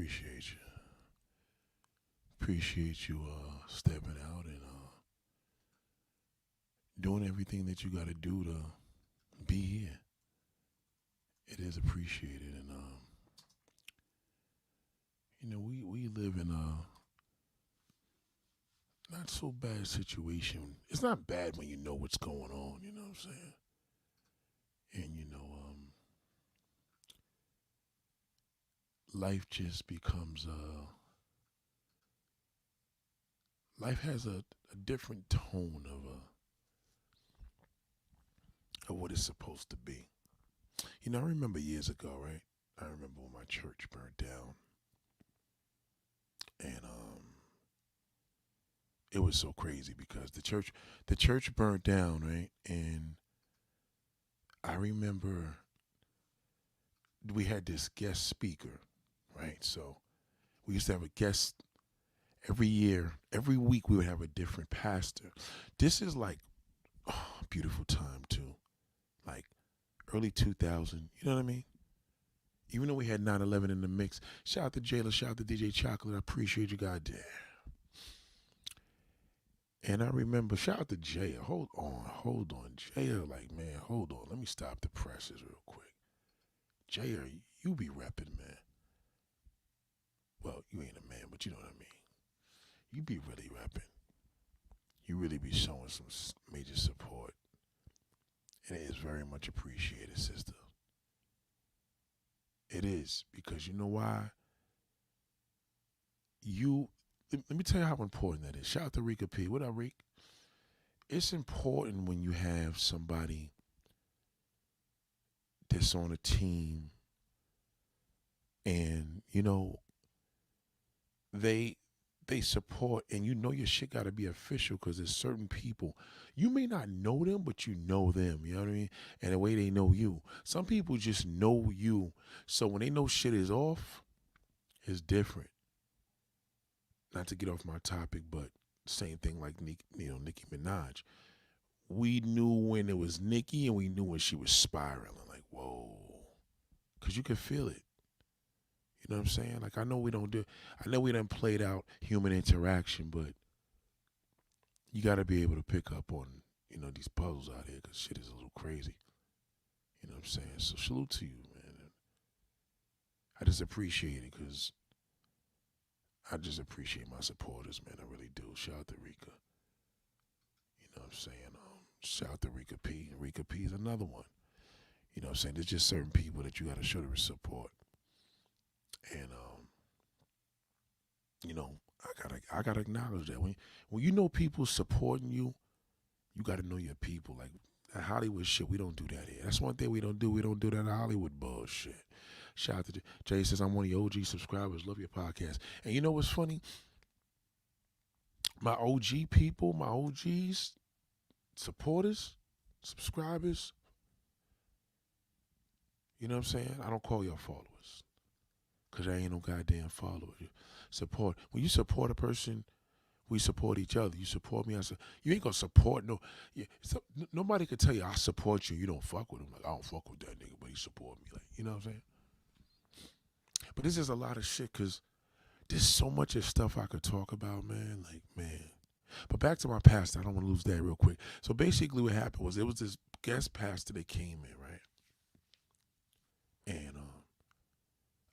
appreciate you. Appreciate you stepping out and doing everything that you got to do to be here. It is appreciated, and we live in a not so bad situation. It's not bad when you know what's going on. You know what I'm saying? And life just becomes life has a different tone of what it's supposed to be. I remember years ago, right? I remember when my church burned down, and it was so crazy because the church burned down, right? And I remember we had this guest speaker, right? So we used to have a guest every year. Every week we would have a different pastor. This is like beautiful time too, like early 2000. You know what I mean? Even though we had 9/11 in the mix. Shout out to Jayla, shout out to DJ Chocolate. I appreciate you guys there. And I remember, shout out to Jaya. Hold on. Jaya, like, man, hold on. Let me stop the presses real quick. Jaya, you be repping, man. Well, you ain't a man, but you know what I mean. You be really repping. You really be showing some major support. And it is very much appreciated, sister. It is. Because you know why? Let me tell you how important that is. Shout out to Rika P. What up, Rick? It's important when you have somebody that's on a team and, they support, and your shit got to be official because there's certain people. You may not know them, but you know them. You know what I mean? And the way they know you. Some people just know you. So when they know shit is off, it's different. Not to get off my topic, but same thing like Nicki Minaj. We knew when it was Nicki, and we knew when she was spiraling. Like, whoa, because you could feel it. You know what I'm saying? Like, I know we done played out human interaction, but you got to be able to pick up on these puzzles out here because shit is a little crazy. You know what I'm saying? So salute to you, man. I just appreciate it because I just appreciate my supporters, man. I really do. Shout out to Rika. You know what I'm saying? Shout out to Rika P. Rika P is another one. You know what I'm saying? There's just certain people that you got to show the support. And, I gotta acknowledge that. When you know people supporting you, you got to know your people. Like, that Hollywood shit, we don't do that here. That's one thing we don't do. We don't do that Hollywood bullshit. Shout out to Jay says, I'm one of your OG subscribers. Love your podcast. And you know what's funny? My OG people, my OGs, supporters, subscribers, you know what I'm saying? I don't call y'all followers because I ain't no goddamn follower. Support. When you support a person, we support each other. You support me. You ain't gonna support nobody could tell you I support you. You don't fuck with him. Like, I don't fuck with that nigga, but he support me. Like, you know what I'm saying? But this is a lot of shit because there's so much of stuff I could talk about, man. Like, man. But back to my pastor. I don't want to lose that real quick. So basically what happened was, it was this guest pastor that came in, right? And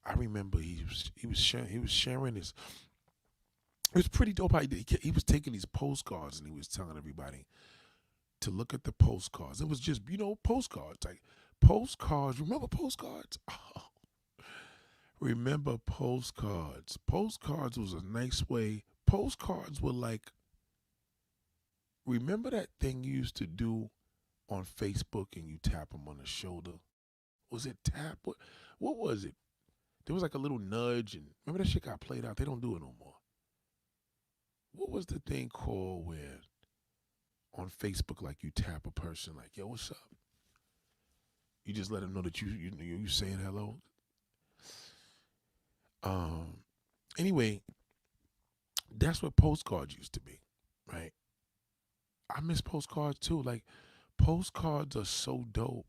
I remember he was sharing this. It was pretty dope how he was taking these postcards and he was telling everybody to look at the postcards. It was just, postcards. Like, postcards. Remember postcards? Oh, remember postcards. Postcards was a nice way. Postcards were like, remember that thing you used to do on Facebook and you tap them on the shoulder? Was it tap? What was it? There was like a little nudge, and remember that shit got played out? They don't do it no more. What was the thing called where on Facebook, like, you tap a person like, yo, what's up? You just let them know that you saying hello. Anyway, that's what postcards used to be, right? I miss postcards too. Like, postcards are so dope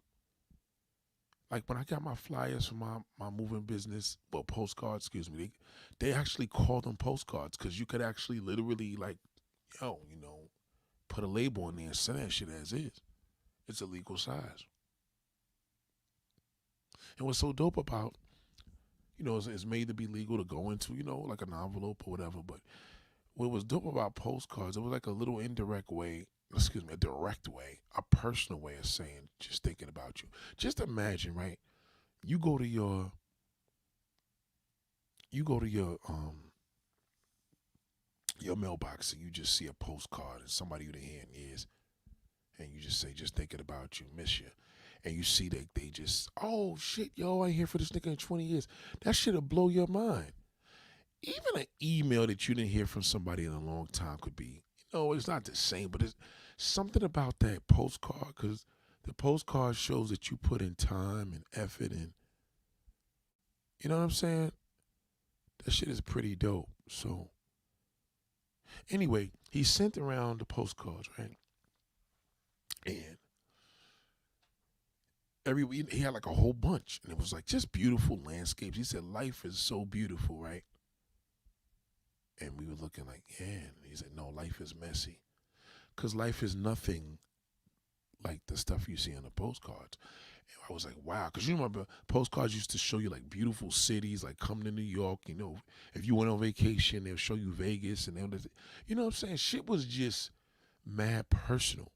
Like when I got my flyers for my moving business, well, postcards, excuse me, they actually call them postcards because you could actually literally like, put a label on there and send that shit as is. It's a legal size. And what's so dope about, it's made to be legal to go into, like an envelope or whatever. But what was dope about postcards, it was like a little indirect way, excuse me, a direct way, a personal way of saying, just thinking about you. Just imagine, right? You go to your, you go to your mailbox and you just see a postcard and somebody you didn't hear in years, and you just say, just thinking about you, miss you. And you see that they just, oh shit, yo, I ain't here for this nigga in 20 years. That shit'll blow your mind. Even an email that you didn't hear from somebody in a long time could be, it's not the same, but it's something about that postcard, because the postcard shows that you put in time and effort, and you know what I'm saying? That shit is pretty dope. So anyway, he sent around the postcards, right? And he had like a whole bunch, and it was like just beautiful landscapes. He said, life is so beautiful, right? And we were looking like, yeah. And he said, no, life is messy. Because life is nothing like the stuff you see on the postcards. And I was like, wow. Because you remember, postcards used to show you like beautiful cities, like coming to New York. If you went on vacation, they'll show you Vegas. And you know what I'm saying? Shit was just mad personal.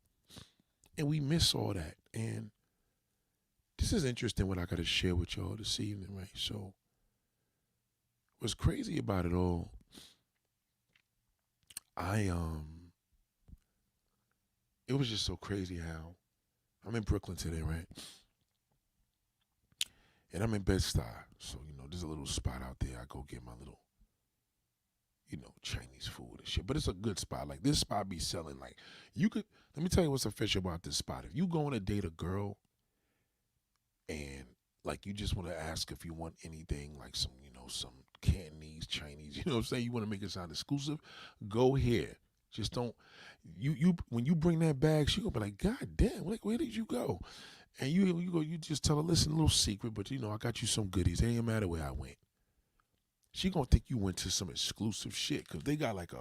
And we miss all that. And this is interesting what I got to share with y'all this evening, right? So what's crazy about it all, it was just so crazy how I'm in Brooklyn today, right? And I'm in Bed-Stuy. So, there's a little spot out there. I go get my little, Chinese food and shit. But it's a good spot. Like, this spot be selling, like, let me tell you what's official about this spot. If you go on a date a girl and, like, you just want to ask if you want anything, like some Cantonese, Chinese, you know what I'm saying? You want to make it sound exclusive, go here. Just don't, when you bring that bag, she gonna be like, God damn, like, where did you go? And you just tell her, listen, a little secret, but I got you some goodies. It ain't matter where I went. She gonna think you went to some exclusive shit, because they got like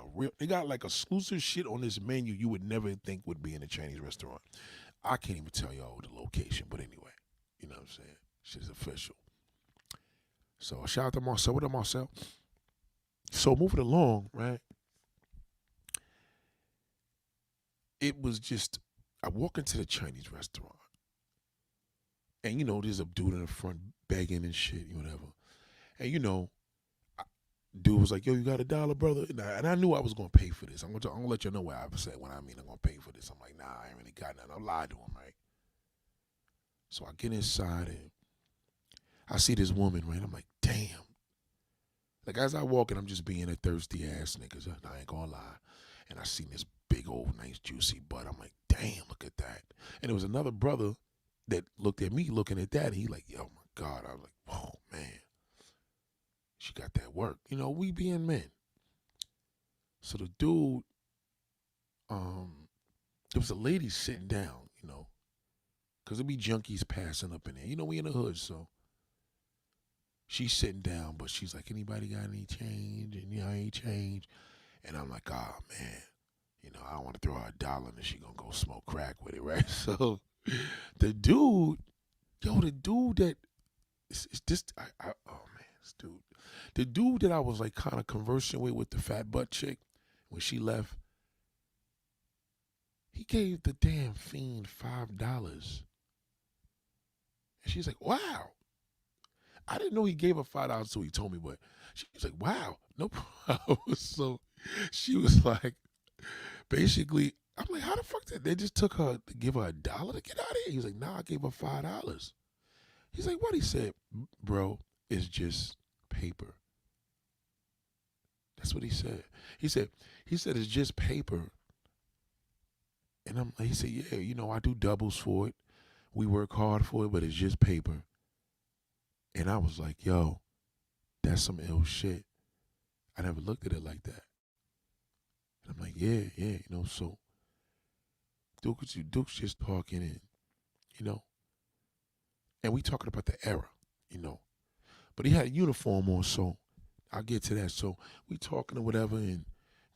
exclusive shit on this menu you would never think would be in a Chinese restaurant. I can't even tell y'all the location, but anyway, you know what I'm saying? Shit's official. So shout out to Marcel. What up, Marcel? So moving along, right? It was just, I walk into the Chinese restaurant, and there's a dude in the front begging and shit, whatever. And dude was like, yo, you got $1, brother? And I knew I was gonna pay for this. I'm gonna let you know what I said when I'm gonna pay for this. I'm like, nah, I ain't really got nothing. I lied to him, right? So I get inside and I see this woman, right? I'm like, damn. Like, as I walk in, I'm just being a thirsty ass nigga. I ain't gonna lie. And I seen this big old nice juicy butt. I'm like, damn, look at that. And there was another brother that looked at me looking at that. And he like, yo, my God. I was like, whoa, man. She got that work. We being men. So the dude, there was a lady sitting down, because there be junkies passing up in there. We in the hood, so she's sitting down, but she's like, anybody got any change? And I ain't change. And I'm like, oh, man. I don't want to throw her $1 and she gonna go smoke crack with it, right? So the dude that it's this, oh man, this dude, the dude that I was like kind of conversing with the fat butt chick when she left, he gave the damn fiend $5. And she's like, wow. I didn't know he gave her $5 until he told me, but she was like, wow, no problem. So she was like, basically, I'm like, how the fuck did they just took her to give her $1 to get out of here? He's like, nah, I gave her $5. He's like, what? He said, bro, it's just paper. That's what he said. He said it's just paper. And he said, yeah, I do doubles for it. We work hard for it, but it's just paper. And I was like, yo, that's some ill shit. I never looked at it like that. And I'm like, yeah, so Duke's just talking, and, And we talking about the era, you know. But he had a uniform on, so I'll get to that. So we talking or whatever, and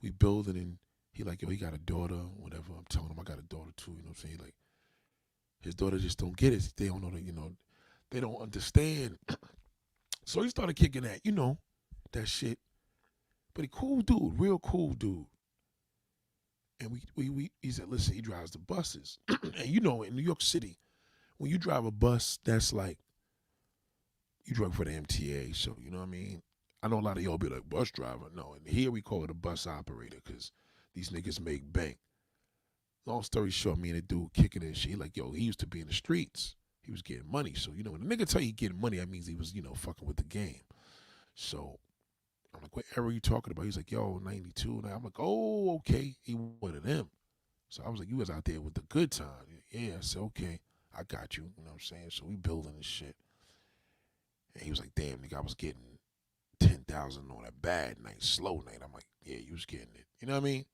we building, and he like, yo, he got a daughter, whatever. I'm telling him I got a daughter too, you know what I'm saying? Like, his daughter just don't get it. They don't know that, they don't understand. So he started kicking that, that shit. But he cool dude, real cool dude. And he said, listen, he drives the buses. And in New York City, when you drive a bus, that's like you drive for the MTA. So, you know what I mean? I know a lot of y'all be like, bus driver. No, and here we call it a bus operator because these niggas make bank. Long story short, me and the dude kicking it and shit. He like, yo, he used to be in the streets. He was getting money. So, when a nigga tell you he getting money, that means he was, fucking with the game. So I'm like, what era are you talking about? He's like, yo, 92. And I'm like, oh, okay. He one of them. So I was like, you was out there with the good time. Yeah, I said, okay, I got you. You know what I'm saying? So we building this shit. And he was like, damn, nigga, I was getting 10,000 on a bad night, slow night. I'm like, yeah, you was getting it. You know what I mean?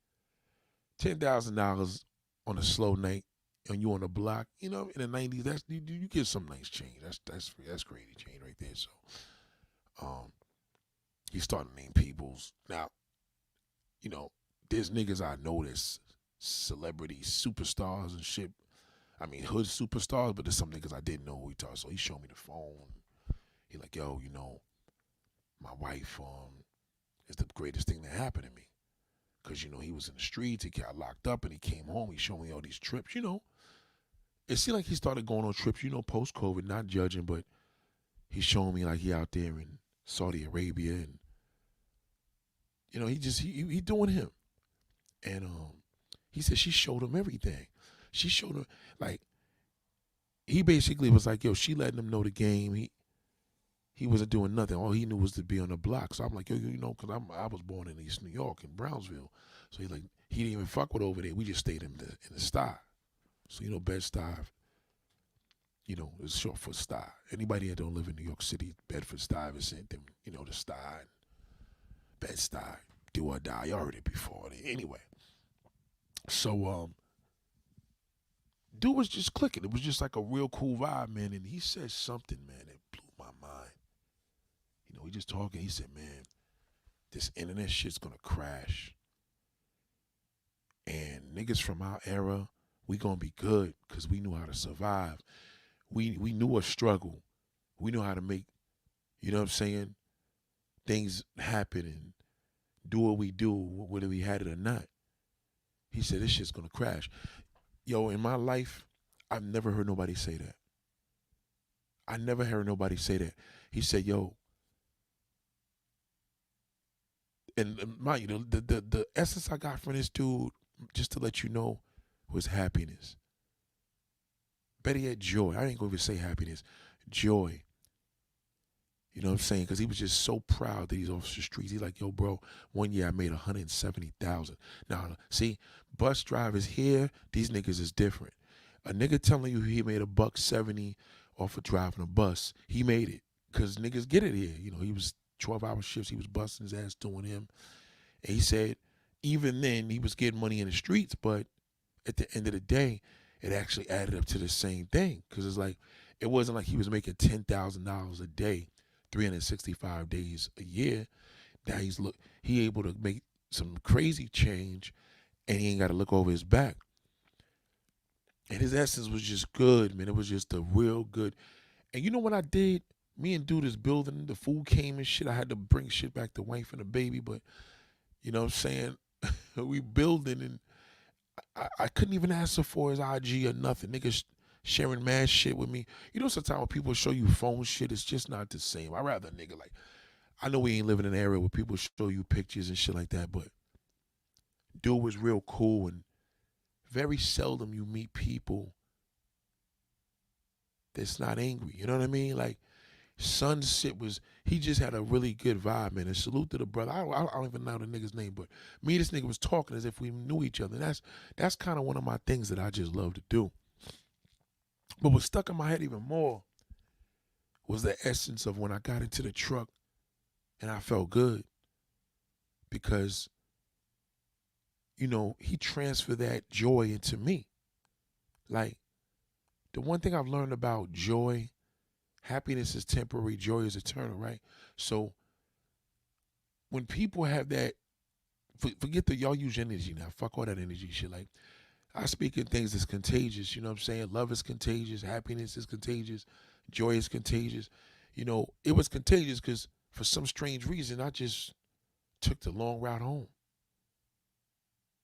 $10,000 on a slow night and you on the block, in the 90s, that's you get some nice change. That's crazy change right there. So he started to name people's. Now, there's niggas I know that's celebrities, superstars and shit. I mean, hood superstars, but there's some niggas I didn't know who he talked. So he showed me the phone. He like, yo, my wife is the greatest thing that happened to me. Because, he was in the streets, he got locked up, and he came home. He showed me all these trips, It seemed like he started going on trips, post-COVID, not judging, but he's showing me like he out there in Saudi Arabia. And, he doing him. And he said she showed him everything. She showed him, like, he basically was like, yo, she letting him know the game. He wasn't doing nothing. All he knew was to be on the block. So I'm like, yo, because I was born in East New York, in Brownsville. So he didn't even fuck with over there. We just stayed in the Stuy. So, Bed-Stuy, is short for Stuy. Anybody that don't live in New York City, Bedford-Stuyvesant, them, the Stuy, Bed-Stuy, do or die. You heard it before. Anyway. So, dude was just clicking. It was just like a real cool vibe, man. And he said something, man, that blew my mind. We just talking. He said, man, this internet shit's gonna crash. And niggas from our era, we gonna be good because we knew how to survive. We knew a struggle. We knew how to make, you know what I'm saying, things happen and do what we do, whether we had it or not. He said, this shit's gonna crash. Yo, in my life, I've never heard nobody say that. I never heard nobody say that. He said, yo, and the essence I got from this dude, just to let you know, was happiness. Better yet, joy. I ain't gonna even say happiness, joy. You know what I'm saying? Because he was just so proud that he's off the streets. He's like, yo, bro, one year I made 170,000. Now, see, bus drivers here, these niggas is different. A nigga telling you he made $170 off of driving a bus, he made it. Because niggas get it here. He was 12-hour shifts. He was busting his ass doing him. And he said, even then, he was getting money in the streets, but at the end of the day, it actually added up to the same thing. Because it's like, it wasn't like he was making $10,000 a day, 365 days a year. Now he able to make some crazy change, and he ain't got to look over his back. And his essence was just good, man. It was just a real good. And you know what I did? Me and dude is building. The food came and shit. I had to bring shit back to wife and the baby, but you know what I'm saying? We building, and I couldn't even ask her for his IG or nothing. Niggas sharing mad shit with me. Sometimes when people show you phone shit, it's just not the same. I rather a nigga I know we ain't living in an area where people show you pictures and shit like that, but dude was real cool, and very seldom you meet people that's not angry. You know what I mean? Like, Sunset he just had a really good vibe, man. And salute to the brother. I don't even know the nigga's name, but me and this nigga was talking as if we knew each other. And that's kind of one of my things that I just love to do. But what stuck in my head even more was the essence of when I got into the truck and I felt good. Because, he transferred that joy into me. Like, the one thing I've learned about joy Happiness is temporary, joy is eternal, right? So when people have that, forget the y'all use energy now. Fuck all that energy shit. Like I speak in things that's contagious. You know what I'm saying? Love is contagious. Happiness is contagious. Joy is contagious. You know, it was contagious because for some strange reason, I just took the long route home.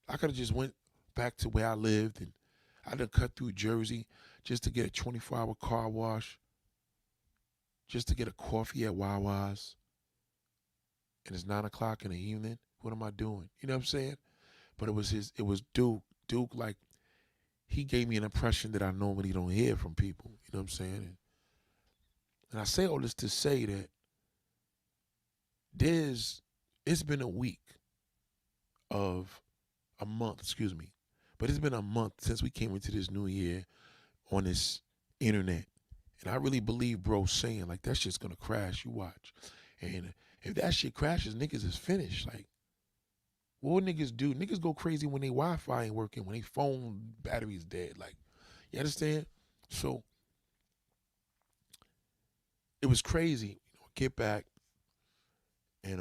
I could have just went back to where I lived and I done cut through Jersey just to get a 24-hour car wash, just to get a coffee at Wawa's. And it's 9 o'clock in the evening. What am I doing? You know what I'm saying? But it was Duke. Duke, like, he gave me an impression that I normally don't hear from people. You know what I'm saying? And I say all this to say that it's been a week of a month, excuse me, but it's been a month since we came into this new year on this internet. And I really believe bro's saying, like, that shit's gonna crash, you watch. And if that shit crashes, niggas is finished. Like, what would niggas do? Niggas go crazy when they Wi-Fi ain't working, when they phone battery's dead. Like, you understand? So it was crazy. You know, get back and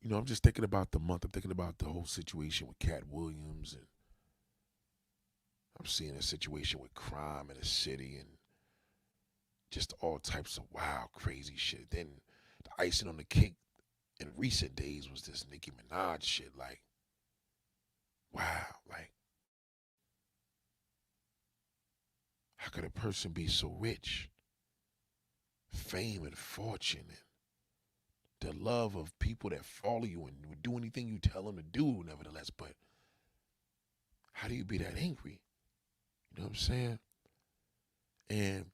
you know, I'm just thinking about the month. I'm thinking about the whole situation with Cat Williams, and I'm seeing a situation with crime in the city and just all types of wild, crazy shit. Then the icing on the cake in recent days was this Nicki Minaj shit. Like, wow, like, how could a person be so rich? Fame and fortune and the love of people that follow you and would do anything you tell them to do, nevertheless. But how do you be that angry? You know what I'm saying? And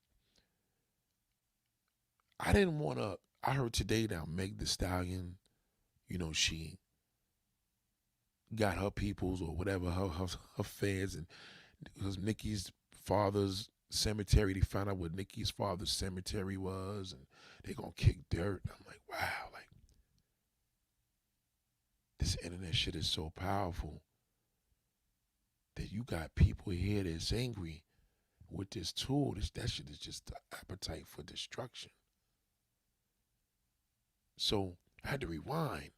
I didn't want to, I heard today now Meg Thee Stallion, you know, she got her peoples or whatever, her fans, and it was Nicki's father's cemetery. They found out what Nicki's father's cemetery was, and they gonna kick dirt. I'm like, wow, like, this internet shit is so powerful that you got people here that's angry with this tool. That shit is just the appetite for destruction. So I had to rewind.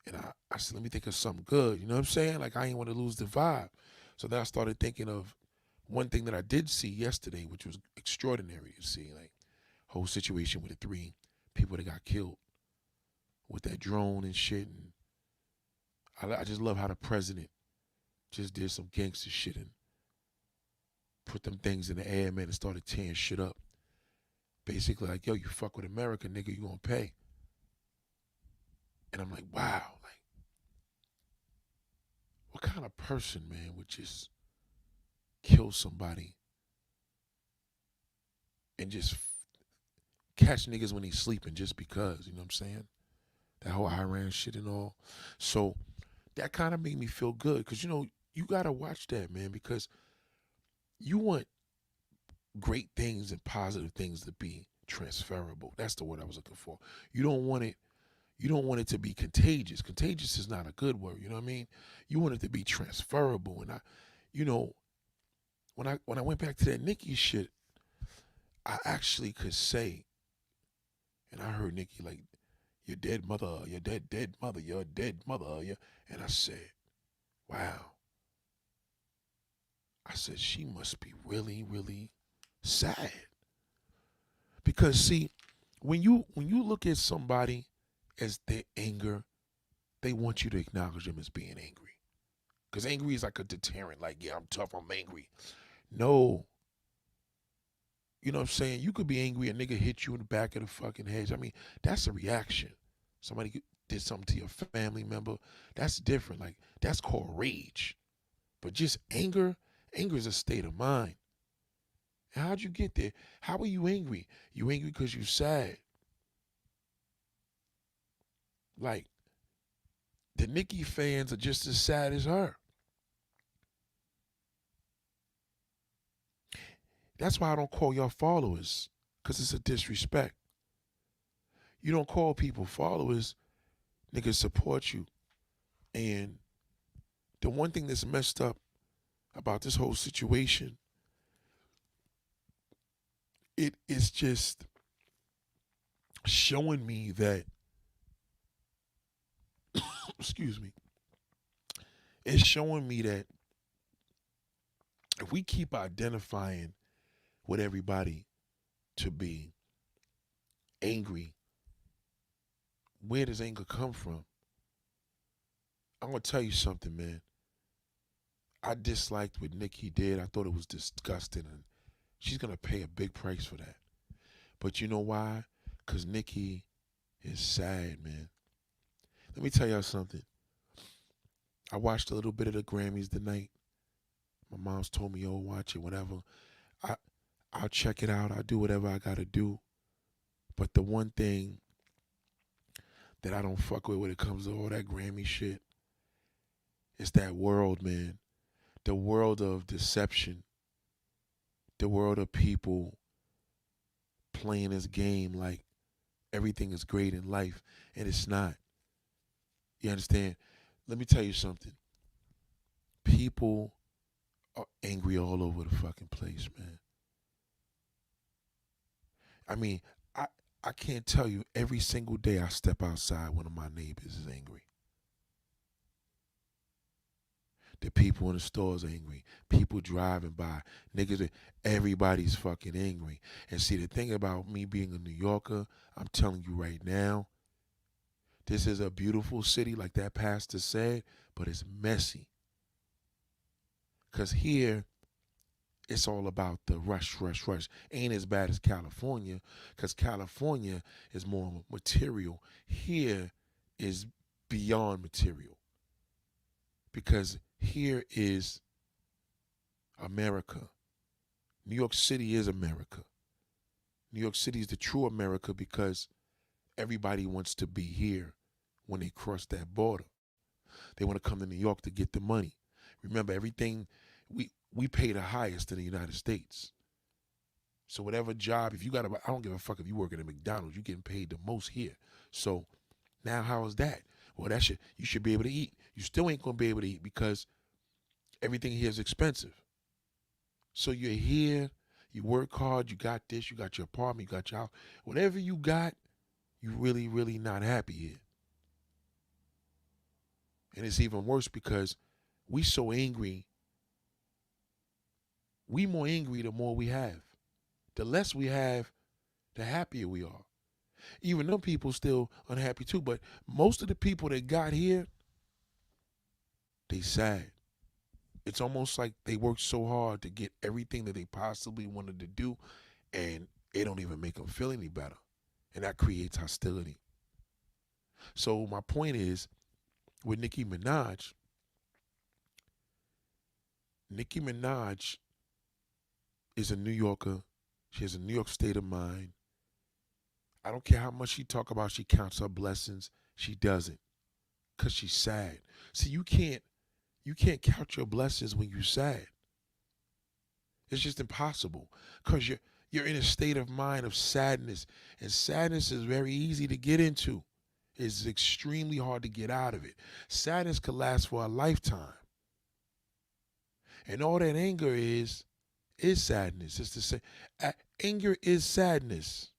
And I said, let me think of something good. You know what I'm saying? Like, I ain't want to lose the vibe. So then I started thinking of one thing that I did see yesterday, which was extraordinary to see. Like, whole situation with the 3 people that got killed with that drone and shit. And I just love how the president just did some gangster shit and put them things in the air, man, and started tearing shit up. Basically, like, yo, you fuck with America, nigga, you gonna pay. And I'm like, wow, like, what kind of person, man, would just kill somebody and just catch niggas when they sleeping just because, you know what I'm saying? That whole Iran shit and all. So that kind of made me feel good because, you know, you got to watch that, man, because you want great things and positive things to be transferable. That's the word I was looking for. You don't want it to be contagious. Contagious is not a good word, you know what I mean? You want it to be transferable. And you know, when I went back to that Nicki shit, I actually could say, and I heard Nicki like, your dead mother, your dead mother, your dead mother, and I said, wow. I said, she must be really, really sad. Because see, when you look at somebody as their anger, they want you to acknowledge them as being angry. Because angry is like a deterrent, like, yeah, I'm tough, I'm angry. No. You know what I'm saying? You could be angry, a nigga hit you in the back of the fucking head. I mean, that's a reaction. Somebody did something to your family member. That's different. Like, that's called rage. But just anger is a state of mind. And how'd you get there? How are you angry? You angry because you sad. Like, the Nicki fans are just as sad as her. That's why I don't call y'all followers, because it's a disrespect. You don't call people followers, niggas support you. And the one thing that's messed up about this whole situation it is just showing me that, excuse me, it's showing me that if we keep identifying with everybody to be angry, where does anger come from? I'm gonna tell you something, man. I disliked what Nicki did. I thought it was disgusting, and she's gonna pay a big price for that. But you know why? Cause Nicki is sad, man. Let me tell y'all something. I watched a little bit of the Grammys tonight. My mom's told me, "Oh, watch it, whatever." I I'll check it out. I'll do whatever I gotta do. But the one thing that I don't fuck with when it comes to all that Grammy shit is that world, man. The world of deception. The world of people playing this game like everything is great in life, and it's not. You understand? Let me tell you something. People are angry all over the fucking place, man. I mean, I I can't tell you every single day I step outside, one of my neighbors is angry. The people in the stores are angry. People driving by, niggas, everybody's fucking angry. And see, the thing about me being a New Yorker, I'm telling you right now, this is a beautiful city, like that pastor said, but it's messy. Because here, it's all about the rush, rush, rush. Ain't as bad as California, because California is more material. Here is beyond material, because here is America. New York City is America. New York City is the true America because everybody wants to be here when they cross that border. They want to come to New York to get the money. Remember, everything, we pay the highest in the United States. So whatever job, if you got, I don't give a fuck if you working at McDonald's, you're getting paid the most here. So now how is that? Well, you should be able to eat. You still ain't gonna be able to eat because everything here is expensive. So you're here, you work hard, you got this, you got your apartment, you got your house. Whatever you got, you really, really not happy here. And it's even worse because we so angry. We more angry the more we have. The less we have, the happier we are. Even them people still unhappy too, but most of the people that got here, they sad. It's almost like they worked so hard to get everything that they possibly wanted to do, and it don't even make them feel any better. And that creates hostility. So my point is, with Nicki Minaj is a New Yorker. She has a New York state of mind. I don't care how much she talk about she counts her blessings. She doesn't, because she's sad. See, you can't count your blessings when you're sad. It's just impossible, because you're in a state of mind of sadness, and sadness is very easy to get into. It's extremely hard to get out of it. Sadness could last for a lifetime, and all that anger is sadness. It's the same. Anger is sadness.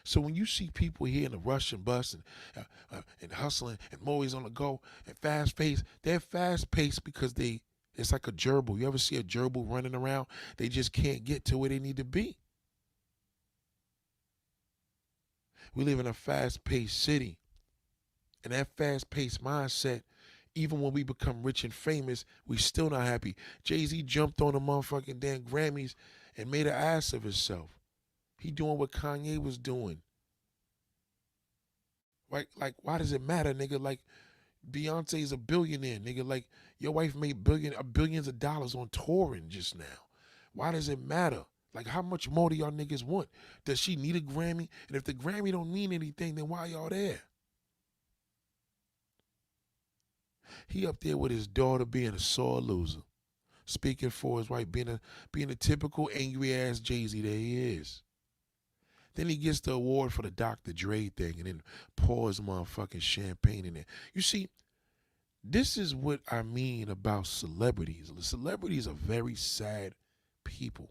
So when you see people here in the rush and bus and hustling and always on the go and fast paced, they're fast paced because it's like a gerbil. You ever see a gerbil running around? They just can't get to where they need to be. We live in a fast paced city, and that fast paced mindset, even when we become rich and famous, we still not happy. Jay-Z jumped on the motherfucking damn Grammys and made an ass of himself. He doing what Kanye was doing. Right? Like, why does it matter, nigga? Like, Beyonce's a billionaire, nigga. Like, your wife made billions of dollars on touring just now. Why does it matter? Like, how much more do y'all niggas want? Does she need a Grammy? And if the Grammy don't mean anything, then why y'all there? He up there with his daughter being a sore loser, speaking for his wife, being a typical angry ass Jay-Z that he is. Then he gets the award for the Dr. Dre thing and then pours motherfucking champagne in there. You see, this is what I mean about celebrities. Celebrities are very sad people.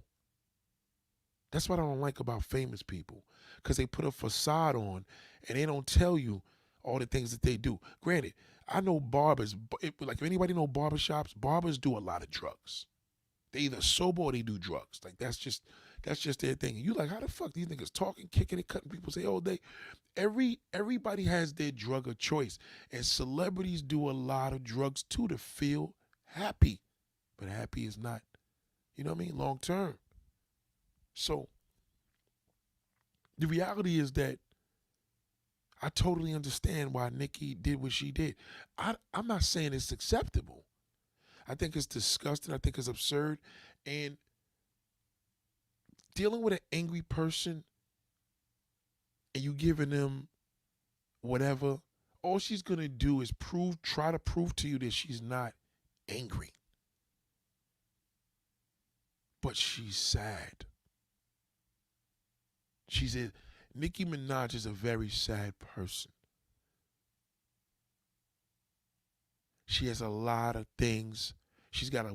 That's what I don't like about famous people, because they put a facade on and they don't tell you all the things that they do. Granted, I know barbers, like if anybody know barbershops, barbers do a lot of drugs. They either sober or they do drugs. Like that's just their thing. And you like, how the fuck these niggas talking, kicking it, cutting people say all day? Everybody has their drug of choice. And celebrities do a lot of drugs too to feel happy. But happy is not, you know what I mean, long term. So the reality is that I totally understand why Nicki did what she did. I'm not saying it's acceptable. I think it's disgusting. I think it's absurd. And dealing with an angry person and you giving them whatever, all she's going to do is try to prove to you that she's not angry. But she's sad. Nicki Minaj is a very sad person. She has a lot of things. She's got a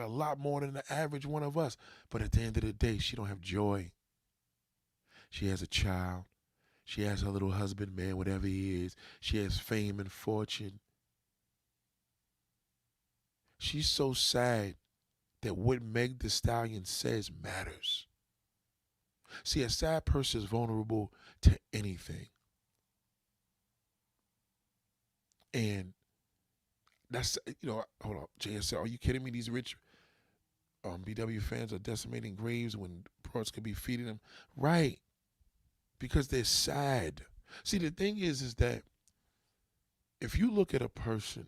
lot more than the average one of us. But at the end of the day, she don't have joy. She has a child. She has her little husband, man, whatever he is. She has fame and fortune. She's so sad that what Meg Thee Stallion says matters. See, a sad person is vulnerable to anything. And that's, hold on, JSL, are you kidding me? These rich BW fans are decimating graves when broads could be feeding them. Right. Because they're sad. See, the thing is that if you look at a person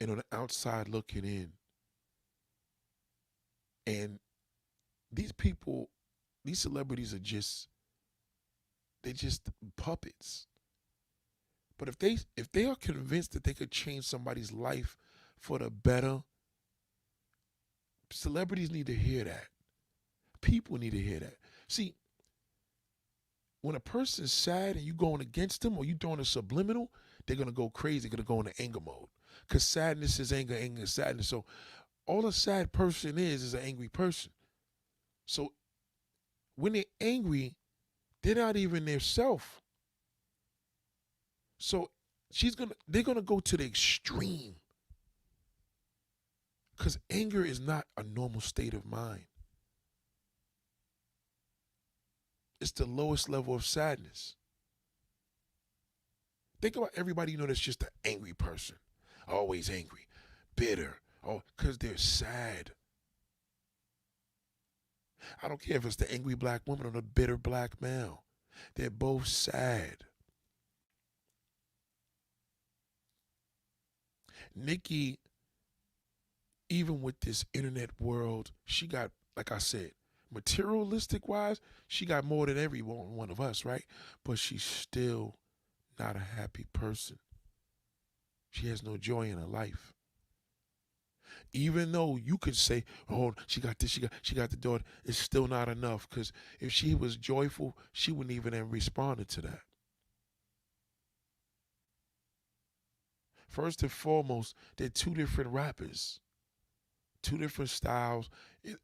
and on the outside looking in, and these celebrities are they're just puppets. But if they are convinced that they could change somebody's life for the better, celebrities need to hear that. People need to hear that. See, when a person's sad and you going against them or you doing a subliminal, they're going to go crazy, they're going to go into anger mode. Because sadness is anger, anger is sadness. So all a sad person is an angry person. So when they're angry, they're not even their self. So they're gonna go to the extreme. Because anger is not a normal state of mind. It's the lowest level of sadness. Think about everybody that's just an angry person. Always angry, bitter, because they're sad. I don't care if it's the angry black woman or the bitter black male. They're both sad. Nicki, even with this internet world, she got, like I said, materialistic wise, she got more than every one of us, right? But she's still not a happy person. She has no joy in her life. Even though you could say, oh, she got this, she got the daughter, it's still not enough. Because if she was joyful, she wouldn't even have responded to that. First and foremost, they're two different rappers, two different styles.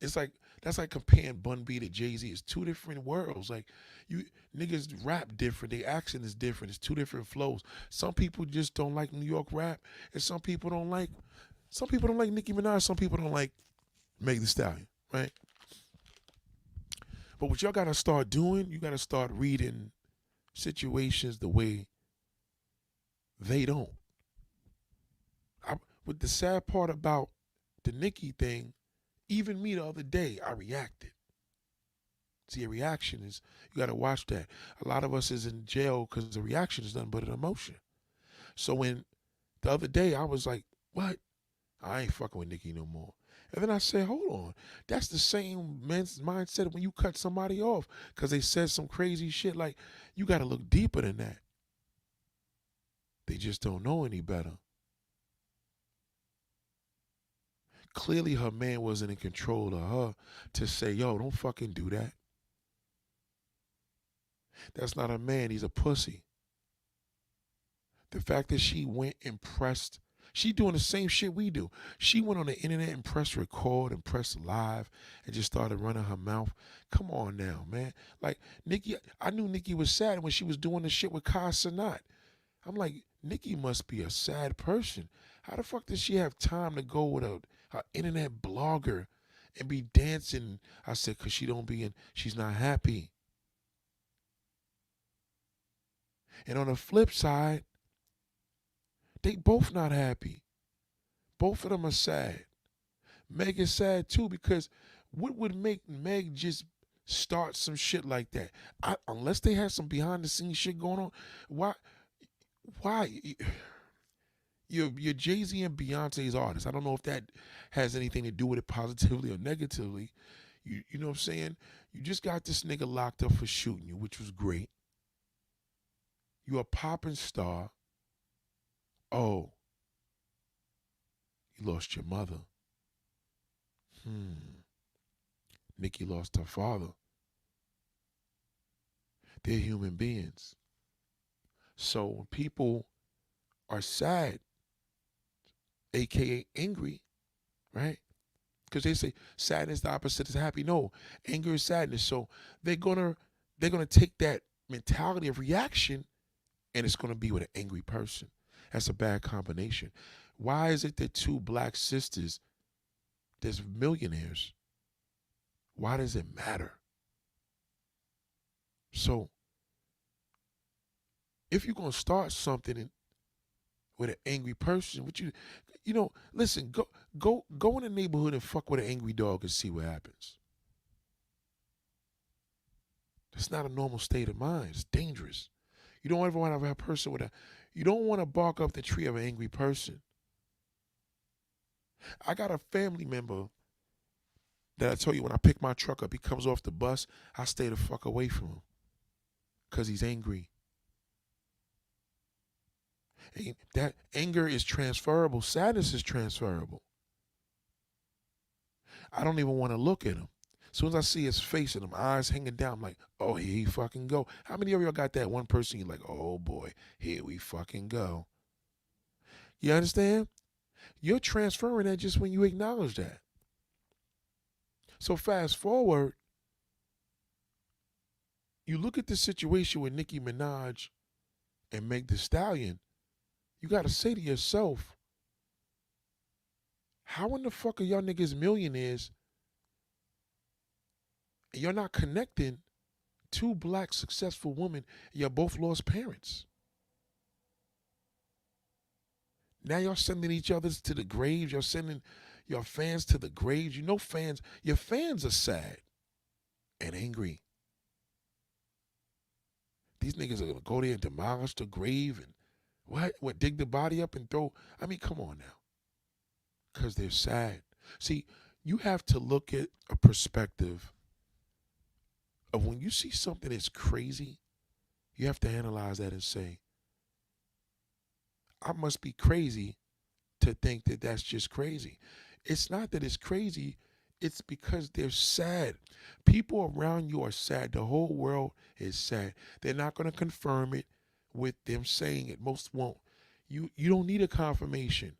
It's like, that's like comparing Bun B to Jay-Z. It's two different worlds. Like, you niggas rap different. Their accent is different. It's two different flows. Some people just don't like New York rap, and some people don't like Nicki Minaj. Some people don't like Meg Thee Stallion, right? But what y'all gotta start doing, you gotta start reading situations the way they don't. With the sad part about the Nicki thing, even me the other day, I reacted. See, a reaction is, you got to watch that. A lot of us is in jail because the reaction is nothing but an emotion. So when the other day I was like, what? I ain't fucking with Nicki no more. And then I said, hold on. That's the same men's mindset when you cut somebody off because they said some crazy shit. Like, you got to look deeper than that. They just don't know any better. Clearly her man wasn't in control of her to say, yo, don't fucking do that. That's not a man, he's a pussy. The fact that she went and pressed, She doing the same shit we do. She went on the internet and pressed record and pressed live and just started running her mouth. Come on now, man. Like Nicki, I knew Nicki was sad when she was doing the shit with Kai Cenat. I'm like, Nicki must be a sad person. How the fuck does she have time to go with a internet blogger and be dancing? I said, cause she's not happy. And on the flip side, they both not happy. Both of them are sad. Meg is sad too because what would make Meg just start some shit like that? Unless they had some behind the scenes shit going on, why? You're Jay-Z and Beyonce's artist. I don't know if that has anything to do with it positively or negatively. You know what I'm saying? You just got this nigga locked up for shooting you, which was great. You're a popping star. Oh, you lost your mother. Nicki lost her father. They're human beings. So when people are sad, aka angry, right? Because they say sadness the opposite is happy. No, anger is sadness. So they're gonna take that mentality of reaction, and it's gonna be with an angry person. That's a bad combination. Why is it that two black sisters, there's millionaires? Why does it matter? So if you're gonna start something with an angry person, listen, go in the neighborhood and fuck with an angry dog and see what happens. It's not a normal state of mind. It's dangerous. You don't ever want to have a person you don't want to bark up the tree of an angry person. I got a family member that I tell you, when I pick my truck up, he comes off the bus, I stay the fuck away from him because he's angry. And that anger is transferable. Sadness is transferable. I don't even want to look at him. As soon as I see his face and them eyes hanging down, I'm like, oh, here he fucking go. How many of y'all got that one person you're like, oh boy, here we fucking go? You understand? You're transferring that just when you acknowledge that. So fast forward, you look at the situation with Nicki Minaj and Meg Thee Stallion, you got to say to yourself, how in the fuck are y'all niggas millionaires and you're not connecting two black successful women and y'all both lost parents? Now y'all sending each other to the graves. Y'all sending your fans to the graves. You know your fans are sad and angry. These niggas are going to go there and demolish the grave and what, dig the body up and throw. I mean, come on now. Because they're sad. See, you have to look at a perspective of when you see something that's crazy, you have to analyze that and say, I must be crazy to think that that's just crazy. It's not that it's crazy. It's because they're sad. People around you are sad. The whole world is sad. They're not going to confirm it with them saying it. Most won't. You don't need a confirmation.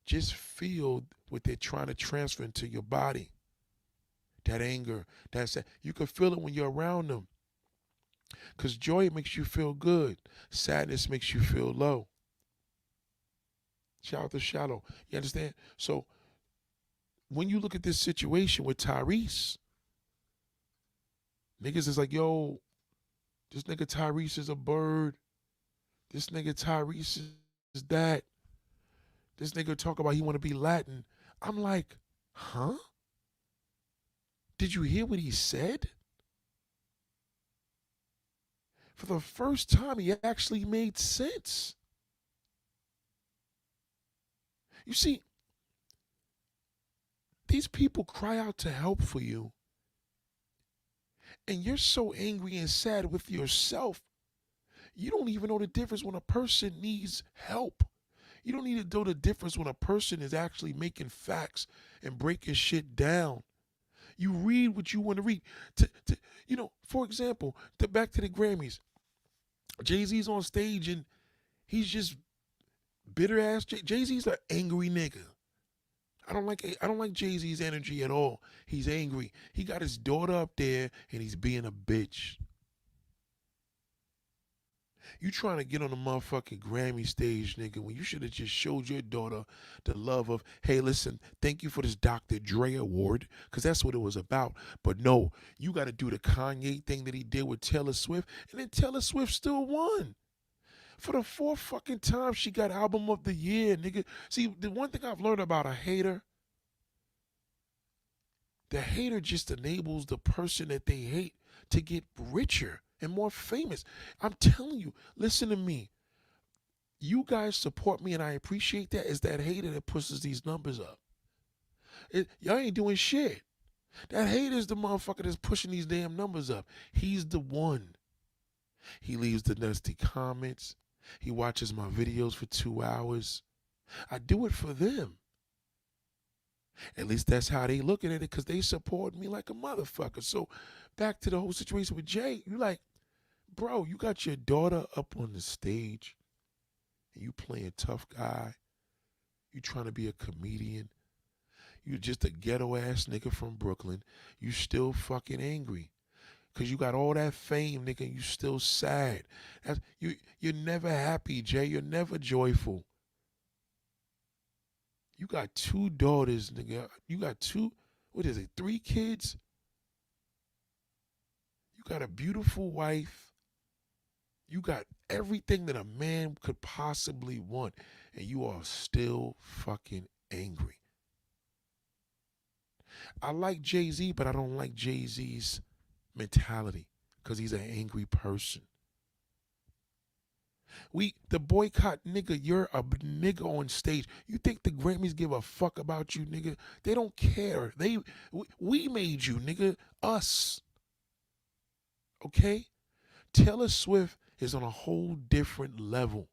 Just feel what they're trying to transfer into your body. That anger, that sad. You can feel it when you're around them. Because joy makes you feel good. Sadness makes you feel low. Shout out to Shallow. You understand? So when you look at this situation with Tyrese, niggas is like, yo, this nigga Tyrese is a bird. This nigga Tyrese is that. This nigga talk about he want to be Latin. I'm like, huh? Did you hear what he said? For the first time, he actually made sense. You see, these people cry out to help for you, and you're so angry and sad with yourself, you don't even know the difference when a person needs help. You don't need to know the difference when a person is actually making facts and breaking shit down. You read what you want to read. For example, back to the Grammys. Jay-Z's on stage and he's just Bitter ass Jay-Z's an angry nigga. I don't like Jay-Z's energy at all. He's angry. He got his daughter up there and he's being a bitch. You trying to get on the motherfucking Grammy stage, nigga, when you should have just showed your daughter the love of, hey, listen, thank you for this Dr. Dre award, because that's what it was about. But no, you got to do the Kanye thing that he did with Taylor Swift, and then Taylor Swift still won. For the fourth fucking time, she got Album of the Year, nigga. See, the one thing I've learned about a hater, the hater just enables the person that they hate to get richer and more famous. I'm telling you, listen to me. You guys support me and I appreciate that. It's that hater that pushes these numbers up. Y'all ain't doing shit. That hater's the motherfucker that's pushing these damn numbers up. He's the one. He leaves the nasty comments. He watches my videos for 2 hours. I do it for them. At least that's how they looking at it, because they support me like a motherfucker. So back to the whole situation with Jay, you like, bro, you got your daughter up on the stage and you playing tough guy. You trying to be a comedian. You just a ghetto ass nigga from Brooklyn. You still fucking angry. Cause you got all that fame, nigga, and you still sad. You're never happy, Jay. You're never joyful. You got 2 daughters, nigga. You got 3 kids? You got a beautiful wife. You got everything that a man could possibly want, and you are still fucking angry. I like Jay-Z, but I don't like Jay-Z's mentality, because he's an angry person. The boycott, nigga, you're a nigga on stage. You think the Grammys give a fuck about you, nigga? They don't care. We made you, nigga. Us. Okay? Taylor Swift is on a whole different level.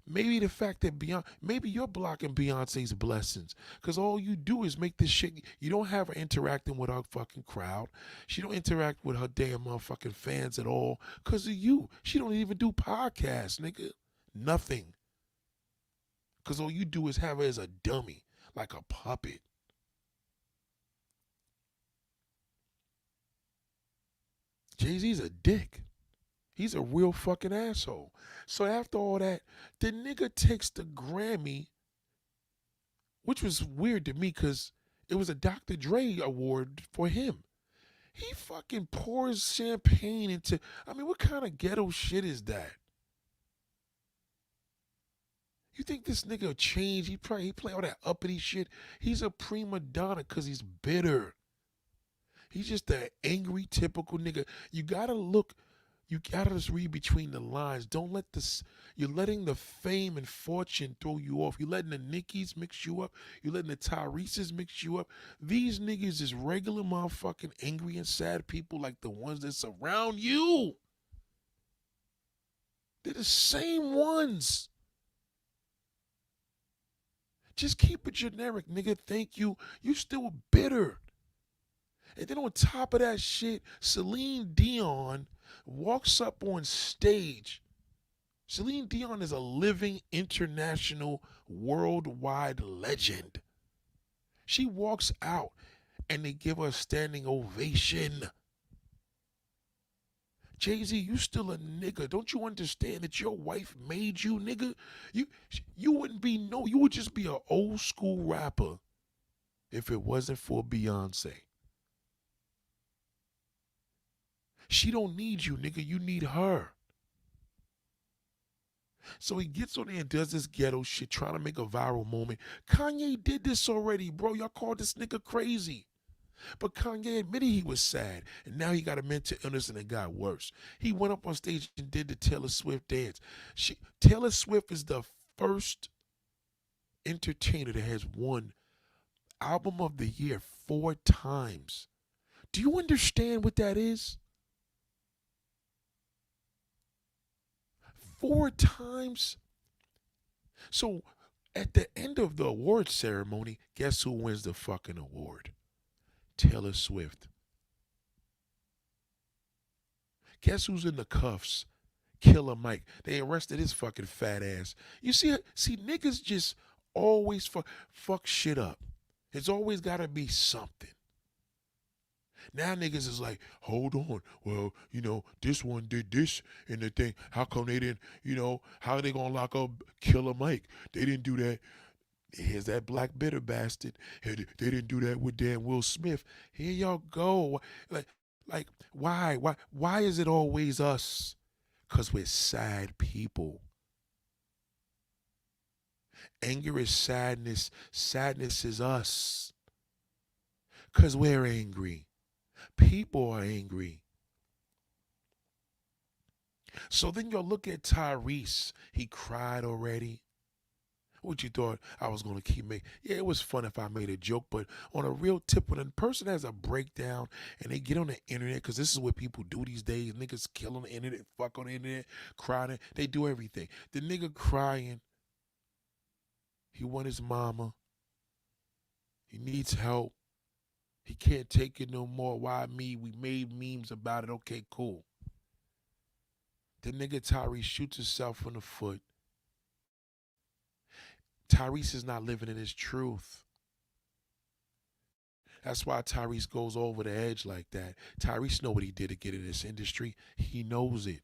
Maybe the fact that maybe you're blocking Beyonce's blessings, because all you do is make this shit. You don't have her interacting with her fucking crowd. She don't interact with her damn motherfucking fans at all because of you. She don't even do podcasts, nigga. Nothing. Because all you do is have her as a dummy, like a puppet. Jay-Z's a dick. He's a real fucking asshole. So after all that, the nigga takes the Grammy, which was weird to me because it was a Dr. Dre award for him. He fucking pours champagne into, I mean, what kind of ghetto shit is that? You think this nigga will change? He play all that uppity shit. He's a prima donna because he's bitter. He's just an angry, typical nigga. You gotta just read between the lines. Don't let this. You're letting the fame and fortune throw you off. You're letting the Nickies mix you up. You're letting the Tyrese's mix you up. These niggas is regular motherfucking angry and sad people like the ones that surround you. They're the same ones. Just keep it generic, nigga. Thank you. You still bitter. And then on top of that shit, Celine Dion walks up on stage. Celine Dion is a living international worldwide legend. She walks out and they give her a standing ovation. Jay-Z, you still a nigga. Don't you understand that your wife made you, nigga? You wouldn't be you would just be an old school rapper if it wasn't for Beyonce. She don't need you, nigga. You need her. So he gets on there and does this ghetto shit, trying to make a viral moment. Kanye did this already, bro. Y'all called this nigga crazy. But Kanye admitted he was sad, and now he got a mental illness and it got worse. He went up on stage and did the Taylor Swift dance. Taylor Swift is the first entertainer that has won Album of the Year 4 times. Do you understand what that is? 4 times? So at the end of the award ceremony, guess who wins the fucking award? Taylor Swift. Guess who's in the cuffs? Killer Mike. They arrested his fucking fat ass. You see, niggas just always fuck shit up. It's always gotta be something. Now niggas is like, hold on. Well, this one did this and the thing. How come they didn't, how are they gonna lock up Killer Mike? They didn't do that. Here's that black bitter bastard. They didn't do that with damn Will Smith. Here y'all go. Like, why is it always us? Because we're sad people. Anger is sadness. Sadness is us. Because we're angry. People are angry. So then you'll look at Tyrese. He cried already. What you thought I was going to keep making? Yeah, it was fun if I made a joke, but on a real tip, when a person has a breakdown and they get on the internet, because this is what people do these days, niggas kill on the internet, fuck on the internet, crying, they do everything. The nigga crying, he want his mama, he needs help, he can't take it no more. Why me? We made memes about it. Okay, cool. The nigga Tyrese shoots himself in the foot. Tyrese is not living in his truth. That's why Tyrese goes over the edge like that. Tyrese know what he did to get in this industry. He knows it.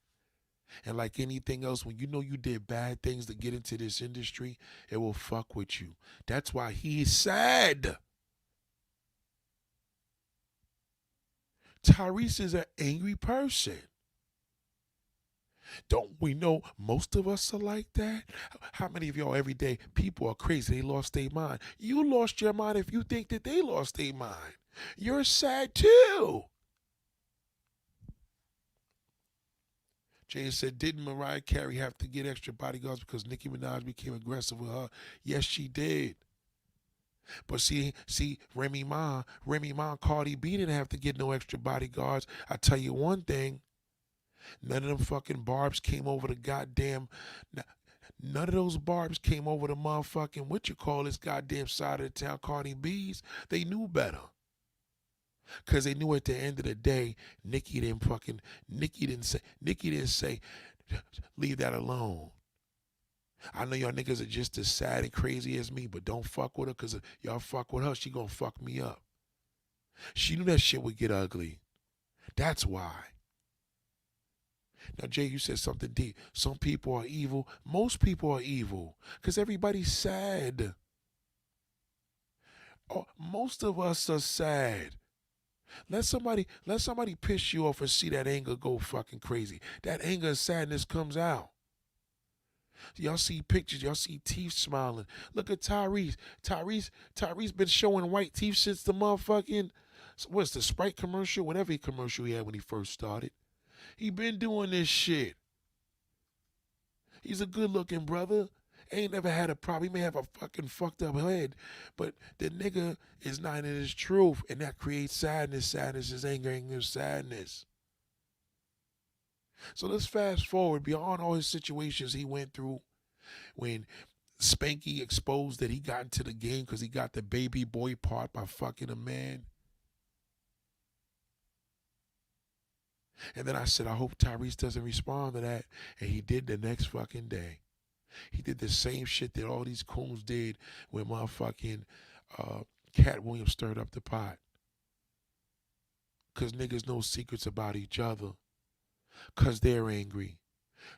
And like anything else, when you know you did bad things to get into this industry, it will fuck with you. That's why he's sad. Tyrese is an angry person. Don't we know most of us are like that? How many of y'all every day, people are crazy, they lost their mind. You lost your mind if you think that they lost their mind. You're sad too. Jay said, didn't Mariah Carey have to get extra bodyguards because Nicki Minaj became aggressive with her? Yes, she did. But see, Remy Ma, Cardi B didn't have to get no extra bodyguards. I tell you one thing, none of them fucking barbs came over the goddamn, none of those barbs came over the motherfucking, this goddamn side of the town, Cardi B's. They knew better. Because they knew at the end of the day, Nicki didn't say, leave that alone. I know y'all niggas are just as sad and crazy as me, but don't fuck with her, because if y'all fuck with her, she gonna fuck me up. She knew that shit would get ugly. That's why. Now, Jay, you said something deep. Some people are evil. Most people are evil because everybody's sad. Oh, most of us are sad. Let somebody piss you off and see that anger go fucking crazy. That anger and sadness comes out. Y'all see pictures. Y'all see teeth smiling. Look at Tyrese. Tyrese been showing white teeth since the motherfucking, what's the Sprite commercial? Whatever commercial he had when he first started. He been doing this shit. He's a good-looking brother. Ain't never had a problem. He may have a fucking fucked up head, but the nigga is not in his truth, and that creates sadness. Sadness is anger, anger is sadness. So let's fast forward beyond all his situations he went through when Spanky exposed that he got into the game because he got the baby boy part by fucking a man. And then I said, I hope Tyrese doesn't respond to that. And he did the next fucking day. He did the same shit that all these coons did when motherfucking Cat Williams stirred up the pot. Because niggas know secrets about each other. Because they're angry.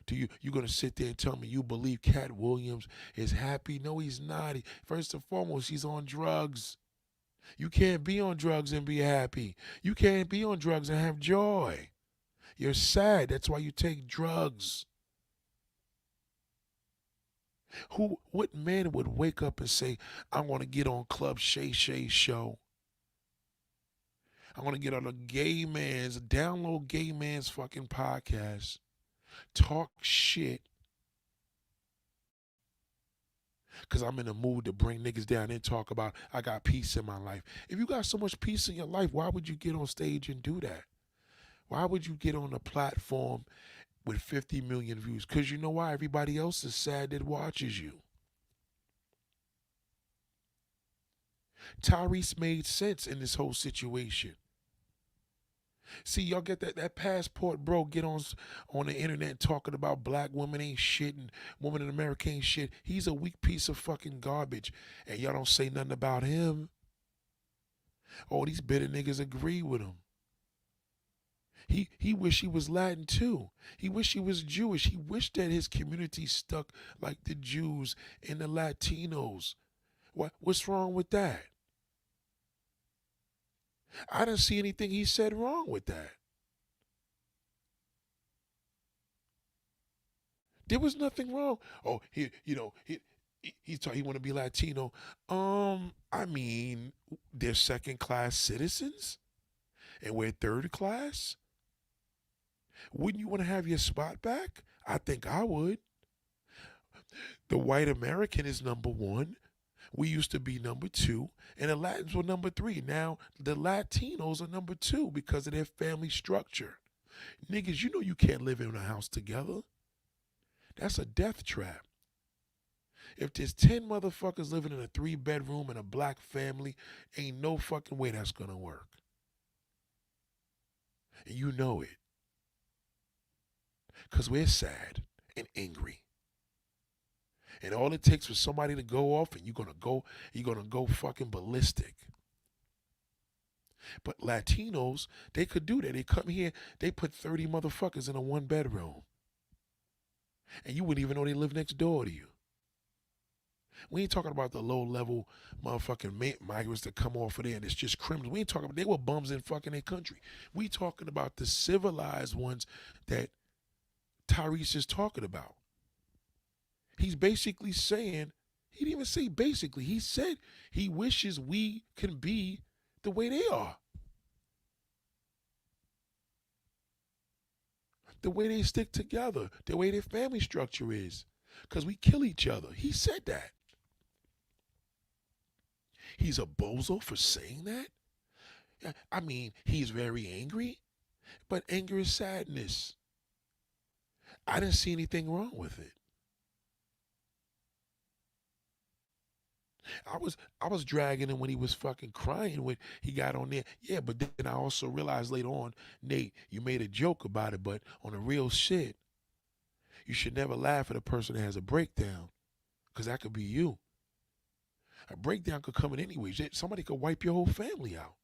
You going to sit there and tell me you believe Cat Williams is happy? No, he's not. First and foremost, he's on drugs. You can't be on drugs and be happy. You can't be on drugs and have joy. You're sad. That's why you take drugs. What man would wake up and say, I want to get on Club Shay Shay's show? I want to get on download gay man's fucking podcast, talk shit, because I'm in the mood to bring niggas down and talk about I got peace in my life. If you got so much peace in your life, why would you get on stage and do that? Why would you get on a platform with 50 million views? Because you know why? Everybody else is sad that watches you. Tyrese made sense in this whole situation. See, y'all get that passport, bro. Get on the internet talking about black women ain't shit and women in America ain't shit. He's a weak piece of fucking garbage, and y'all don't say nothing about him. Oh, these bitter niggas agree with him. He wish he was Latin too. He wish he was Jewish. He wished that his community stuck like the Jews and the Latinos. What's wrong with that? I didn't see anything he said wrong with that. There was nothing wrong. Oh, he thought he want to be Latino. I mean, they're second class citizens, and we're third class. Wouldn't you want to have your spot back? I think I would. The white American is number one. We used to be number two, and the Latins were number three. Now the Latinos are number two because of their family structure. Niggas, you know you can't live in a house together. That's a death trap. If there's 10 motherfuckers living in a 3-bedroom in a black family, ain't no fucking way that's gonna work. And you know it. Because we're sad and angry. And all it takes for somebody to go off and you're gonna go fucking ballistic. But Latinos, they could do that. They come here, they put 30 motherfuckers in a 1-bedroom. And you wouldn't even know they live next door to you. We ain't talking about the low level motherfucking migrants that come off of there and it's just criminals. We ain't talking about, they were bums in fucking their country. We talking about the civilized ones that Tyrese is talking about. He's basically saying, he didn't even say basically, he said he wishes we can be the way they are. The way they stick together, the way their family structure is. Because we kill each other. He said that. He's a bozo for saying that? I mean, he's very angry, but anger is sadness. I didn't see anything wrong with it. I was dragging him when he was fucking crying when he got on there. Yeah, but then I also realized later on, Nate, you made a joke about it, but on the real shit, you should never laugh at a person that has a breakdown, because that could be you. A breakdown could come in any way. Somebody could wipe your whole family out.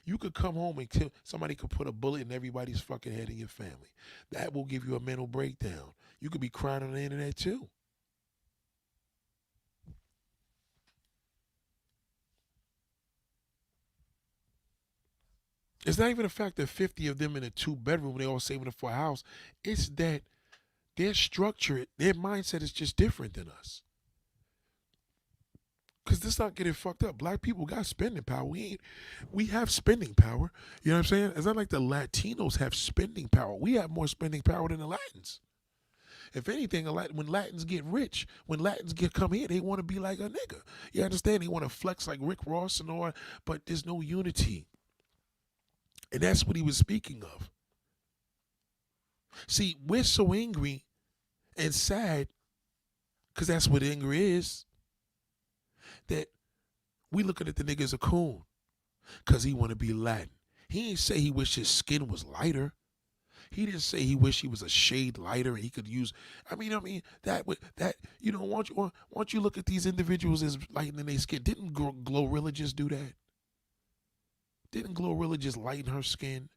You could come home and kill somebody, could put a bullet in everybody's fucking head in your family. That will give you a mental breakdown. You could be crying on the internet too. It's not even the fact that 50 of them in a 2-bedroom, they all saving it for a house. It's that their structure, their mindset is just different than us. Cause let's not get it fucked up. Black people got spending power. We have spending power. You know what I'm saying? It's not like the Latinos have spending power. We have more spending power than the Latins. If anything, when Latins get rich, when Latins come here, they want to be like a nigga. You understand? They want to flex like Rick Ross and all, but there's no unity. And that's what he was speaking of. See, we're so angry and sad, because that's what anger is, that we looking at the nigga as a coon because he want to be Latin. He ain't say he wish his skin was lighter. He didn't say he wish he was a shade lighter and he could use. I mean, that you know, once you look at these individuals as lightening their skin, didn't Glorilla just do that? Didn't Glorilla just lighten her skin?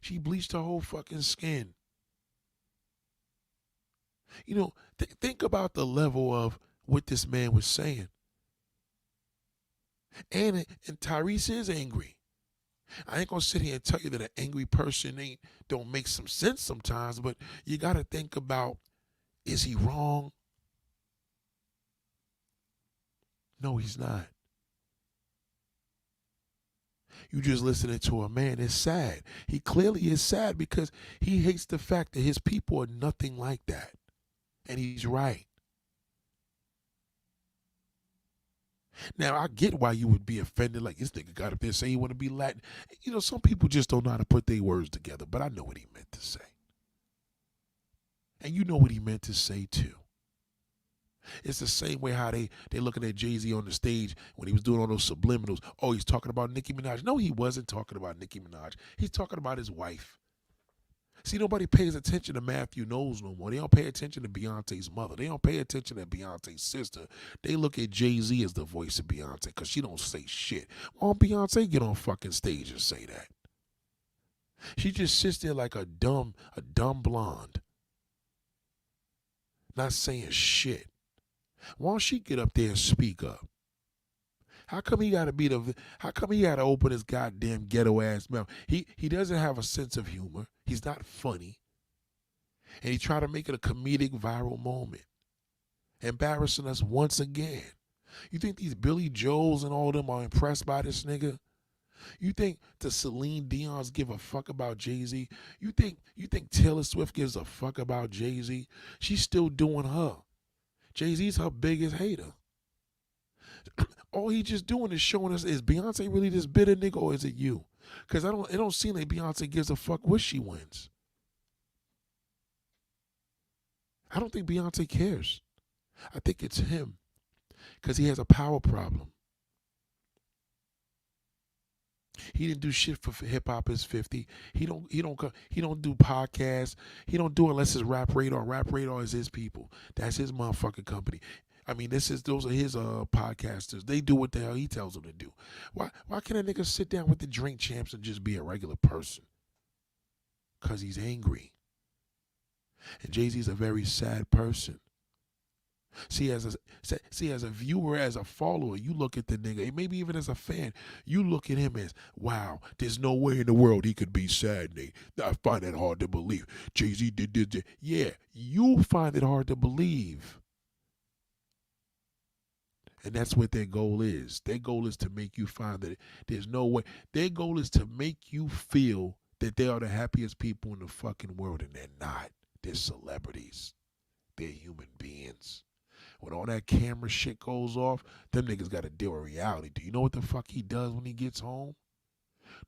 She bleached her whole fucking skin. You know, think about the level of what this man was saying. And Tyrese is angry. I ain't gonna sit here and tell you that an angry person don't make some sense sometimes, but you gotta think about, is he wrong? No, he's not. You just listening to a man that's sad. He clearly is sad because he hates the fact that his people are nothing like that. And he's right. Now, I get why you would be offended, like this nigga got up there saying he want to be Latin. You know, some people just don't know how to put their words together, but I know what he meant to say. And you know what he meant to say too. It's the same way how they looking at Jay-Z on the stage when he was doing all those subliminals. Oh, he's talking about Nicki Minaj. No, he wasn't talking about Nicki Minaj. He's talking about his wife. See, nobody pays attention to Matthew Knowles no more. They don't pay attention to Beyonce's mother. They don't pay attention to Beyonce's sister. They look at Jay-Z as the voice of Beyonce because she don't say shit. Why don't Beyonce get on fucking stage and say that? She just sits there like a dumb blonde, not saying shit. Why don't she get up there and speak up? How come he gotta how come he gotta open his goddamn ghetto ass mouth? He doesn't have a sense of humor. He's not funny. And he tried to make it a comedic viral moment. Embarrassing us once again. You think these Billy Joels and all of them are impressed by this nigga? You think the Celine Dion's give a fuck about Jay-Z? You think Taylor Swift gives a fuck about Jay-Z? She's still doing her. Jay-Z's her biggest hater. All he just doing is showing us, is Beyonce really this bitter nigga or is it you? Because it don't seem like Beyonce gives a fuck what she wins. I don't think Beyonce cares. I think it's him because he has a power problem. He didn't do shit for Hip Hop is 50. He don't do podcasts. He don't do it unless it's Rap Radar. Rap Radar is his people. That's his motherfucking company. I mean, those are his podcasters. They do what the hell he tells them to do. Why can't a nigga sit down with the Drink Champs and just be a regular person? Because he's angry. And Jay-Z's a very sad person. See, as a viewer, as a follower, you look at the nigga, and maybe even as a fan, you look at him as, wow, there's no way in the world he could be sad, Nate. I find that hard to believe. Jay-Z did this. Yeah, you find it hard to believe. And that's what their goal is. Their goal is to make you find that there's no way. Their goal is to make you feel that they are the happiest people in the fucking world, and they're not. They're celebrities. They're human beings. When all that camera shit goes off, them niggas got to deal with reality. Do you know what the fuck he does when he gets home?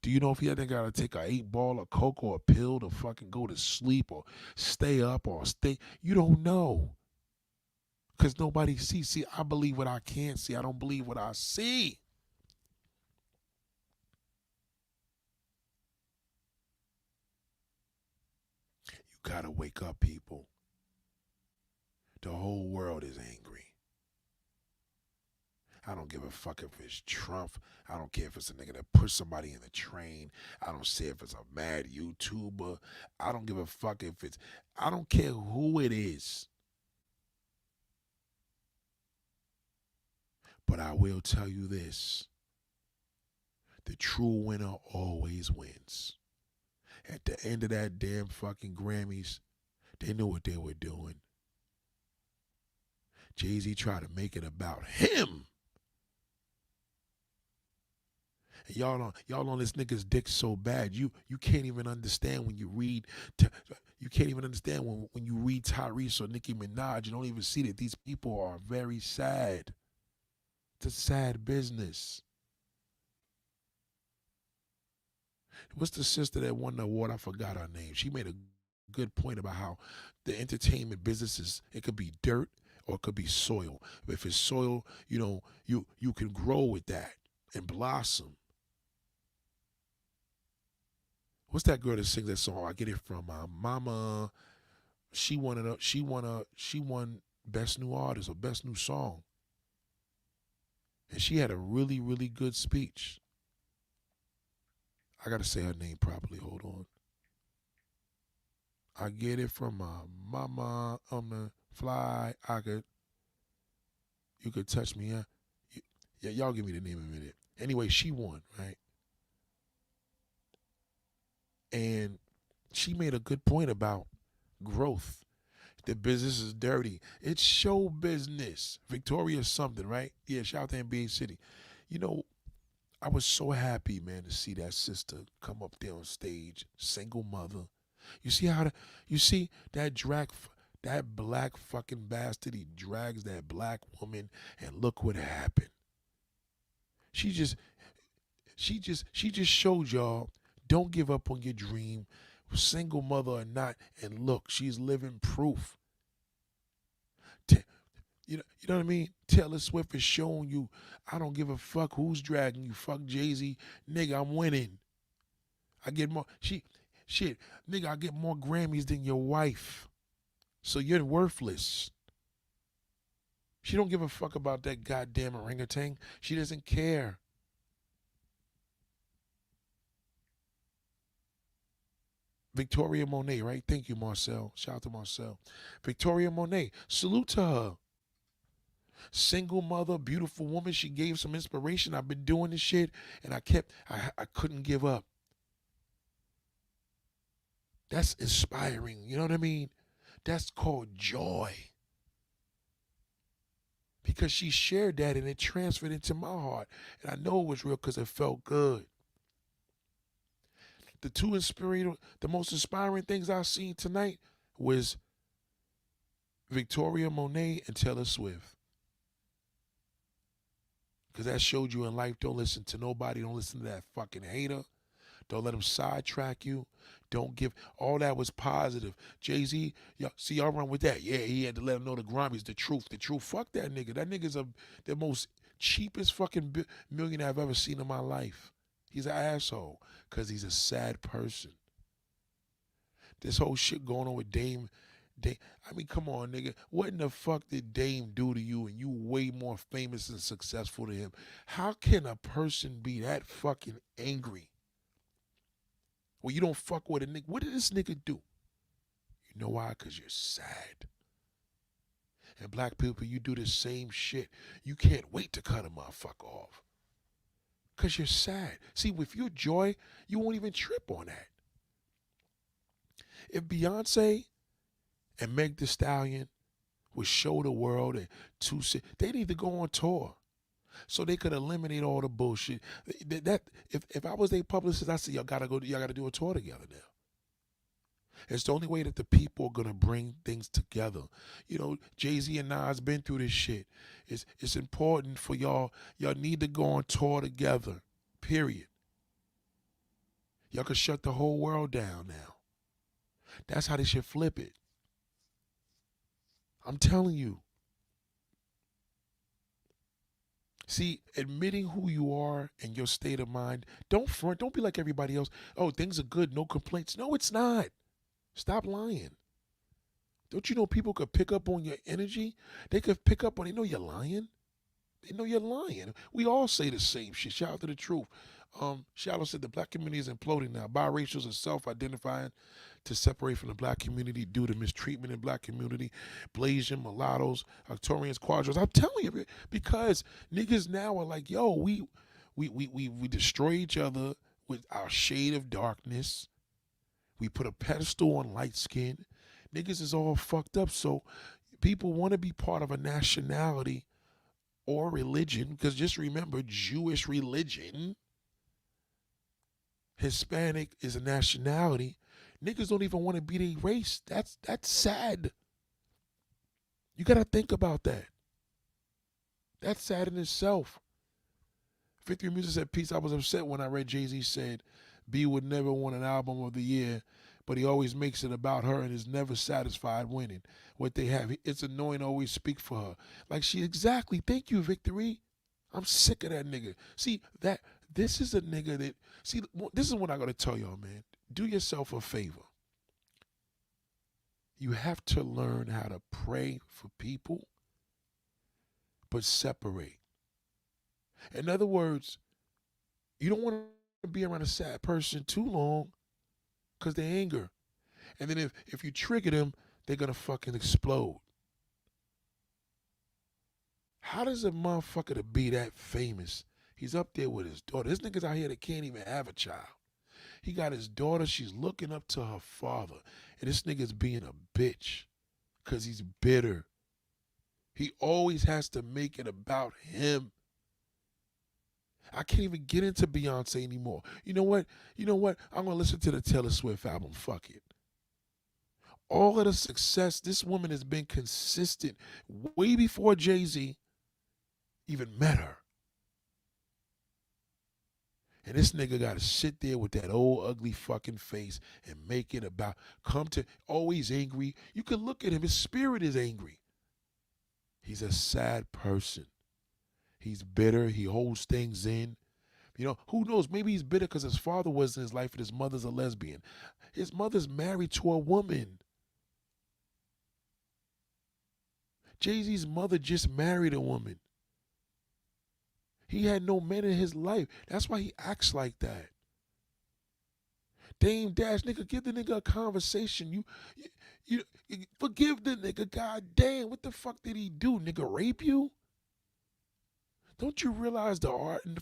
Do you know if he got to take a 8-ball of coke or a pill to fucking go to sleep or stay up or stay? You don't know. Because nobody sees. See, I believe what I can't see. I don't believe what I see. You got to wake up, people. The whole world is angry. I don't give a fuck if it's Trump. I don't care if it's a nigga that pushed somebody in the train. I don't care if it's a mad YouTuber. I don't give a fuck if it's... I don't care who it is. But I will tell you this. The true winner always wins. At the end of that damn fucking Grammys, they knew what they were doing. Jay-Z tried to make it about him. And y'all on this nigga's dick so bad, you can't even understand when you read, you can't even understand when you read Tyrese or Nicki Minaj. You don't even see that these people are very sad. It's a sad business. What's the sister that won the award? I forgot her name. She made a good point about how the entertainment business it could be dirt or it could be soil. If it's soil, you can grow with that and blossom. What's that girl that sings that song? I get it from Mama. She won Best New Artist or Best New Song. And she had a really, really good speech. I got to say her name properly. Hold on. I get it from my mama on the fly. You could touch me. Yeah, y'all give me the name in a minute. Anyway, she won, right? And she made a good point about growth. The business is dirty. It's show business. Victoria something, right? Yeah, shout out to NBA City. You know, I was so happy, man, to see that sister come up there on stage, single mother. You see that black fucking bastard, he drags that black woman, and look what happened. She just showed y'all, don't give up on your dream, single mother or not, and look, she's living proof. You know what I mean? Taylor Swift is showing you, I don't give a fuck who's dragging you. Fuck Jay-Z. Nigga, I'm winning. I get more, shit, nigga, I get more Grammys than your wife. So you're worthless. She don't give a fuck about that goddamn orangutan. She doesn't care. Victoria Monet, right? Thank you, Marcel. Shout out to Marcel. Victoria Monet, salute to her. Single mother, beautiful woman. She gave some inspiration. I've been doing this shit, and I couldn't give up. That's inspiring. You know what I mean? That's called joy. Because she shared that and it transferred into my heart. And I know it was real because it felt good. The most inspiring things I've seen tonight was Victoria Monet and Taylor Swift. Because that showed you in life, don't listen to nobody. Don't listen to that fucking hater. Don't let them sidetrack you. Don't give, all that was positive. Jay-Z, y'all run with that. Yeah, he had to let him know the Grammys, the truth. Fuck that nigga. That nigga's the most cheapest fucking millionaire I've ever seen in my life. He's an asshole because he's a sad person. This whole shit going on with Dame, I mean, come on, nigga. What in the fuck did Dame do to you and you way more famous and successful than him? How can a person be that fucking angry? Well, you don't fuck with a nigga. What did this nigga do? You know why? Because you're sad. And black people, you do the same shit. You can't wait to cut a motherfucker off. Because you're sad. See, with your joy, you won't even trip on that. If Beyonce and Meg Thee Stallion would show the world that they need to go on tour so they could eliminate all the bullshit. That if I was their publicist, I say y'all gotta do a tour together now. It's the only way that the people are gonna bring things together. You know, Jay-Z and Nas been through this shit. It's important for y'all. Y'all need to go on tour together. Period. Y'all can shut the whole world down now. That's how they should flip it. I'm telling you. See, admitting who you are and your state of mind, don't front, don't be like everybody else. Oh, things are good, no complaints. No, it's not. Stop lying. Don't you know people could pick up on your energy? They could pick up on, they know you're lying. They know you're lying. We all say the same shit. Shout out to the truth. Shallow said the black community is imploding now. Biracials are self-identifying to separate from the black community due to mistreatment in black community. Blasian, mulattoes, Arcturians, quadros. I'm telling you, because niggas now are like, yo, we destroy each other with our shade of darkness. We put a pedestal on light skin. Niggas is all fucked up. So people want to be part of a nationality or religion, because just remember, Jewish religion, Hispanic is a nationality. Niggas don't even want to be their race. That's sad. You got to think about that. That's sad in itself. Victory Music said, peace. I was upset when I read Jay-Z said B would never win an album of the year, but he always makes it about her and is never satisfied winning what they have. It's annoying to always speak for her. Like exactly. Thank you, Victory. I'm sick of that nigga. See, this is a nigga that, see, this is what I got to tell y'all, man. Do yourself a favor. You have to learn how to pray for people, but separate. In other words, you don't want to be around a sad person too long because they anger. And then if you trigger them, they're going to fucking explode. How does a motherfucker to be that famous? He's up there with his daughter. This nigga's out here that can't even have a child. He got his daughter. She's looking up to her father. And this nigga's being a bitch because he's bitter. He always has to make it about him. I can't even get into Beyonce anymore. You know what? I'm going to listen to the Taylor Swift album. Fuck it. All of the success, this woman has been consistent way before Jay-Z even met her. And this nigga got to sit there with that old ugly fucking face and make it about, always angry. You can look at him, his spirit is angry. He's a sad person. He's bitter. He holds things in. You know, who knows? Maybe he's bitter because his father was in his life and his mother's a lesbian. His mother's married to a woman. Jay-Z's mother just married a woman. He had no men in his life. That's why he acts like that. Dame Dash, nigga, give the nigga a conversation. You forgive the nigga. God damn, what the fuck did he do? Nigga, rape you? Don't you realize the art and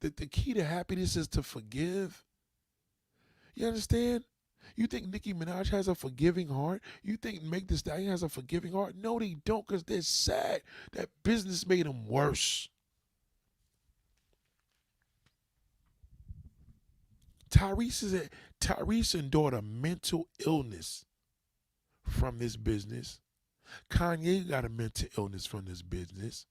that the key to happiness is to forgive? You understand? You think Nicki Minaj has a forgiving heart? You think Meg Thee Stallion has a forgiving heart? No, they don't, because they're sad. That business made them worse. Tyrese endured a mental illness from this business. Kanye got a mental illness from this business.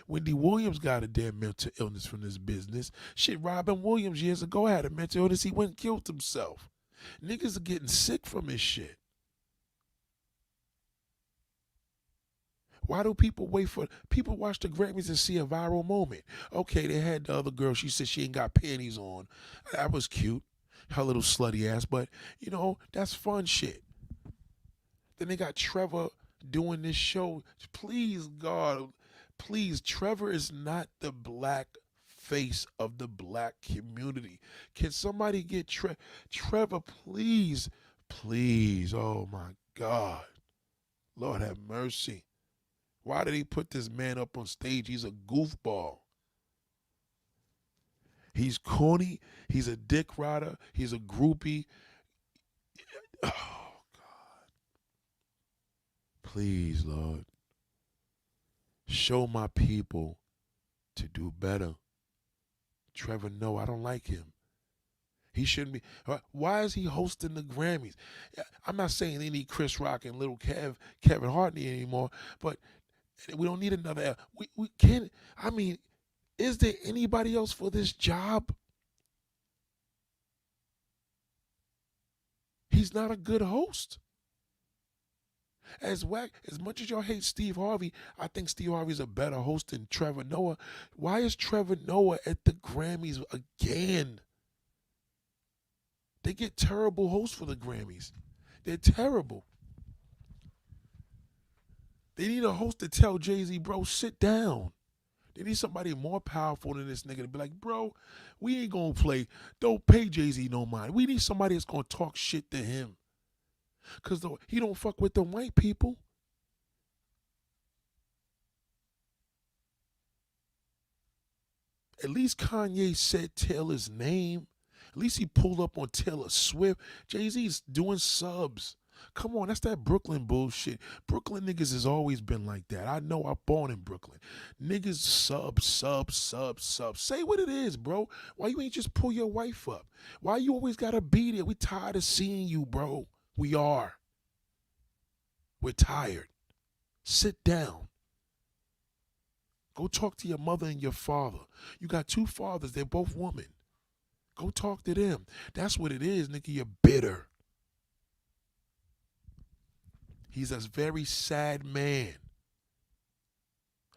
Wendy Williams got a damn mental illness from this business. Shit, Robin Williams years ago had a mental illness. He went and killed himself. Niggas are getting sick from this shit. Why do people people watch the Grammys and see a viral moment? Okay, they had the other girl. She said she ain't got panties on. That was cute. Her little slutty ass. But, you know, that's fun shit. Then they got Trevor doing this show. Please, God, please, Trevor is not the black face of the black community. Can somebody get Trevor, please, please, oh my God. Lord have mercy. Why did he put this man up on stage? He's a goofball. He's corny. He's a dick rider. He's a groupie. Oh, God. Please, Lord. Show my people to do better. Trevor Noah, I don't like him. He shouldn't be. Why is he hosting the Grammys? I'm not saying they need Chris Rock and Little Kevin Hart anymore, but we don't need another. We can't. I mean, is there anybody else for this job? He's not a good host. As much as y'all hate Steve Harvey, I think Steve Harvey's a better host than Trevor Noah. Why is Trevor Noah at the Grammys again? They get terrible hosts for the Grammys. They're terrible. They need a host to tell Jay-Z, bro, sit down. They need somebody more powerful than this nigga to be like, bro, we ain't gonna play. Don't pay Jay-Z no mind. We need somebody that's gonna talk shit to him. Because he don't fuck with the white people. At least Kanye said Taylor's name. At least he pulled up on Taylor Swift. Jay-Z's doing subs. Come on, that's that Brooklyn bullshit. Brooklyn niggas has always been like that. I know I'm born in Brooklyn. Niggas sub. Say what it is, bro. Why you ain't just pull your wife up? Why you always gotta be there? We tired of seeing you, bro. We are. We're tired. Sit down. Go talk to your mother and your father. You got two fathers. They're both women. Go talk to them. That's what it is, nigga. You're bitter. He's a very sad man.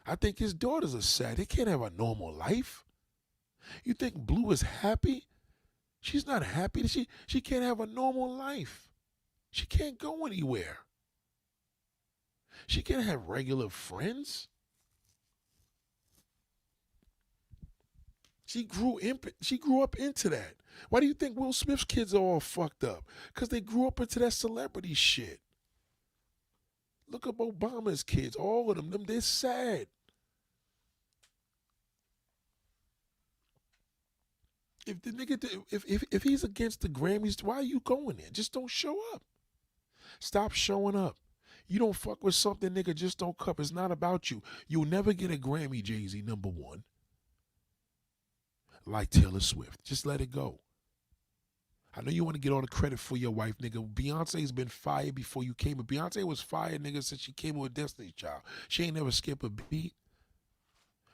I think his daughters are sad. They can't have a normal life. You think Blue is happy? She's not happy. She can't have a normal life. She can't go anywhere. She can't have regular friends. She grew up into that. Why do you think Will Smith's kids are all fucked up? Because they grew up into that celebrity shit. Look up Obama's kids, all of them they're sad. If the nigga, if he's against the Grammys, why are you going there? Just don't show up. Stop showing up. You don't fuck with something, nigga, just don't come. It's not about you. You'll never get a Grammy, Jay-Z, number one. Like Taylor Swift. Just let it go. I know you want to get all the credit for your wife, nigga. Beyonce's been fired before you came. But Beyonce was fired, nigga, since she came with Destiny's Child. She ain't never skipped a beat.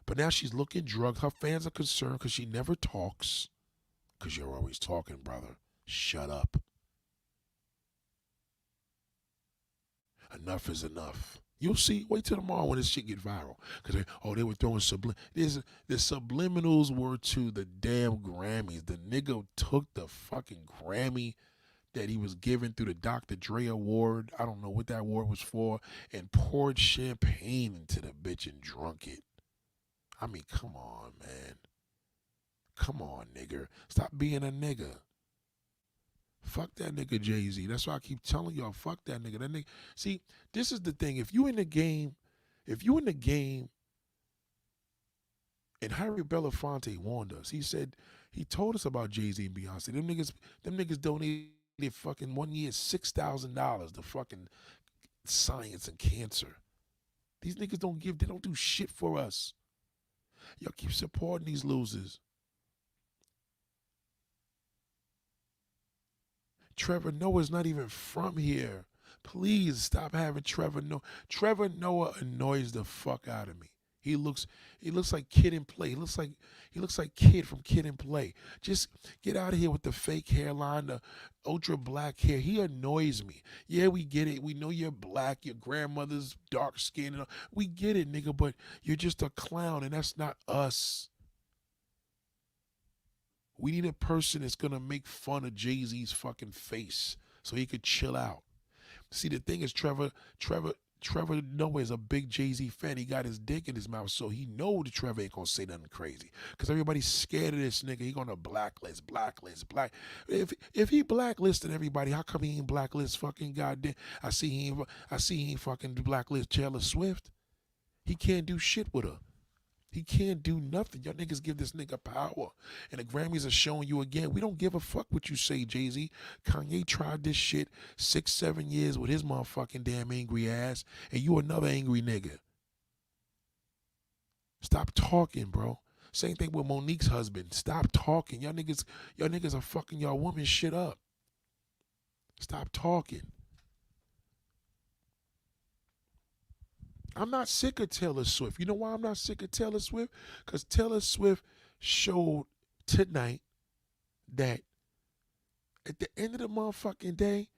But now she's looking drugged. Her fans are concerned because she never talks. Because you're always talking, brother. Shut up. Enough is enough. You'll see. Wait till tomorrow when this shit get viral. Because, they were throwing the subliminals were to the damn Grammys. The nigga took the fucking Grammy that he was given through the Dr. Dre Award. I don't know what that award was for. And poured champagne into the bitch and drunk it. I mean, come on, man. Come on, nigga. Stop being a nigga. Fuck that nigga Jay-Z. That's why I keep telling y'all, fuck that nigga. That nigga. See, this is the thing. If you in the game, and Harry Belafonte warned us. He told us about Jay-Z and Beyonce. Them niggas donated fucking 1 year $6,000 to fucking science and cancer. These niggas they don't do shit for us. Y'all keep supporting these losers. Trevor Noah's not even from here. Please stop having Trevor Noah. Trevor Noah annoys the fuck out of me. He looks like Kid and Play. He looks like Kid from Kid and Play. Just get out of here with the fake hairline, the ultra black hair. He annoys me. Yeah, we get it. We know you're black. Your grandmother's dark skin. And we get it, nigga. But you're just a clown, and that's not us. We need a person that's gonna make fun of Jay-Z's fucking face so he could chill out. See, the thing is, Trevor Noah is a big Jay-Z fan. He got his dick in his mouth, so he know that Trevor ain't gonna say nothing crazy. Cause everybody's scared of this nigga. He gonna blacklist. If he blacklisted everybody, how come he ain't blacklist fucking goddamn? I see he ain't fucking blacklist Taylor Swift. He can't do shit with her. He can't do nothing. Y'all niggas give this nigga power. And the Grammys are showing you again. We don't give a fuck what you say, Jay-Z. Kanye tried this shit 6-7 years with his motherfucking damn angry ass. And you another angry nigga. Stop talking, bro. Same thing with Monique's husband. Stop talking. Y'all niggas are fucking y'all woman shit up. Stop talking. I'm not sick of Taylor Swift. You know why I'm not sick of Taylor Swift? Because Taylor Swift showed tonight that at the end of the motherfucking day,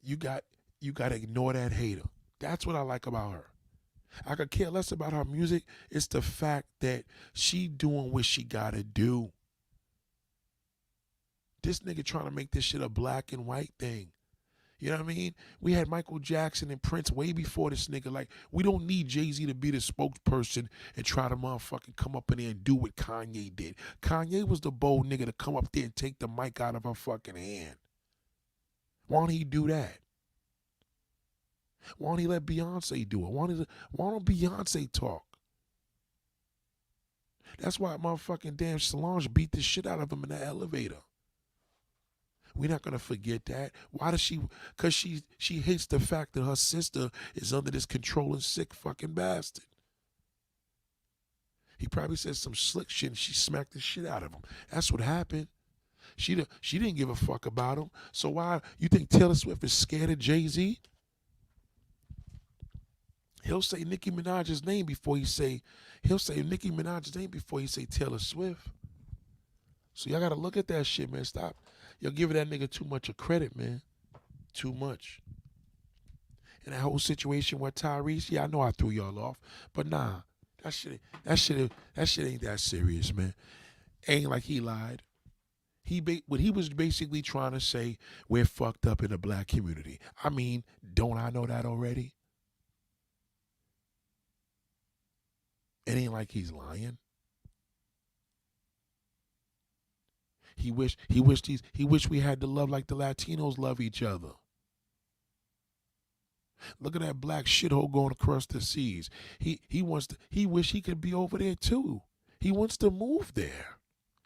you got to ignore that hater. That's what I like about her. I could care less about her music. It's the fact that she doing what she got to do. This nigga trying to make this shit a black and white thing. You know what I mean? We had Michael Jackson and Prince way before this nigga. Like, we don't need Jay-Z to be the spokesperson and try to motherfucking come up in there and do what Kanye did. Kanye was the bold nigga to come up there and take the mic out of her fucking hand. Why don't he do that? Why don't he let Beyonce do it? Why don't Beyonce talk? That's why motherfucking damn Solange beat the shit out of him in the elevator. We're not going to forget that. Why does she? Because she hates the fact that her sister is under this controlling sick fucking bastard. He probably said some slick shit and she smacked the shit out of him. That's what happened. She didn't give a fuck about him. So why you think Taylor Swift is scared of Jay-Z? He'll say Nicki Minaj's name before he say Taylor Swift. So y'all got to look at that shit, man. Stop. Y'all giving that nigga too much of credit, man. Too much. And that whole situation with Tyrese, yeah, I know I threw y'all off, but nah, that shit ain't that serious, man. Ain't like he lied. What he was basically trying to say, we're fucked up in the black community. I mean, don't I know that already? It ain't like he's lying. He wished we had the love like the Latinos love each other. Look at that black shithole going across the seas. He wish he could be over there too. He wants to move there.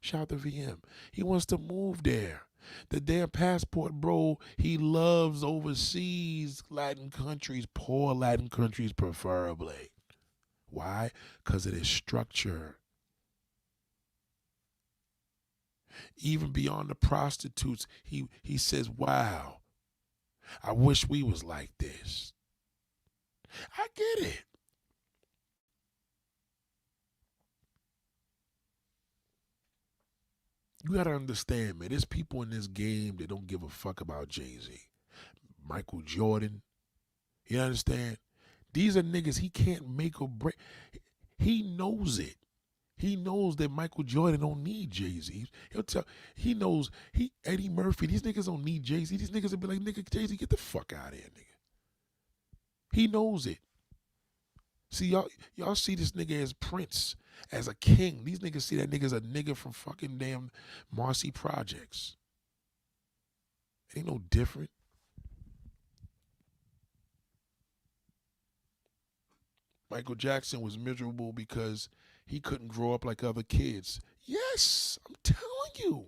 Shout out to VM. He wants to move there. The damn passport, bro, he loves overseas Latin countries, poor Latin countries preferably. Why? Because of this structure. Even beyond the prostitutes, he says, wow, I wish we was like this. I get it. You got to understand, man, there's people in this game that don't give a fuck about Jay-Z. Michael Jordan, you understand? These are niggas he can't make or break. He knows it. He knows that Michael Jordan don't need Jay-Z. He knows Eddie Murphy, these niggas don't need Jay-Z. These niggas will be like, nigga, Jay-Z, get the fuck out of here, nigga. He knows it. See, y'all see this nigga as Prince, as a king. These niggas see that nigga as a nigga from fucking damn Marcy Projects. It ain't no different. Michael Jackson was miserable because he couldn't grow up like other kids. Yes, I'm telling you.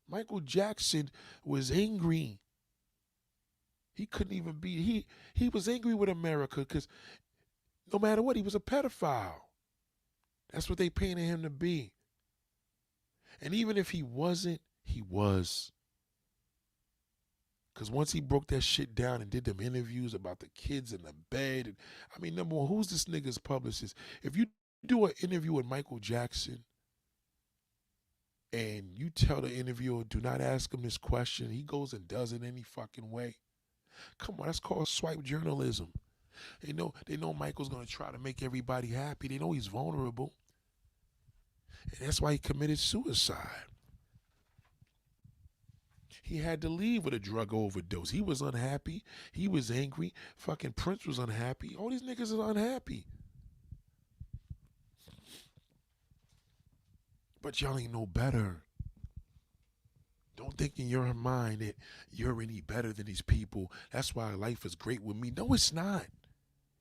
Michael Jackson was angry. He couldn't even be, he was angry with America because no matter what, he was a pedophile. That's what they painted him to be. And even if he wasn't, he was. Because once he broke that shit down and did them interviews about the kids in the bed, and I mean, number one, who's this nigga's publicist? If you do an interview with Michael Jackson and you tell the interviewer, do not ask him this question, he goes and does it any fucking way. Come on, that's called swipe journalism. They know Michael's gonna try to make everybody happy. They know he's vulnerable. And that's why he committed suicide. He had to leave with a drug overdose. He was unhappy. He was angry. Fucking Prince was unhappy. All these niggas are unhappy. But y'all ain't no better. Don't think in your mind that you're any better than these people. That's why life is great with me. No, it's not.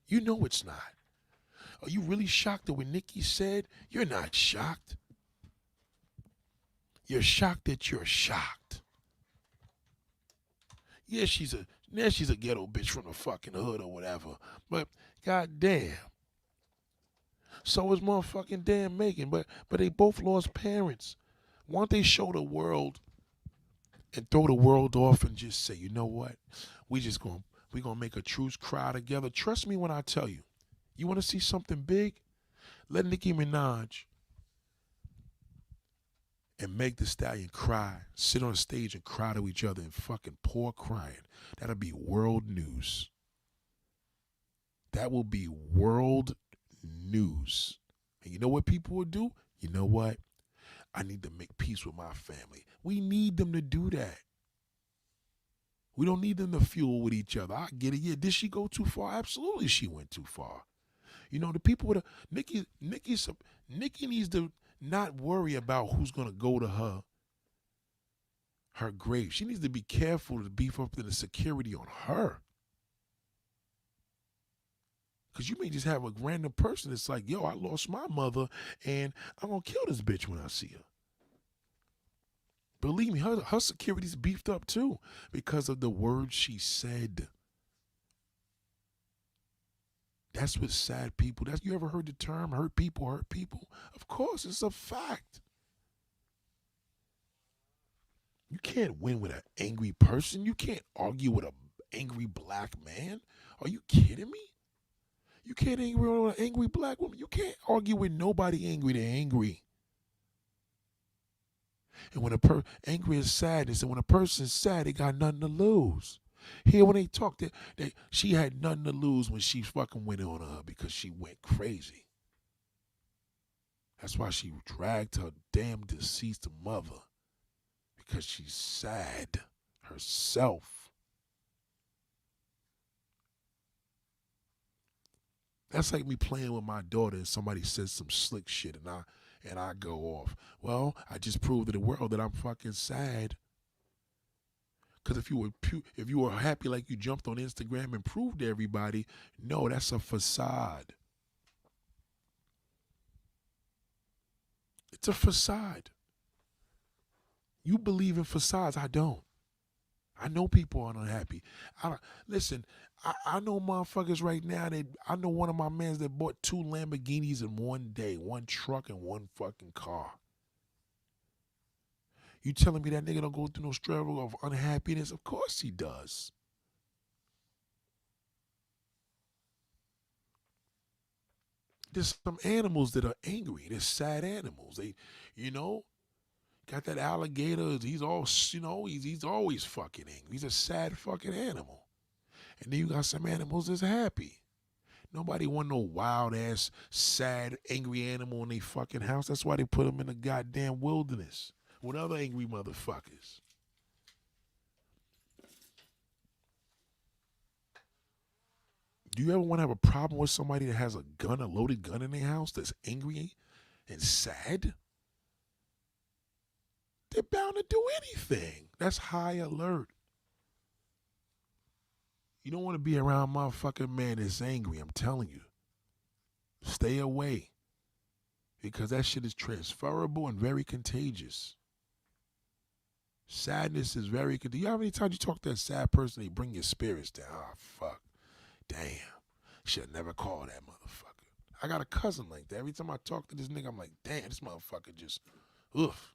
You know it's not. Are you really shocked at what Nicki said? You're not shocked. You're shocked that you're shocked. Yeah, she's a ghetto bitch from the fucking hood or whatever. But goddamn. So is motherfucking damn Megan. But they both lost parents. Why don't they show the world and throw the world off and just say, you know what? we gonna make a truce cry together. Trust me when I tell you. You want to see something big? Let Nicki Minaj and Meg Thee Stallion cry, sit on stage and cry to each other and fucking pour crying. That'll be world news. That will be world news. And you know what people will do? You know what? I need to make peace with my family. We need them to do that. We don't need them to fuel with each other. I get it. Yeah, did she go too far? Absolutely, she went too far. You know, the people with Nicki needs to not worry about who's gonna go to her grave. She needs to be careful to beef up the security on her. Because you may just have a random person that's like, yo, I lost my mother and I'm going to kill this bitch when I see her. Believe me, her security's beefed up too because of the words she said. That's what sad people, you ever heard the term hurt people hurt people? Of course, it's a fact. You can't win with an angry person. You can't argue with an angry black man. Are you kidding me? You can't argue with an angry black woman. You can't argue with nobody angry. They're angry. And when angry is sadness, and when a person's sad, they got nothing to lose. Here when they talk, she had nothing to lose when she fucking went on her because she went crazy. That's why she dragged her damn deceased mother, because she's sad herself. That's like me playing with my daughter and somebody says some slick shit and I go off. Well, I just proved to the world that I'm fucking sad. Because if you were happy like you jumped on Instagram and proved to everybody, no, that's a facade. It's a facade. You believe in facades. I don't. I know people are unhappy. Listen, I know motherfuckers right now I know one of my mans that bought 2 Lamborghinis in one day, 1 truck and 1 fucking car. You telling me that nigga don't go through no struggle of unhappiness? Of course he does. There's some animals that are angry. They're sad animals. They, got that alligator. He's all, he's always fucking angry. He's a sad fucking animal. And then you got some animals that's happy. Nobody want no wild ass, sad, angry animal in their fucking house. That's why they put them in the goddamn wilderness with other angry motherfuckers. Do you ever want to have a problem with somebody that has a gun, a loaded gun in their house that's angry and sad? They're bound to do anything. That's high alert. You don't want to be around motherfucking man that's angry, I'm telling you. Stay away. Because that shit is transferable and very contagious. Sadness is very contagious. You know how many times you talk to that sad person, they bring your spirits down? Oh, fuck. Damn. Should have never called that motherfucker. I got a cousin like that. Every time I talk to this nigga, I'm like, damn, this motherfucker just, oof.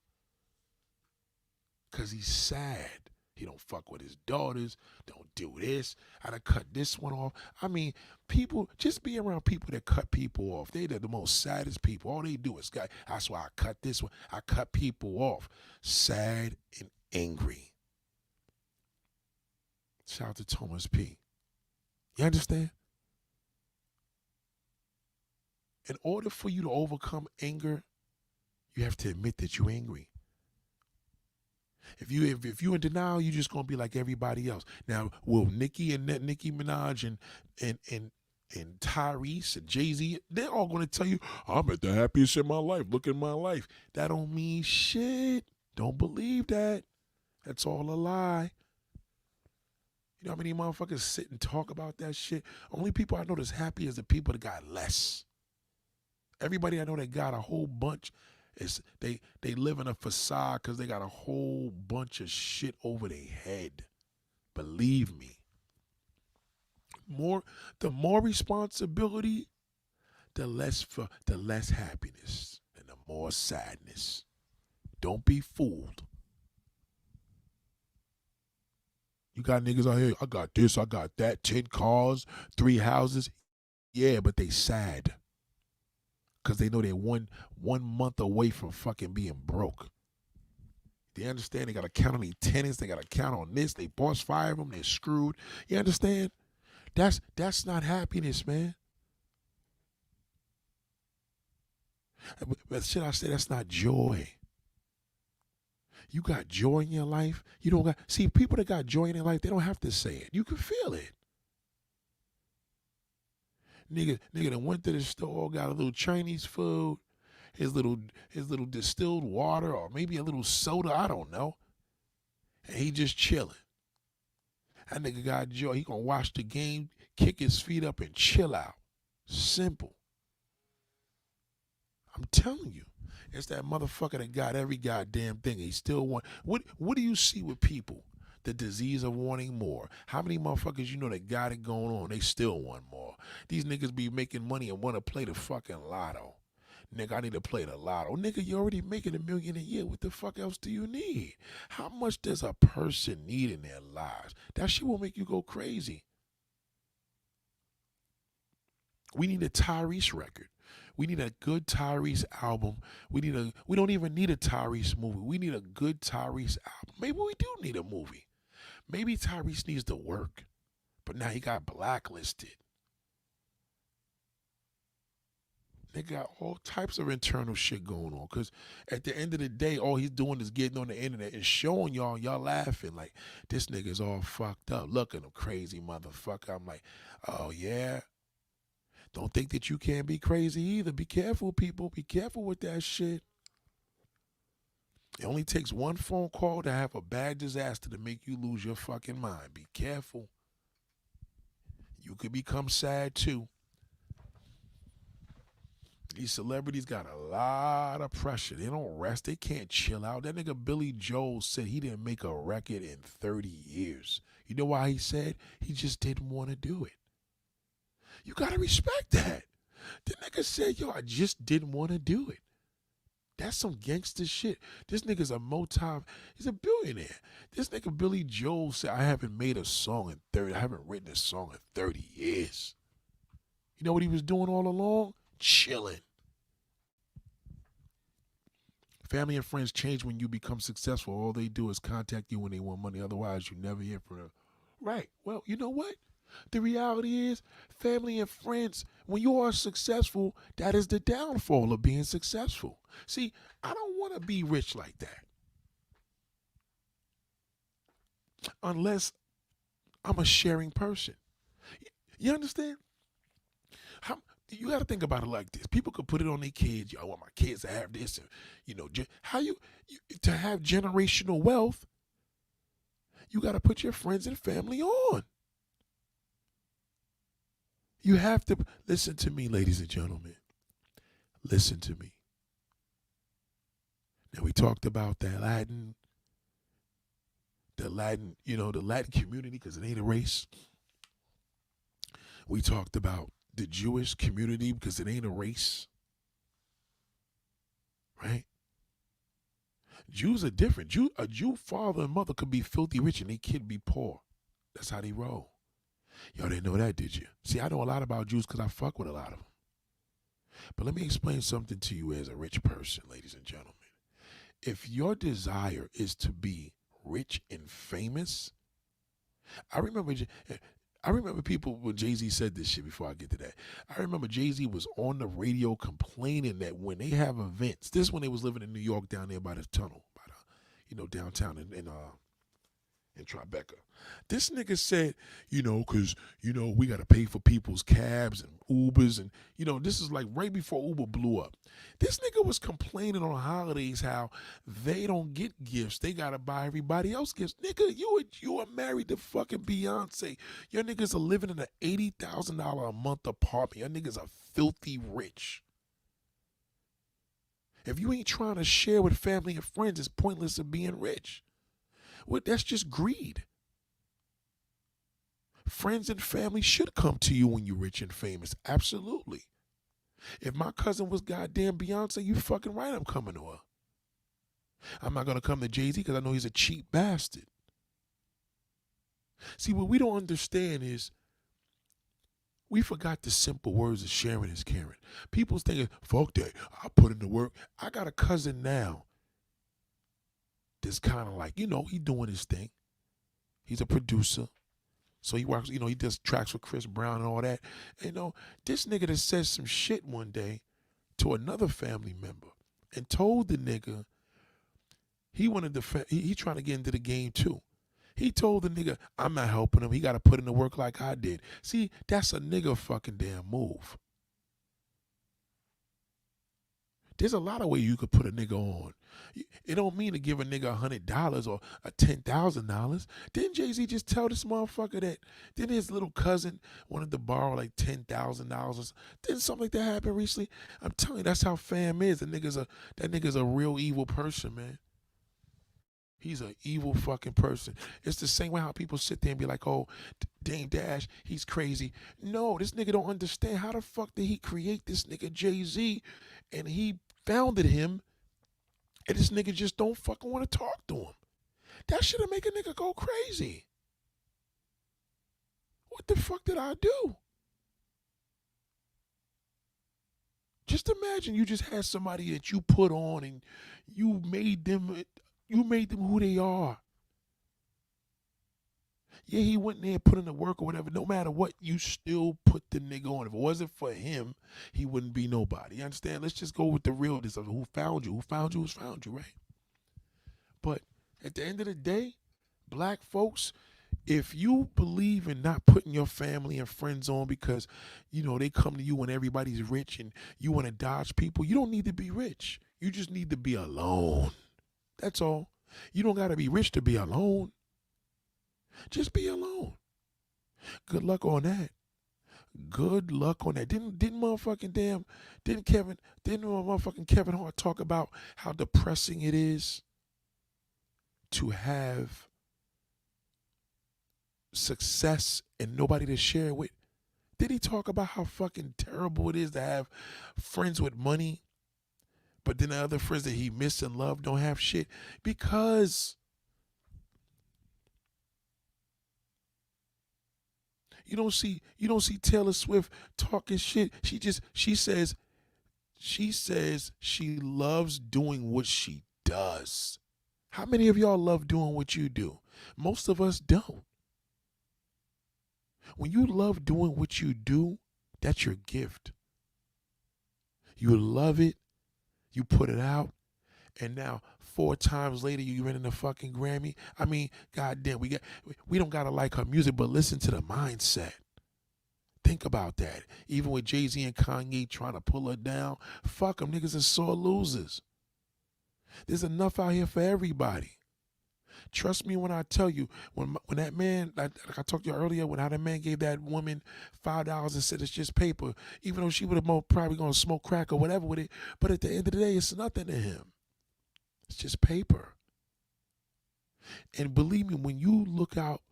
Because he's sad. He don't fuck with his daughters. Don't do this. I done cut this one off. I mean, people, just be around people that cut people off. They're the most saddest people. All they do is, that's why I cut this one. I cut people off. Sad and angry. Shout out to Thomas P. You understand? In order for you to overcome anger, you have to admit that you're angry. If you in denial, you're just gonna be like everybody else. Now, will Nicki Minaj and Tyrese and Jay-Z, they're all gonna tell you, I'm at the happiest in my life. Look at my life. That don't mean shit. Don't believe that. That's all a lie. You know how many motherfuckers sit and talk about that shit? Only people I know that's happy is the people that got less. Everybody I know that got a whole bunch is they live in a facade because they got a whole bunch of shit over their head. Believe me. The more responsibility, the less happiness and the more sadness. Don't be fooled. You got niggas out here, I got this, I got that, 10 cars, 3 houses. Yeah, but they sad. Because they know they're one month away from fucking being broke. They understand they got to count on their tenants. They got to count on this. They boss fire them. They're screwed. You understand? That's not happiness, man. But shit, I say that's not joy. You got joy in your life. You don't got, see, people that got joy in their life, they don't have to say it. You can feel it. Nigga that went to the store, got a little Chinese food, his little distilled water, or maybe a little soda, I don't know. And he just chilling. That nigga got joy. He gonna watch the game, kick his feet up, and chill out. Simple. I'm telling you. It's that motherfucker that got every goddamn thing. He still want. What do you see with people? The disease of wanting more. How many motherfuckers you know that got it going on? They still want more. These niggas be making money and want to play the fucking lotto. Nigga, I need to play the lotto. Nigga, you already making $1 million a year. What the fuck else do you need? How much does a person need in their lives? That shit will make you go crazy. We need a Tyrese record. We need a good Tyrese album. We don't even need a Tyrese movie. We need a good Tyrese album. Maybe we do need a movie. Maybe Tyrese needs to work, but now he got blacklisted. They got all types of internal shit going on because at the end of the day, all he's doing is getting on the internet and showing y'all laughing like, this nigga's all fucked up. Look at him, crazy motherfucker. I'm like, oh, yeah? Don't think that you can't be crazy either. Be careful, people. Be careful with that shit. It only takes one phone call to have a bad disaster to make you lose your fucking mind. Be careful. You could become sad too. These celebrities got a lot of pressure. They don't rest. They can't chill out. That nigga Billy Joel said he didn't make a record in 30 years. You know why he said? He just didn't want to do it. You got to respect that. The nigga said, yo, I just didn't want to do it. That's some gangster shit. This nigga's he's a billionaire. This nigga Billy Joel said, I haven't written a song in 30 years. You know what he was doing all along? Chilling. Family and friends change when you become successful. All they do is contact you when they want money. Otherwise, you never hear from them. Right. Well, you know what? The reality is, family and friends, when you are successful, that is the downfall of being successful. See, I don't want to be rich like that unless I'm a sharing person. You understand? How, you got to think about it like this. People could put it on their kids. Yo, I want my kids to have this. And, how you to have generational wealth, you got to put your friends and family on. You have to listen to me, ladies and gentlemen. Listen to me. Now, we talked about the Latin, the Latin community, because it ain't a race. We talked about the Jewish community because it ain't a race. Right? Jews are different. A Jew father and mother could be filthy rich and their kid be poor. That's how they roll. Y'all didn't know that, did you? See, I know a lot about Jews because I fuck with a lot of them. But let me explain something to you as a rich person, ladies and gentlemen. If your desire is to be rich and famous, I remember people when Jay-Z said this shit. Before I get to that, I remember Jay-Z was on the radio complaining that when they have events, this when they was living in New York down there by the tunnel, by the, downtown in Tribeca. This nigga said, because, we got to pay for people's cabs and Ubers. And, this is like right before Uber blew up. This nigga was complaining on holidays how they don't get gifts. They got to buy everybody else gifts. Nigga, you are married to fucking Beyonce. Your niggas are living in an $80,000 a month apartment. Your niggas are filthy rich. If you ain't trying to share with family and friends, it's pointless of being rich. Well, that's just greed. Friends and family should come to you when you're rich and famous. Absolutely. If my cousin was goddamn Beyonce, you fucking right I'm coming to her. I'm not going to come to Jay-Z because I know he's a cheap bastard. See, what we don't understand is we forgot the simple words of sharing is caring. People's thinking, fuck that, I'll put in the work. I got a cousin now that's kind of like, he doing his thing. He's a producer. So he works, he does tracks with Chris Brown and all that. This nigga that said some shit one day to another family member and told the nigga he wanted to, he trying to get into the game too. He told the nigga, I'm not helping him. He got to put in the work like I did. See, that's a nigga fucking damn move. There's a lot of ways you could put a nigga on. It don't mean to give a nigga $100 or a $10,000. Didn't Jay-Z just tell this motherfucker that? Didn't his little cousin wanted to borrow like $10,000? Didn't something like that happen recently? I'm telling you, that's how fam is. That nigga's a real evil person, man. He's an evil fucking person. It's the same way how people sit there and be like, oh, Dame Dash, he's crazy. No, this nigga don't understand. How the fuck did he create this nigga Jay-Z? And he founded him, and this nigga just don't fucking want to talk to him. That shit'll make a nigga go crazy. What the fuck did I do? Just imagine you just had somebody that you put on and you made them who they are. Yeah, he went in there and put in the work or whatever. No matter what, you still put the nigga on. If it wasn't for him, he wouldn't be nobody. You understand? Let's just go with the realness of who found you. Who found you, right? But at the end of the day, black folks, if you believe in not putting your family and friends on because, they come to you when everybody's rich and you want to dodge people, you don't need to be rich. You just need to be alone. That's all. You don't got to be rich to be alone. Just be alone. Good luck on that. Good luck on that. Didn't motherfucking Kevin Hart talk about how depressing it is to have success and nobody to share it with? Did he talk about how fucking terrible it is to have friends with money, but then the other friends that he missed and loved don't have shit? Because you don't see Taylor Swift talking shit. She says she loves doing what she does. How many of y'all love doing what you do? Most of us don't. When you love doing what you do, that's your gift. You love it, you put it out, and now 4 times later you winning the fucking Grammy. I mean, goddamn, we don't gotta like her music, but listen to the mindset. Think about that. Even with Jay-Z and Kanye trying to pull her down, fuck them, niggas are sore losers. There's enough out here for everybody. Trust me when I tell you, when that man, like I talked to you earlier, when how that man gave that woman $5 and said it's just paper, even though she would have probably gonna smoke crack or whatever with it, but at the end of the day, it's nothing to him. It's just paper. And believe me, when you look out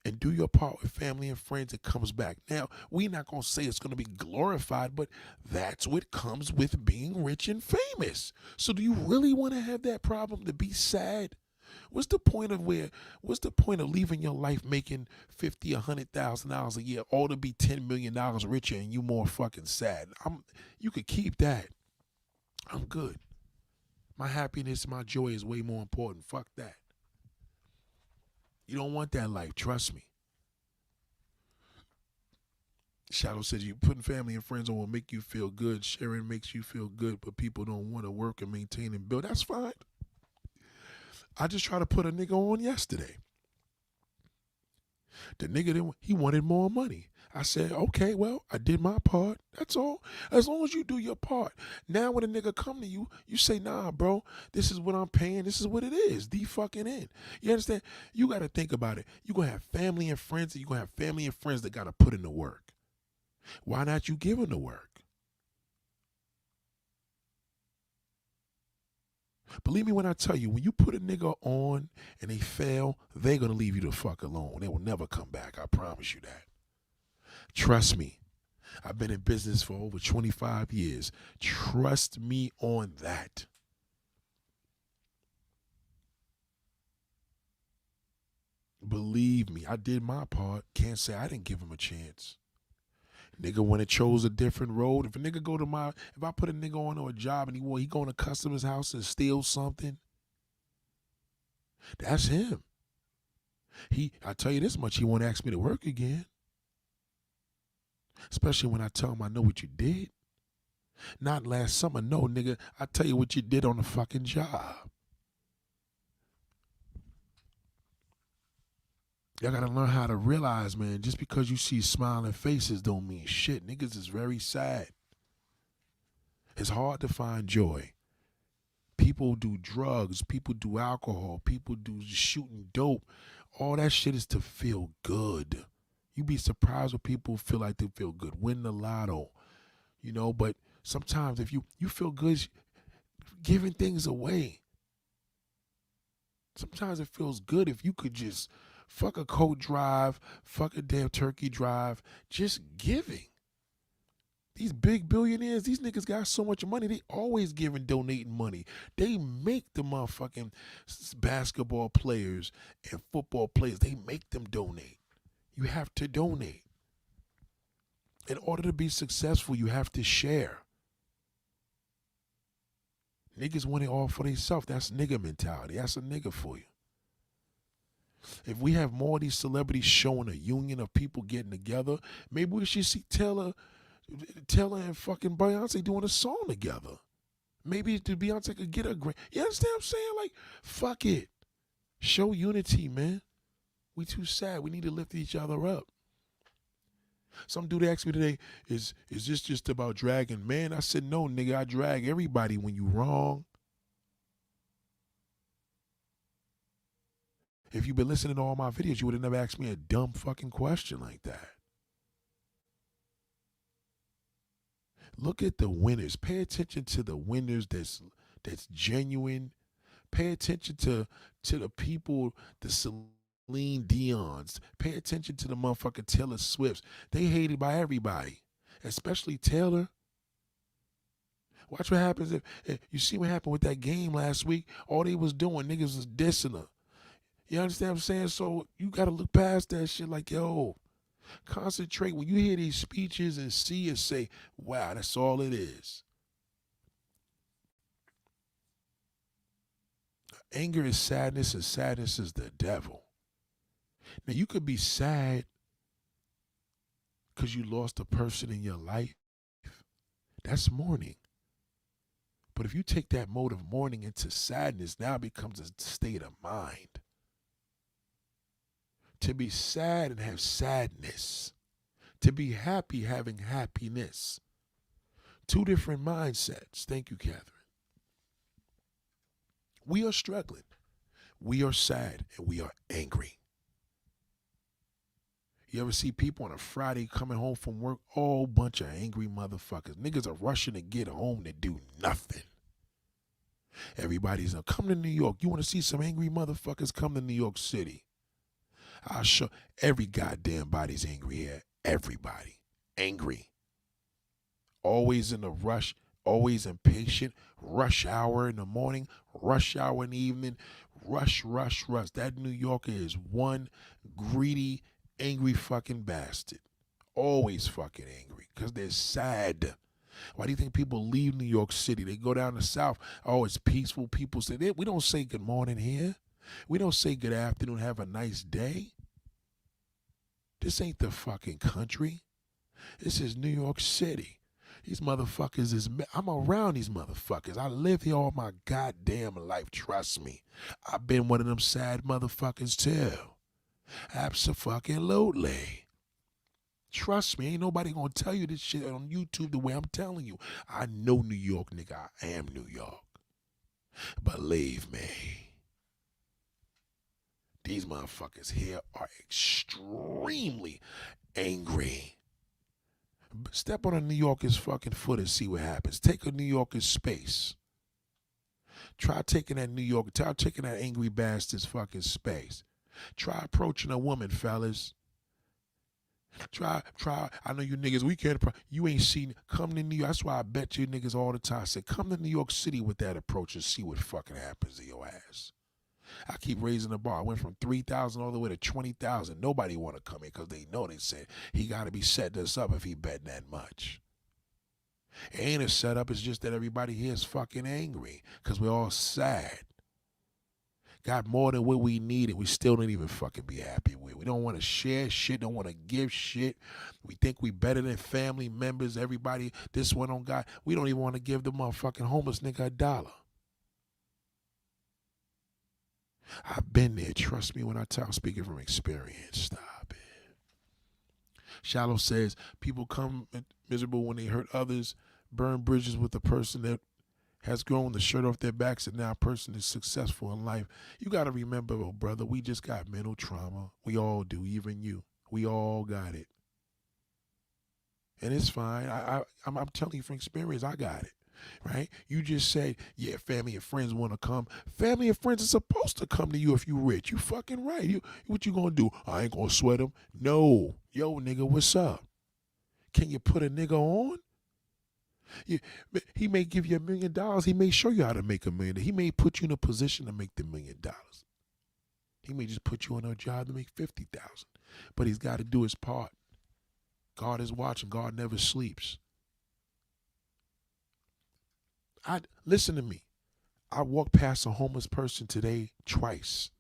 and do your part with family and friends, it comes back. Now, we're not going to say it's going to be glorified, but that's what comes with being rich and famous. So do you really want to have that problem, to be sad? What's the point of leaving your life making $50,000, $100,000 a year, all to be $10 million richer and you more fucking sad? You could keep that. I'm good. My happiness, my joy is way more important. Fuck that. You don't want that life, trust me. Shadow says you putting family and friends on will make you feel good. Sharing makes you feel good, but people don't want to work and maintain and build. That's fine. I just tried to put a nigga on yesterday. The nigga, he wanted more money. I said, okay, well, I did my part. That's all. As long as you do your part. Now when a nigga come to you, you say, nah, bro, this is what I'm paying. This is what it is. The fucking end. You understand? You got to think about it. You're going to have family and friends, and you're going to have family and friends that got to put in the work. Why not you giving the work? Believe me when I tell you, when you put a nigga on and they fail, they're going to leave you the fuck alone. They will never come back. I promise you that. Trust me. I've been in business for over 25 years. Trust me on that. Believe me, I did my part. Can't say I didn't give him a chance. Nigga, when it chose a different road, if a nigga if I put a nigga on to a job and he go in a customer's house and steal something, that's him. I tell you this much, he won't ask me to work again. Especially when I tell him I know what you did. Not last summer, no, nigga, I tell you what you did on the fucking job. Y'all gotta learn how to realize, man, just because you see smiling faces don't mean shit. Niggas is very sad. It's hard to find joy. People do drugs, people do alcohol, people do shooting dope. All that shit is to feel good. You'd be surprised when people feel like they feel good. Win the lotto, but sometimes if you feel good giving things away. Sometimes it feels good if you could just fuck a coat drive, fuck a damn turkey drive, just giving. These big billionaires, these niggas got so much money, they always giving, donating money. They make the motherfucking basketball players and football players, they make them donate. You have to donate. In order to be successful, you have to share. Niggas want it all for themselves. That's nigga mentality. That's a nigga for you. If we have more of these celebrities showing a union of people getting together, maybe we should see Taylor and fucking Beyonce doing a song together. Maybe Beyonce could get a grant. You understand what I'm saying? Like, fuck it. Show unity, man. We too sad. We need to lift each other up. Some dude asked me today, is this just about dragging man? I said, no, nigga, I drag everybody when you wrong. If you've been listening to all my videos, you would have never asked me a dumb fucking question like that. Look at the winners. Pay attention to the winners that's genuine. Pay attention to the people, the Celine Dion's. Pay attention to the motherfucking Taylor Swifts. They hated by everybody, especially Taylor. Watch what happens if you see what happened with that game last week. All they was doing, niggas was dissing her. You understand what I'm saying? So you got to look past that shit like, yo, concentrate. When you hear these speeches and see and say, wow, that's all it is. Anger is sadness and sadness is the devil. Now, you could be sad because you lost a person in your life, that's mourning. But if you take that mode of mourning into sadness, now it becomes a state of mind. To be sad and have sadness. To be happy having happiness. Two different mindsets. Thank you, Catherine. We are struggling. We are sad and we are angry. You ever see people on a Friday coming home from work? All bunch of angry motherfuckers. Niggas are rushing to get home to do nothing. Everybody's come to New York. You want to see some angry motherfuckers? Come to New York City. I'll show every goddamn body's angry here. Everybody. Angry. Always in a rush. Always impatient. Rush hour in the morning. Rush hour in the evening. Rush, rush, rush. That New Yorker is one greedy, angry fucking bastard. Always fucking angry. Because they're sad. Why do you think people leave New York City? They go down the South. Oh, it's peaceful. People say, we don't say good morning here. We don't say good afternoon, have a nice day. This ain't the fucking country. This is New York City. These motherfuckers I'm around these motherfuckers. I live here all my goddamn life. Trust me. I've been one of them sad motherfuckers too. Abso-fucking-lutely. Trust me, ain't nobody gonna tell you this shit on YouTube the way I'm telling you. I know New York, nigga. I am New York. Believe me. These motherfuckers here are extremely angry. Step on a New Yorker's fucking foot and see what happens. Take a New Yorker's space. Try taking that angry bastard's fucking space. Try approaching a woman, fellas. Try. I know you niggas, we can't. You ain't seen. Come to New York. That's why I bet you niggas all the time. I say, come to New York City with that approach and see what fucking happens to your ass. I keep raising the bar. I went from 3,000 all the way to 20,000. Nobody want to come in because they know they said he got to be setting us up if he betting that much. It ain't a setup. It's just that everybody here is fucking angry because we're all sad. Got more than what we need and we still don't even fucking be happy with. We don't want to share shit, don't want to give shit. We think we better than family members, everybody. This one on God. We don't even want to give the motherfucking homeless nigga $1. I've been there. Trust me when I tell, I'm speaking from experience. Stop it. Shallow says, people come miserable when they hurt others, burn bridges with the person that has grown the shirt off their backs and now a person is successful in life. You got to remember, oh brother, we just got mental trauma. We all do, even you. We all got it. And it's fine. I'm telling you from experience, I got it. Right? You just said, yeah, family and friends want to come. Family and friends are supposed to come to you if you rich. You fucking right. What you gonna do? I ain't gonna sweat them. No. Yo, nigga, what's up? Can you put a nigga on? He may give you $1 million. He may show you how to make $1 million. He may put you in a position to make the $1 million. He may just put you on a job to make 50,000. But he's got to do his part. God is watching. God never sleeps. Listen to me. I walked past a homeless person today twice.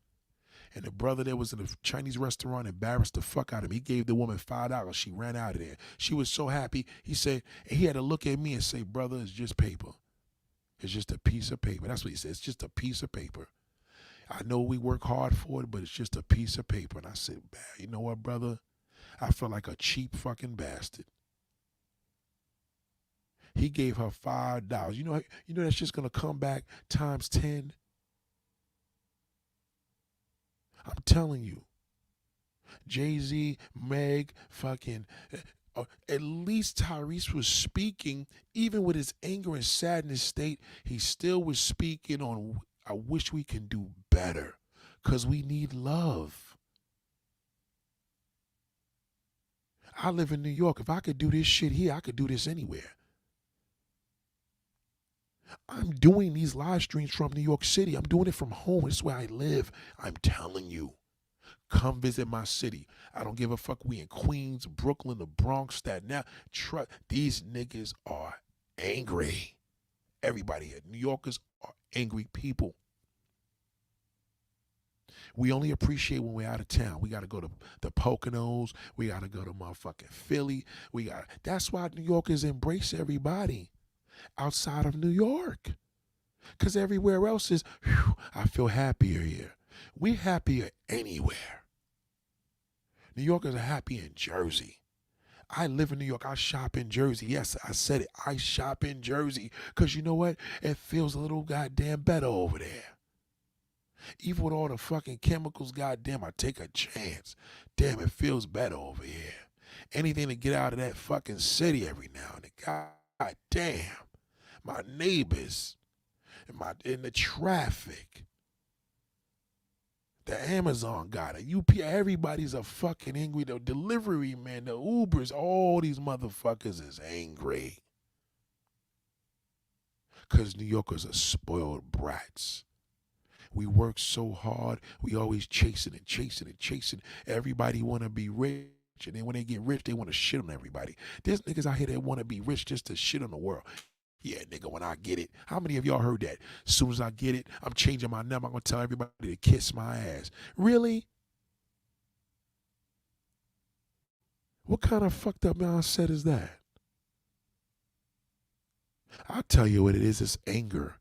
And the brother that was in a Chinese restaurant embarrassed the fuck out of him. He gave the woman $5. She ran out of there. She was so happy. He said, and he had to look at me and say, brother, it's just paper. It's just a piece of paper. That's what he said. It's just a piece of paper. I know we work hard for it, but it's just a piece of paper. And I said, you know what, brother? I felt like a cheap fucking bastard. He gave her $5. You know that's just gonna come back times 10. I'm telling you. Jay-Z, Meg, fucking, at least Tyrese was speaking, even with his anger and sadness state, he still was speaking on, I wish we can do better, because we need love. I live in New York. If I could do this shit here, I could do this anywhere. I'm doing these live streams from New York City. I'm doing it from home. It's where I live. I'm telling you. Come visit my city. I don't give a fuck. We in Queens, Brooklyn, the Bronx, Staten Island. These niggas are angry. Everybody here. New Yorkers are angry people. We only appreciate when we're out of town. We got to go to the Poconos. We got to go to motherfucking Philly. That's why New Yorkers embrace everybody outside of New York. Because everywhere else is, whew, I feel happier here. We're happier anywhere. New Yorkers are happy in Jersey. I live in New York. I shop in Jersey. Yes, I said it. I shop in Jersey. Because you know what? It feels a little goddamn better over there. Even with all the fucking chemicals, goddamn, I take a chance. Damn, it feels better over here. Anything to get out of that fucking city every now and then. God damn. My neighbors. In the traffic. The Amazon got it. UPS, everybody's a fucking angry. The delivery man, the Ubers, all these motherfuckers is angry. Because New Yorkers are spoiled brats. We work so hard. We always chasing and chasing and chasing. Everybody want to be rich. And then when they get rich, they want to shit on everybody. There's niggas out here that want to be rich just to shit on the world. Yeah, nigga, when I get it. How many of y'all heard that? As soon as I get it, I'm changing my number. I'm going to tell everybody to kiss my ass. Really? What kind of fucked up mindset is that? I'll tell you what it is. It's anger.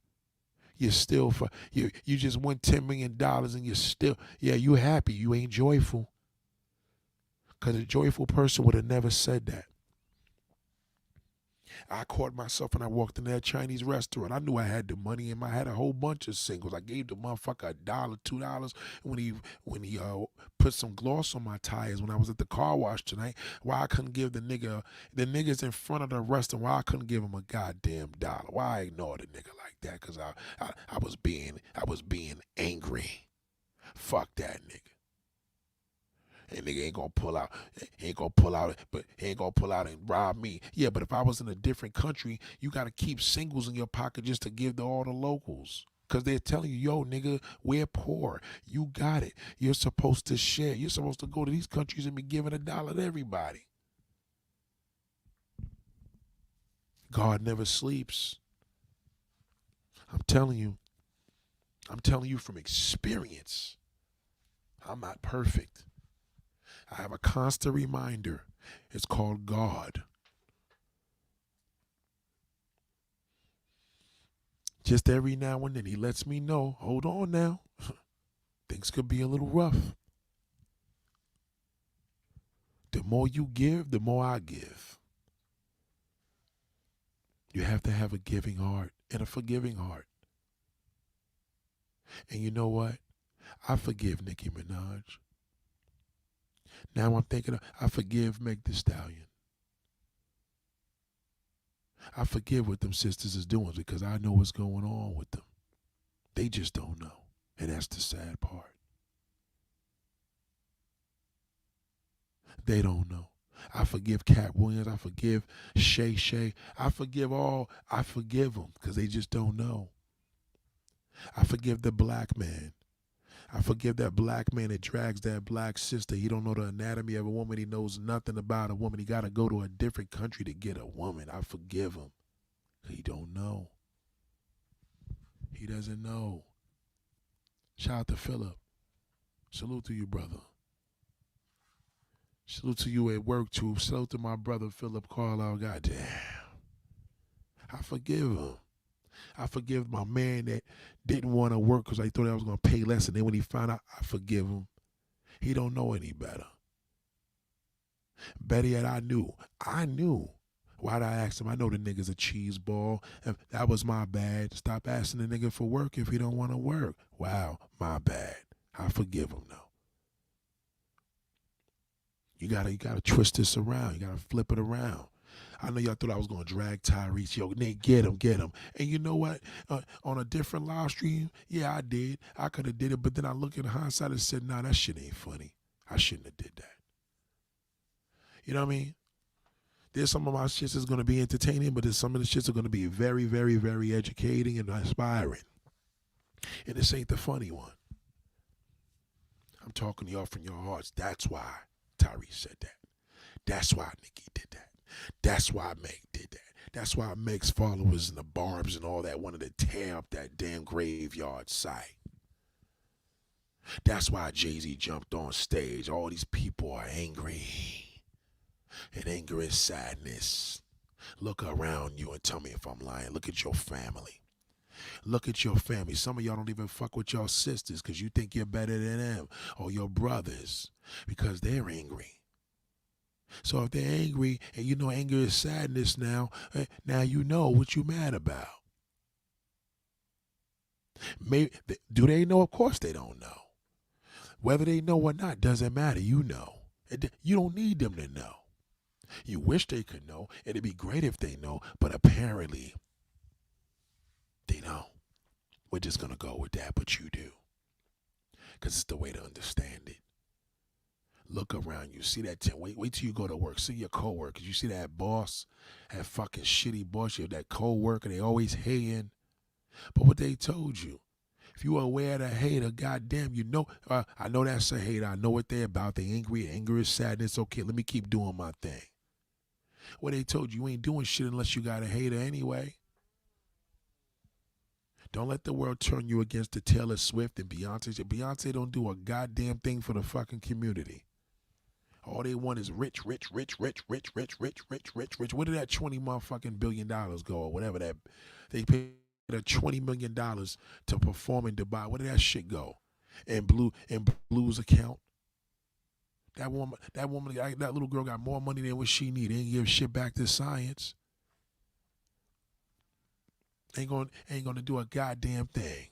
You're still, you just won $10 million and you're still, yeah, you happy. You ain't joyful. Because a joyful person would have never said that. I caught myself when I walked in that Chinese restaurant. I knew I had the money and I had a whole bunch of singles. I gave the motherfucker $1, $2 when he put some gloss on my tires when I was at the car wash tonight. Why I couldn't give the niggas in front of the restaurant, why I couldn't give him a goddamn dollar? Why I ignored a nigga like that? Because I was being angry. Fuck that nigga. And nigga ain't gonna pull out, but he ain't gonna pull out and rob me. Yeah, but if I was in a different country, you gotta keep singles in your pocket just to give to all the locals. Cause they're telling you, yo, nigga, we're poor. You got it. You're supposed to share. You're supposed to go to these countries and be giving $1 to everybody. God never sleeps. I'm telling you from experience. I'm not perfect. I have a constant reminder. It's called God. Just every now and then he lets me know, hold on now. Things could be a little rough. The more you give, the more I give. You have to have a giving heart and a forgiving heart. And you know what? I forgive Nicki Minaj. Now I'm thinking, I forgive Meg Thee Stallion. I forgive what them sisters is doing because I know what's going on with them. They just don't know. And that's the sad part. They don't know. I forgive Cat Williams. I forgive Shay Shay. I forgive them because they just don't know. I forgive the black man. I forgive that black man that drags that black sister. He don't know the anatomy of a woman. He knows nothing about a woman. He got to go to a different country to get a woman. I forgive him. He don't know. He doesn't know. Shout out to Philip. Salute to you, brother. Salute to you at work, too. Salute to my brother, Philip Carlisle. Goddamn. I forgive him. I forgive my man that didn't want to work because I thought I was going to pay less. And then when he found out, I forgive him. He don't know any better. Better yet, I knew. Why'd I ask him? I know the nigga's a cheese ball. That was my bad. Stop asking the nigga for work if he don't want to work. Wow, my bad. I forgive him though. You gotta twist this around. You gotta flip it around. I know y'all thought I was gonna drag Tyrese. Yo, Nate, get him. And you know what? On a different live stream, yeah, I did. I could have did it, but then I look in hindsight and said, nah, that shit ain't funny. I shouldn't have did that. You know what I mean? There's some of my shits that's gonna be entertaining, but there's some of the shits are gonna be very, very, very educating and inspiring. And this ain't the funny one. I'm talking to y'all from your hearts. That's why Tyrese said that. That's why Nicki did that. That's why Meg did that. That's why Meg's followers and the Barbs and all that wanted to tear up that damn graveyard site. That's why Jay-Z jumped on stage. All these people are angry. And anger is sadness. Look around you and tell me if I'm lying. Look at your family. Look at your family. Some of y'all don't even fuck with your sisters because you think you're better than them, or your brothers because they're angry. So if they're angry and you know anger is sadness now, now you know what you're mad about. Maybe, do they know? Of course they don't know. Whether they know or not doesn't matter. You know. You don't need them to know. You wish they could know. It'd be great if they know, but apparently they don't. We're just going to go with that, but you do. Because it's the way to understand it. Look around you. See that? Wait till you go to work. See your coworkers. You see that boss, that fucking shitty boss, you that coworker, they always hating. But what they told you, if you are aware of the hater, goddamn, you know, I know that's a hater. I know what they're about. They angry. Anger is sadness. Okay, let me keep doing my thing. Well, they told you ain't doing shit unless you got a hater anyway. Don't let the world turn you against the Taylor Swift and Beyonce. Beyonce don't do a goddamn thing for the fucking community. All they want is rich, rich, rich, rich, rich, rich, rich, rich, rich, rich. Where did that $20 motherfucking billion go or whatever that they paid her $20 million to perform in Dubai? Where did that shit go? And Blue's account. That woman, that little girl got more money than what she needed. Ain't give shit back to science. Ain't gonna do a goddamn thing.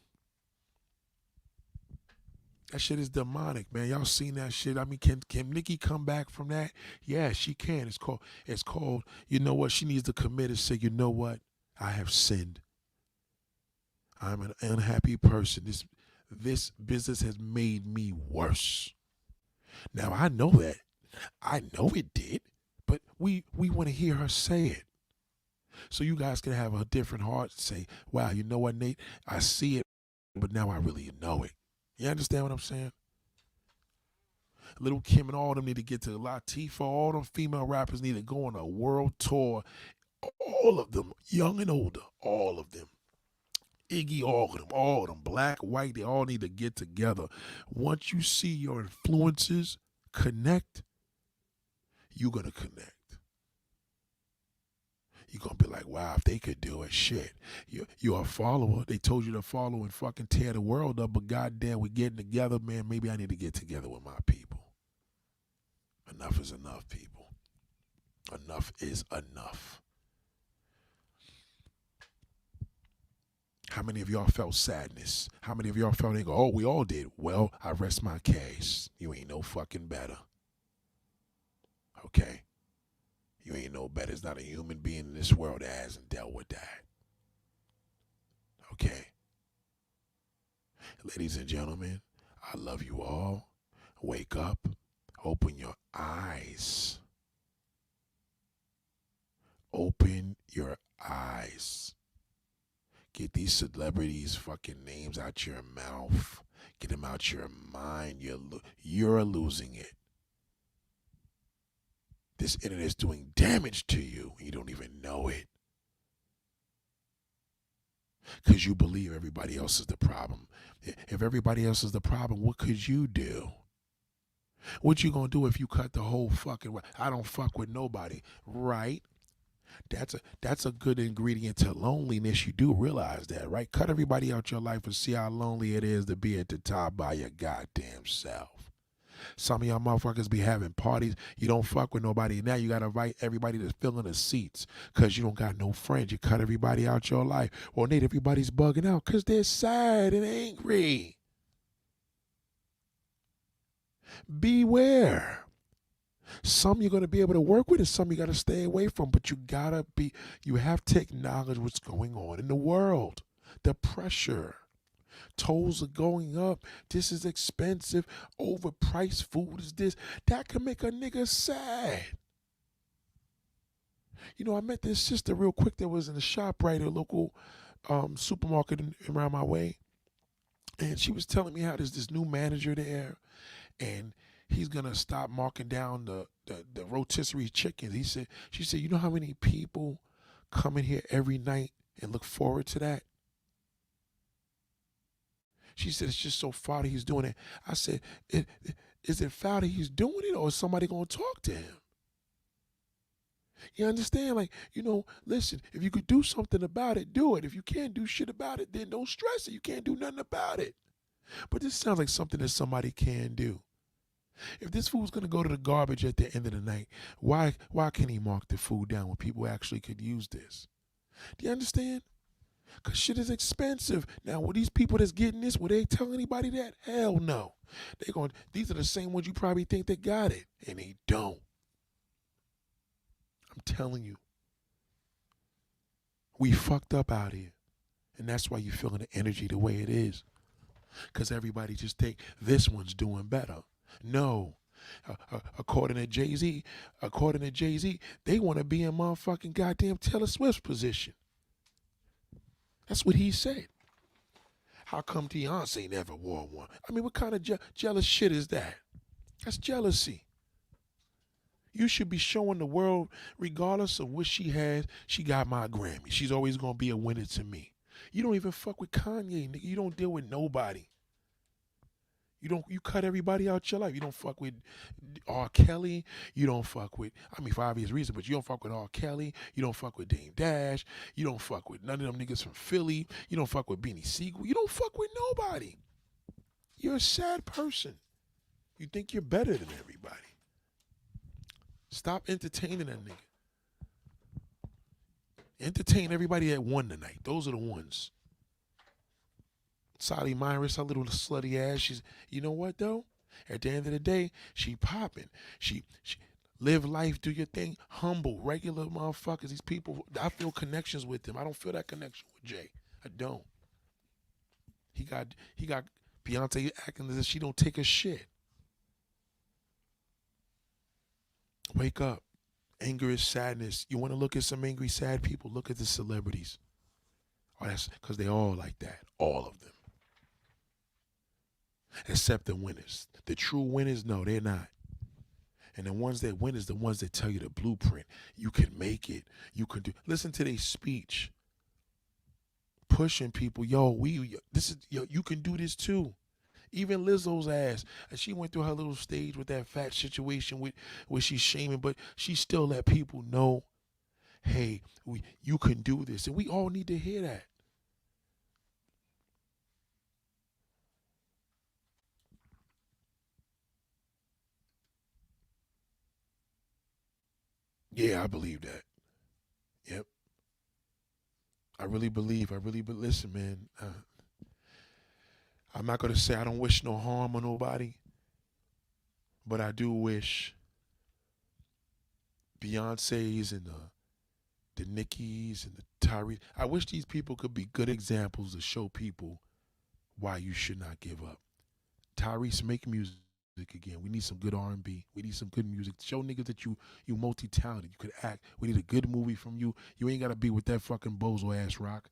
That shit is demonic, man. Y'all seen that shit? I mean, can Nicki come back from that? Yeah, she can. It's called. You know what? She needs to commit and say, you know what? I have sinned. I'm an unhappy person. This business has made me worse. Now I know that. I know it did, but we want to hear her say it. So you guys can have a different heart and say, wow, you know what, Nate? I see it, but now I really know it. You understand what I'm saying? Little Kim and all them need to get to Latifah. All them female rappers need to go on a world tour. All of them, young and older, all of them. Iggy, all of them, black, white, they all need to get together. Once you see your influences connect, you're going to connect. You're going to be like, wow, if they could do it, shit. You're a follower. They told you to follow and fucking tear the world up, but goddamn, we're getting together, man. Maybe I need to get together with my people. Enough is enough, people. Enough is enough. How many of y'all felt sadness? How many of y'all felt anger? Oh, we all did. Well, I rest my case. You ain't no fucking better. Okay? You ain't no better. There's not a human being in this world that hasn't dealt with that. Okay? Ladies and gentlemen, I love you all. Wake up. Open your eyes. Open your eyes. Get these celebrities' fucking names out your mouth. Get them out your mind. You're losing it. This internet is doing damage to you. You don't even know it. Because you believe everybody else is the problem. If everybody else is the problem, what could you do? What you gonna do if you cut the whole fucking... I don't fuck with nobody. Right? That's a good ingredient to loneliness. You do realize that, right? Cut everybody out your life and see how lonely it is to be at the top by your goddamn self. Some of y'all motherfuckers be having parties. You don't fuck with nobody. Now you got to invite everybody to fill in the seats because you don't got no friends. You cut everybody out your life. Or Nate, everybody's bugging out because they're sad and angry. Beware. Some you're going to be able to work with and some you got to stay away from. But you have to acknowledge what's going on in the world. The pressure. Tolls are going up. This is expensive. Overpriced food is this. That can make a nigga sad. You know, I met this sister real quick that was in a shop right at a local supermarket around my way. And she was telling me how there's this new manager there. And he's going to stop marking down the rotisserie chickens. She said, you know how many people come in here every night and look forward to that? She said, it's just so foul that he's doing it. I said, is it foul that he's doing it, or is somebody going to talk to him? You understand? Like, listen, if you could do something about it, do it. If you can't do shit about it, then don't stress it. You can't do nothing about it. But this sounds like something that somebody can do. If this food's going to go to the garbage at the end of the night, why can't he mark the food down when people actually could use this? Do you understand? Because shit is expensive. Now, will these people that's getting this, will they tell anybody that? Hell no. These are the same ones you probably think that got it, and they don't. I'm telling you. We fucked up out here. And that's why you're feeling the energy the way it is. Because everybody just think this one's doing better. No. According to Jay-Z, they want to be in motherfucking goddamn Taylor Swift's position. That's what he said. How come Beyonce never wore one? I mean, what kind of jealous shit is that? That's jealousy. You should be showing the world, regardless of what she has, she got my Grammy. She's always going to be a winner to me. You don't even fuck with Kanye, nigga. You don't deal with nobody. You cut everybody out your life. You don't fuck with R. Kelly. You don't fuck with, for obvious reasons, but you don't fuck with R. Kelly. You don't fuck with Dame Dash. You don't fuck with none of them niggas from Philly. You don't fuck with Beanie Siegel. You don't fuck with nobody. You're a sad person. You think you're better than everybody. Stop entertaining that nigga. Entertain everybody that won tonight. Those are the ones. Sally Myris, her little slutty ass. You know what though? At the end of the day, she popping. She live life, do your thing. Humble, regular motherfuckers. These people, I feel connections with them. I don't feel that connection with Jay. I don't. He got Beyonce acting as if she don't take a shit. Wake up. Anger is sadness. You want to look at some angry, sad people? Look at the celebrities. Oh, that's because they all like that. All of them. Except the winners. The true winners, no, they're not. And the ones that win is the ones that tell you the blueprint. You can make it. You can do. Listen to their speech. Pushing people. You can do this too. Even Lizzo's ass. And she went through her little stage with that fat situation where she's shaming, but she still let people know, hey, you can do this. And we all need to hear that. Yeah, I believe that. Yep. I really believe. Listen, man. I'm not going to say I don't wish no harm on nobody, but I do wish Beyonce's and the Nickies and the Tyrese, I wish these people could be good examples to show people why you should not give up. Tyrese, make music again. We need some good R&B. We need some good music. Show niggas that you multi-talented. You could act. We need a good movie from you. You ain't got to be with that fucking bozo ass rock.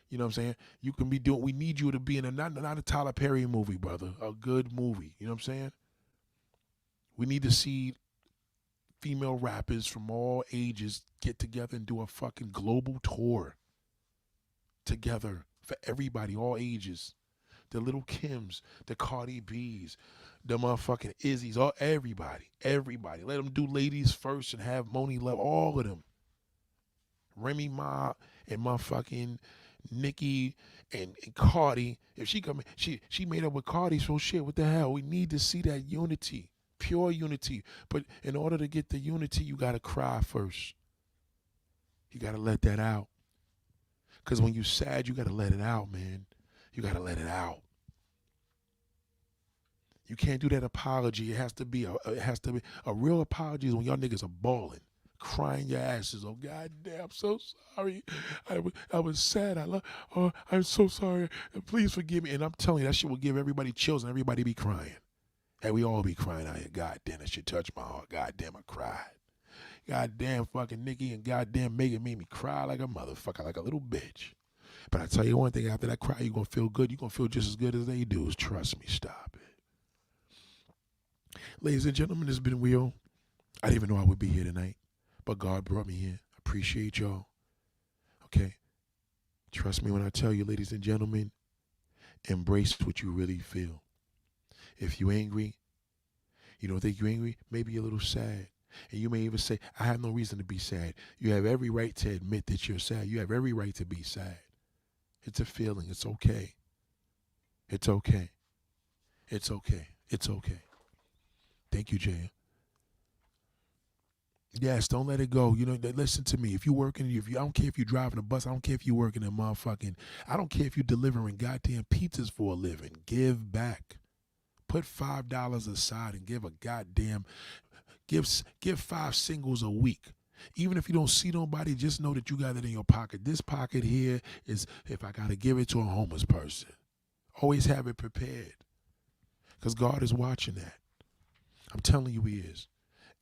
You know what I'm saying? You can be doing, we need you to be in not a Tyler Perry movie, brother. A good movie. You know what I'm saying? We need to see female rappers from all ages get together and do a fucking global tour together for everybody, all ages. The Little Kims, the Cardi B's, the motherfucking Izzy's, everybody. Let them do Ladies First and have Moni Love, all of them. Remy Ma and motherfucking Nicki and Cardi. If she come, she made up with Cardi, so shit, what the hell? We need to see that unity, pure unity. But in order to get the unity, you gotta cry first. You gotta let that out. Cause when you sad, you gotta let it out, man. You gotta let it out. You can't do that apology. It has to be a real apology is when y'all niggas are balling, crying your asses. Oh God damn, I'm so sorry. I was sad. I'm so sorry. Please forgive me. And I'm telling you, that shit will give everybody chills and everybody be crying. And we all be crying out here. God damn, that shit touched my heart. God damn, I cried. God damn, fucking Nicki and goddamn Megan made me cry like a motherfucker, like a little bitch. But I tell you one thing, after that cry, you're going to feel good. You're going to feel just as good as they do. Trust me. Stop it. Ladies and gentlemen, it's been Will. I didn't even know I would be here tonight, but God brought me here. I appreciate y'all. Okay? Trust me when I tell you, ladies and gentlemen, Embrace what you really feel. If you're angry, you don't think you're angry, maybe you're a little sad. And you may even say, I have no reason to be sad. You have every right to admit that you're sad. You have every right to be sad. It's a feeling. It's okay. It's okay. It's okay. It's okay. Thank you, Jaya. Yes, don't let it go. You know, listen to me. If you're working, I don't care if you're driving a bus. I don't care if you're working in motherfucking, I don't care if you're delivering goddamn pizzas for a living. Give back. Put $5 aside and give a goddamn, give 5 singles a week. Even if you don't see nobody, just know that you got it in your pocket. This pocket here is if I got to give it to a homeless person. Always have it prepared. Because God is watching that. I'm telling you he is.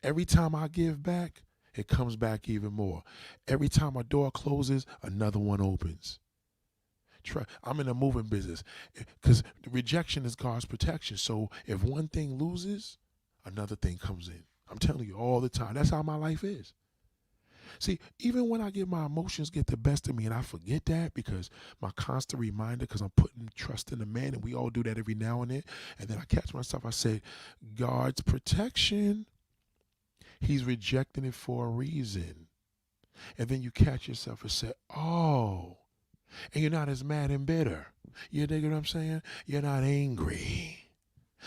Every time I give back, it comes back even more. Every time a door closes, another one opens. I'm in the moving business because rejection is God's protection. So if one thing loses, another thing comes in. I'm telling you all the time. That's how my life is. See, even when I get my emotions get the best of me and I forget that because my constant reminder, because I'm putting trust in the man, and we all do that every now and then. And then I catch myself, I say, God's protection. He's rejecting it for a reason. And then you catch yourself and say, oh, and you're not as mad and bitter. You dig what I'm saying? You're not angry.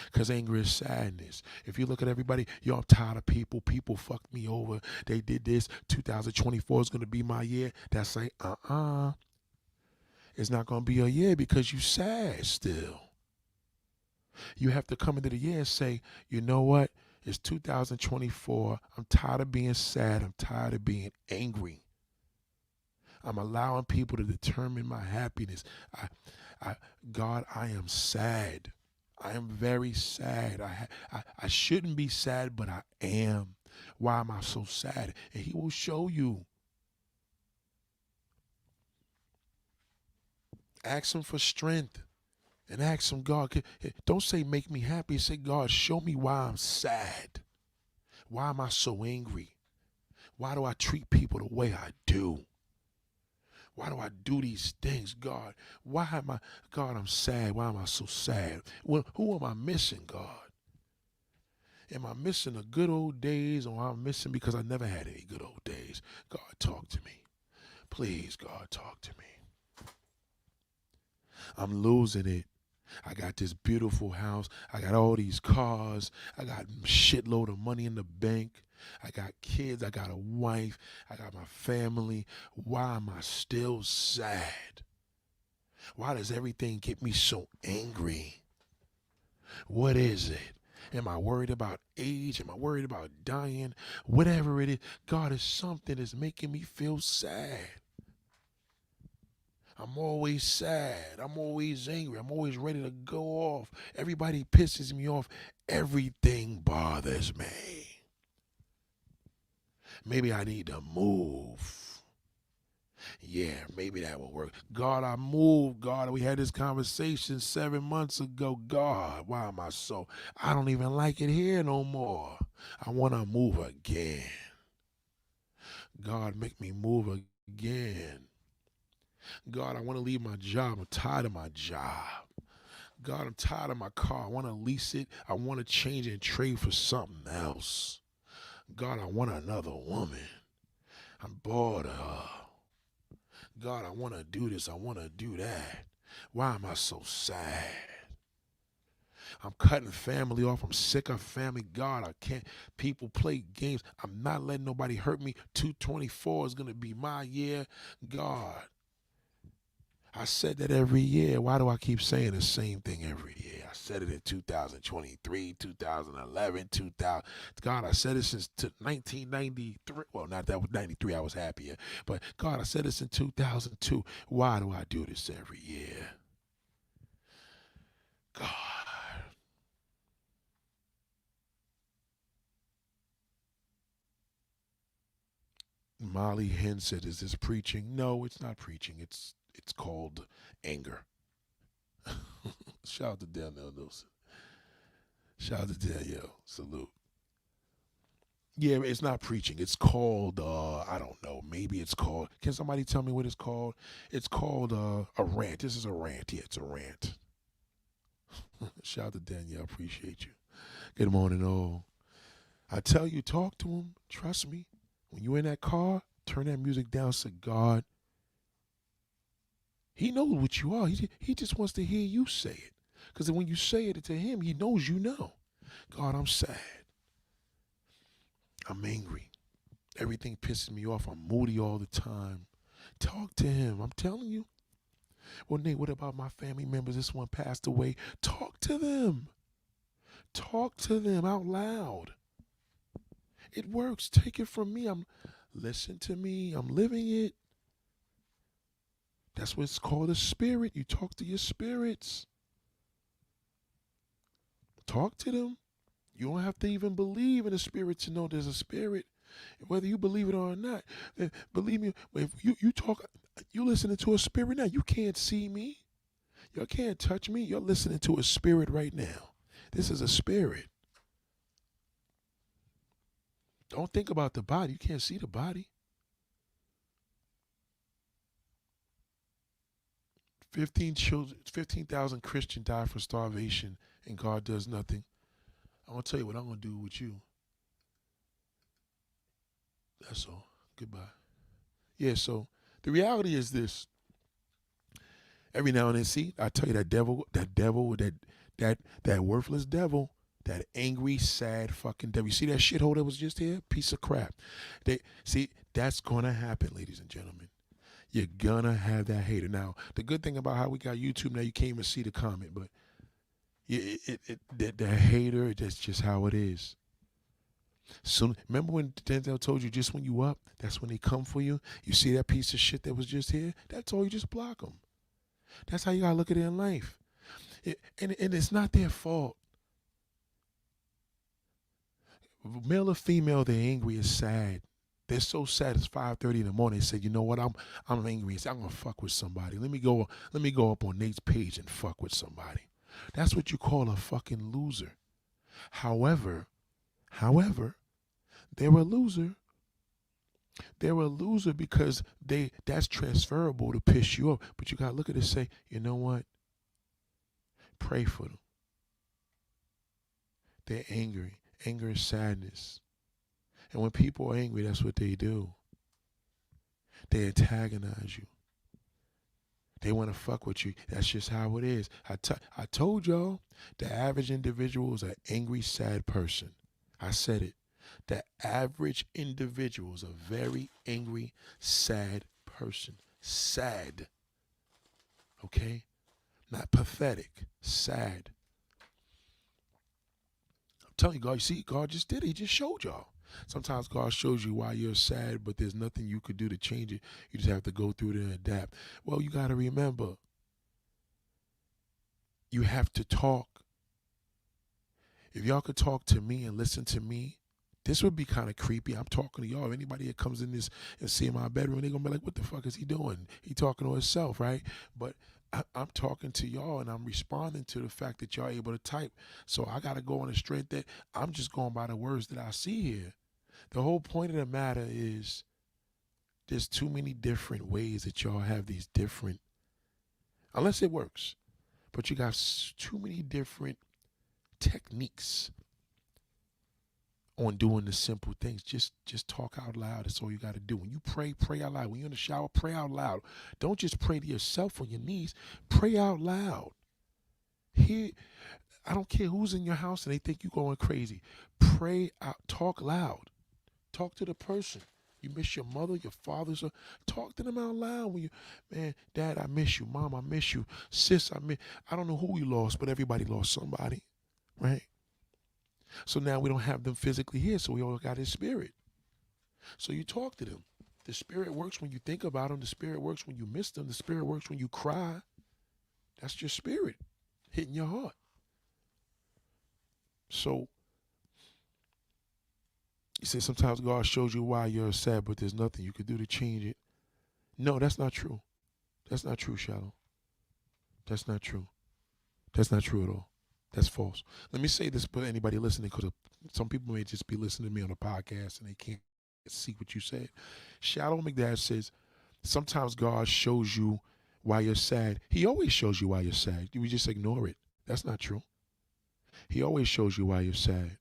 Because anger is sadness. If you look at everybody, yo, I'm tired of people. People fucked me over. They did this. 2024 is going to be my year. That's like, It's not going to be a year because you sad still. You have to come into the year and say, you know what? It's 2024. I'm tired of being sad. I'm tired of being angry. I'm allowing people to determine my happiness. God, I am sad. I am very sad. I shouldn't be sad, but I am. Why am I so sad? And he will show you. Ask him for strength. And ask him, God, don't say make me happy. Say, God, show me why I'm sad. Why am I so angry? Why do I treat people the way I do? Why do I do these things, God? Why am I, God, I'm sad. Why am I so sad? Well, who am I missing, God? Am I missing the good old days, or am I missing because I never had any good old days? God, talk to me. Please, God, talk to me. I'm losing it. I got this beautiful house. I got all these cars. I got a shitload of money in the bank. I got kids. I got a wife. I got my family. Why am I still sad? Why does everything get me so angry? What is it? Am I worried about age? Am I worried about dying? Whatever it is, God, is something that's making me feel sad. I'm always sad. I'm always angry. I'm always ready to go off. Everybody pisses me off. Everything bothers me. Maybe I need to move. Yeah, maybe that will work. God, I moved. God, we had this conversation 7 months ago. God, why am I so? I don't even like it here no more. I want to move again. God, make me move again. God, I want to leave my job. I'm tired of my job. God, I'm tired of my car. I want to lease it. I want to change it and trade for something else. God, I want another woman. I'm bored of her. God, I want to do this. I want to do that. Why am I so sad? I'm cutting family off. I'm sick of family. God, I can't. People play games. I'm not letting nobody hurt me. 224 is going to be my year. God. I said that every year. Why do I keep saying the same thing every year? I said it in 2023, 2011, 2000. God, I said it since 1993. Well, not that was 93. I was happier. But God, I said this in 2002. Why do I do this every year? God. Molly Henn said, is this preaching? No, it's not preaching. It's called anger. Shout out to Danielle Nelson. Shout out to Danielle. Salute. Yeah, it's not preaching. It's called, I don't know. Maybe it's called, can somebody tell me what it's called? It's called a rant. This is a rant. Yeah, it's a rant. Shout out to Danielle. Appreciate you. Good morning, all. I tell you, talk to him. Trust me. When you're in that car, turn that music down. Say, God, he knows what you are. He just wants to hear you say it. Because when you say it to him, he knows you know. God, I'm sad. I'm angry. Everything pisses me off. I'm moody all the time. Talk to him. I'm telling you. Well, Nate, what about my family members? This one passed away. Talk to them. Talk to them out loud. It works. Take it from me. Listen to me. I'm living it. That's what it's called, a spirit. You talk to your spirits. Talk to them. You don't have to even believe in a spirit to know there's a spirit. Whether you believe it or not, believe me, if you talk, you listening to a spirit now. You can't see me. You can't touch me. You're listening to a spirit right now. This is a spirit. Don't think about the body. You can't see the body. 15,000 Christians die from starvation, and God does nothing. I'm going to tell you what I'm going to do with you. That's all. Goodbye. Yeah, so the reality is this. Every now and then, see, I tell you that worthless devil, that angry, sad fucking devil. You see that shithole that was just here? Piece of crap. See, that's going to happen, ladies and gentlemen. You're going to have that hater. Now, the good thing about how we got YouTube now, you can't even see the comment, but the hater, that's just how it is. So remember when Denzel told you just when you up, that's when they come for you? You see that piece of shit that was just here? That's all, you just block them. That's how you got to look at it in life. And it's not their fault. Male or female, they're angry, it's sad. They're so sad. It's 5:30 in the morning. They say, you know what? I'm angry. I'm gonna fuck with somebody. Let me go up on Nate's page and fuck with somebody. That's what you call a fucking loser. However, they're a loser. They're a loser because that's transferable to piss you off. But you gotta look at it and say, you know what? Pray for them. They're angry. Anger is sadness. And when people are angry, that's what they do. They antagonize you. They want to fuck with you. That's just how it is. I told y'all, the average individual is an angry, sad person. I said it. The average individual is a very angry, sad person. Sad. Okay? Not pathetic. Sad. I'm telling you, God, you see, God just did it. He just showed y'all. Sometimes God shows you why you're sad, but there's nothing you could do to change it. You just have to go through it and adapt. Well, you got to remember, you have to talk. If y'all could talk to me and listen to me, this would be kind of creepy. I'm talking to y'all. If anybody that comes in this and see my bedroom, they're going to be like, what the fuck is he doing? He talking to himself, right? But I'm talking to y'all and I'm responding to the fact that y'all able to type. So I got to go on the strength that I'm just going by the words that I see here. The whole point of the matter is there's too many different ways that y'all have these different, unless it works, but you got too many different techniques on doing the simple things. Just talk out loud. That's all you got to do. When you pray out loud. When you're in the shower, pray out loud. Don't just pray to yourself on your knees. Pray out loud. Here, I don't care who's in your house and they think you're going crazy. Pray out. Talk loud. Talk to the person. You miss your mother, your father, so talk to them out loud. When you, man, Dad, I miss you. Mom, I miss you. Sis, I don't know who you lost, but everybody lost somebody, right? So now we don't have them physically here, so we all got his spirit. So you talk to them. The spirit works when you think about them. The spirit works when you miss them. The spirit works when you cry. That's your spirit hitting your heart. So you say sometimes God shows you why you're sad, but there's nothing you could do to change it. No, that's not true. That's not true, Shallow. That's not true. That's not true at all. That's false. Let me say this for anybody listening, because some people may just be listening to me on a podcast and they can't see what you said. Shallow McDad says, sometimes God shows you why you're sad. He always shows you why you're sad. You just ignore it. That's not true. He always shows you why you're sad.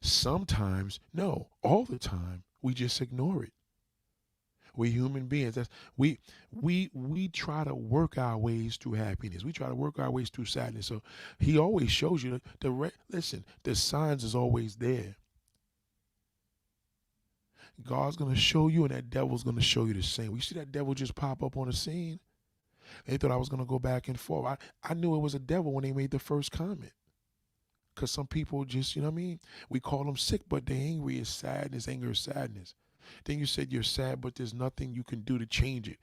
Sometimes, no, all the time, we just ignore it. We human beings. We try to work our ways through happiness. We try to work our ways through sadness. So he always shows you listen, the signs is always there. God's gonna show you, and that devil's gonna show you the same. We see that devil just pop up on the scene. They thought I was gonna go back and forth. I knew it was a devil when they made the first comment. Cause some people just, you know what I mean? We call them sick, but the angry is sadness. Anger is sadness. Then you said you're sad, but there's nothing you can do to change it.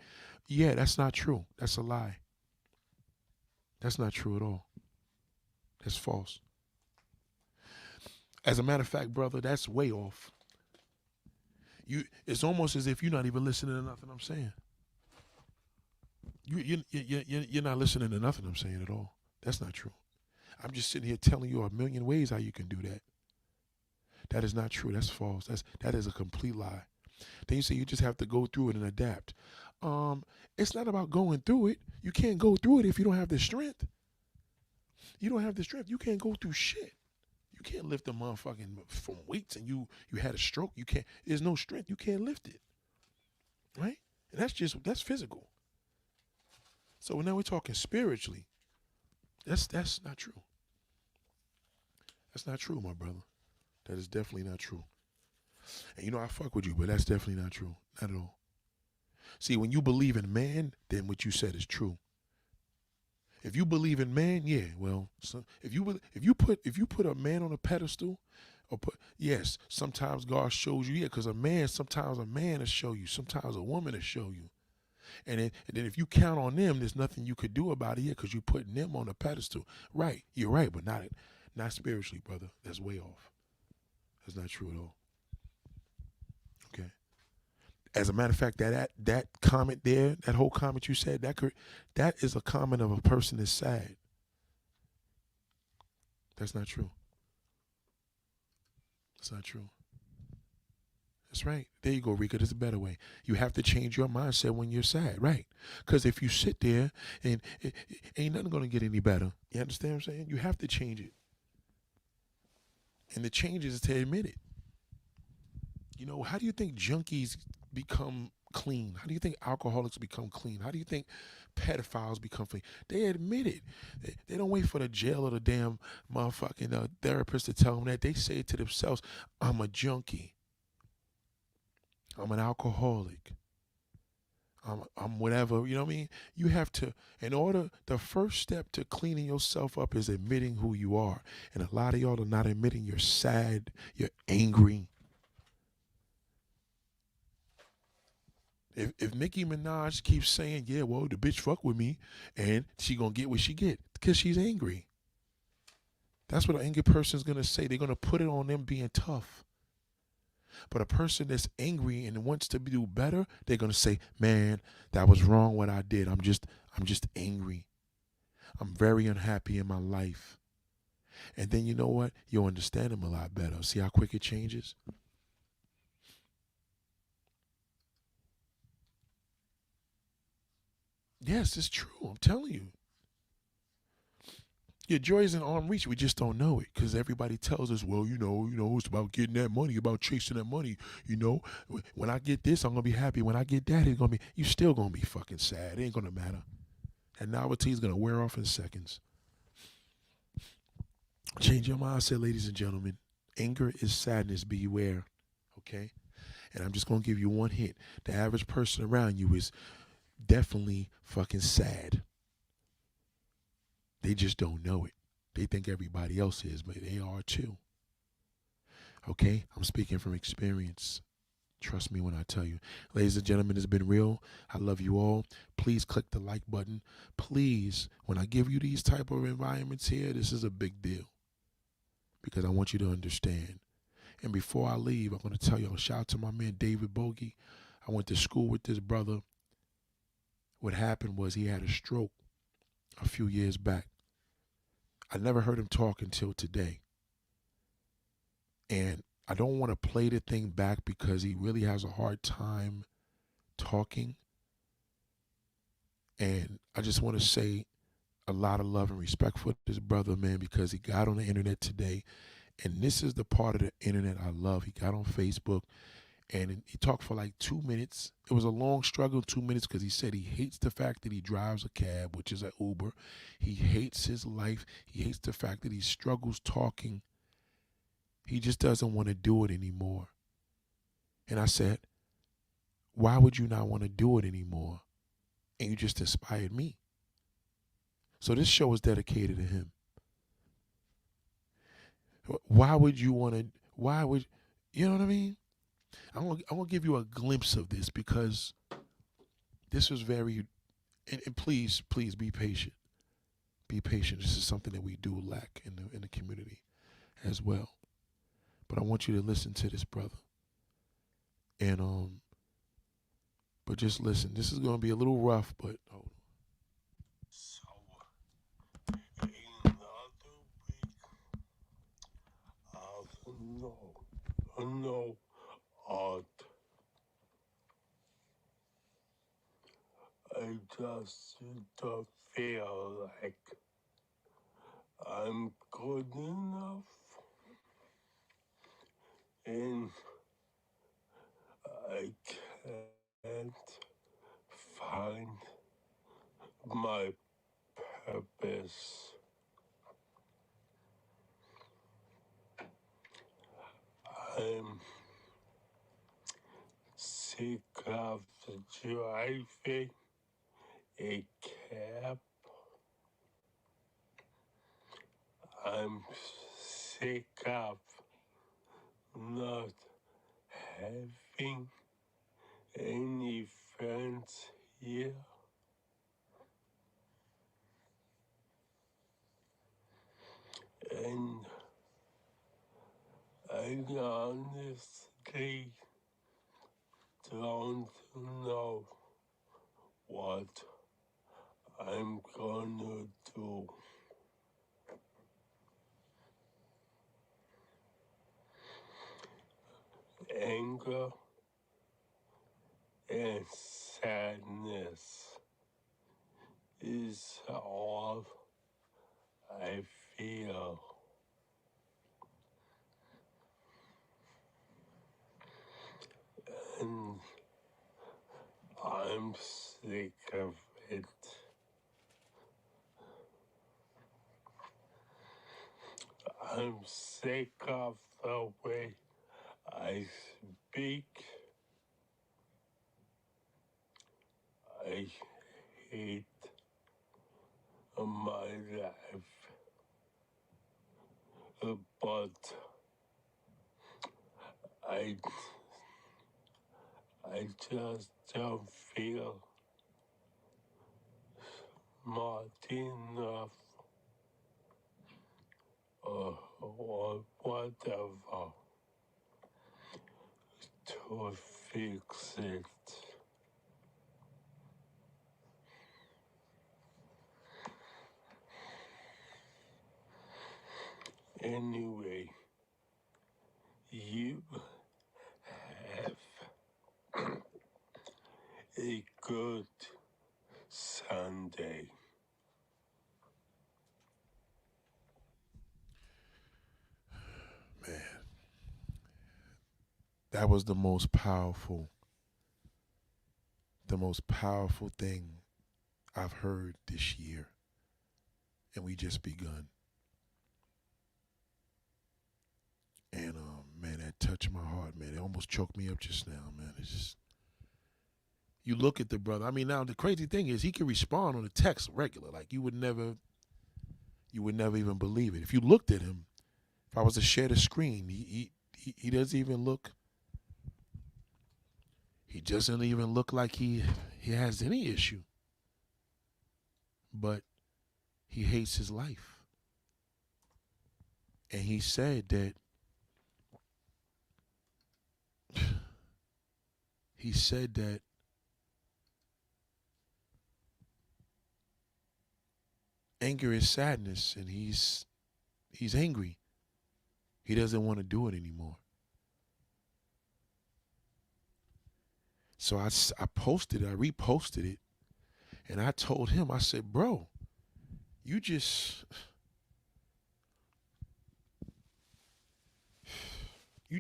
Yeah, that's not true. That's a lie. That's not true at all. That's false. As a matter of fact, brother, that's way off. It's almost as if you're not even listening to nothing I'm saying. You're not listening to nothing I'm saying at all. That's not true. I'm just sitting here telling you a million ways how you can do that. That is not true. That's false. That is a complete lie. Then you say you just have to go through it and adapt. It's not about going through it. You can't go through it if you don't have the strength. You don't have the strength. You can't go through shit. You can't lift a motherfucking from weights and you had a stroke. You can't. There's no strength. You can't lift it. Right? And that's physical. So now we're talking spiritually. That's not true. That's not true, my brother. That is definitely not true. And you know I fuck with you, but that's definitely not true. Not at all. See, when you believe in man, then what you said is true. If you believe in man, yeah, well, so if you put a man on a pedestal, yes, sometimes God shows you, yeah, because sometimes a man will show you, sometimes a woman will show you. And then if you count on them, there's nothing you could do about it yet because you're putting them on a pedestal. Right, you're right, but not spiritually, brother. That's way off. That's not true at all. Okay. As a matter of fact, that comment there, that whole comment you said, that is a comment of a person that's sad. That's not true. That's not true. That's right. There you go, Rika. There's a better way. You have to change your mindset when you're sad, right? Because if you sit there and it ain't nothing going to get any better. You understand what I'm saying? You have to change it. And the change is to admit it. You know, how do you think junkies become clean? How do you think alcoholics become clean? How do you think pedophiles become clean? They admit it. They don't wait for the jail or the damn motherfucking therapist to tell them that. They say it to themselves, I'm a junkie. I'm an alcoholic. I'm whatever, you know what I mean? You have to, the first step to cleaning yourself up is admitting who you are. And a lot of y'all are not admitting you're sad, you're angry. If Nicki Minaj keeps saying, yeah, well, the bitch fuck with me, and she gonna get what she get, because she's angry. That's what an angry person's gonna say. They're gonna put it on them being tough. But a person that's angry and wants to do better, they're gonna say, man, that was wrong what I did. I'm just angry. I'm very unhappy in my life. And then you know what? You'll understand them a lot better. See how quick it changes? Yes, it's true. I'm telling you. Your joy is in arm reach. We just don't know it because everybody tells us, well, it's about getting that money, about chasing that money. When I get this, I'm going to be happy. When I get that, you still going to be fucking sad. It ain't going to matter. And novelty is going to wear off in seconds. Change your mindset, ladies and gentlemen. Anger is sadness. Beware. Okay? And I'm just going to give you one hint. The average person around you is definitely fucking sad. They just don't know it. They think everybody else is, but they are too. Okay? I'm speaking from experience. Trust me when I tell you. Ladies and gentlemen, it's been real. I love you all. Please click the like button. Please, when I give you these type of environments here, this is a big deal. Because I want you to understand. And before I leave, I'm going to tell you, shout out to my man David Bogey. I went to school with this brother. What happened was he had a stroke a few years back. I never heard him talk until today. And I don't want to play the thing back because he really has a hard time talking. And I just want to say a lot of love and respect for this brother, man, because he got on the internet today. And this is the part of the internet I love. He got on Facebook and he talked for like 2 minutes. It was a long struggle, 2 minutes, because he said he hates the fact that he drives a cab, which is an Uber. He hates his life. He hates the fact that he struggles talking. He just doesn't want to do it anymore. And I said, why would you not want to do it anymore? And you just inspired me. So this show is dedicated to him. Why would you want to, you know what I mean? I'm gonna give you a glimpse of this because this was very, and please be patient. Be patient. This is something that we do lack in the community as well. But I want you to listen to this, brother. And but just listen. This is gonna be a little rough, but hold on. So another week of no art. I just don't feel like I'm good enough, and I can't find my purpose. I'm sick of driving a cab. I'm sick of not having any friends here. And I honestly don't know what I'm gonna do. Anger and sadness is all I feel. And I'm sick of it. I'm sick of the way I speak. I hate my life, but I, I just don't feel smart enough or whatever to fix it. Anyway, you have a good Sunday. Man, that was the most powerful thing I've heard this year. And we just begun. And man, that touched my heart, man. It almost choked me up just now, man. It's just, you look at the brother. I mean, now the crazy thing is he can respond on a text regular. Like you would never even believe it. If you looked at him, if I was to share the screen, he doesn't even look. He doesn't even look like he has any issue. But he hates his life. And he said that he said that anger is sadness, and he's angry. He doesn't want to do it anymore. So I posted it, I reposted it, and I told him, I said, bro, you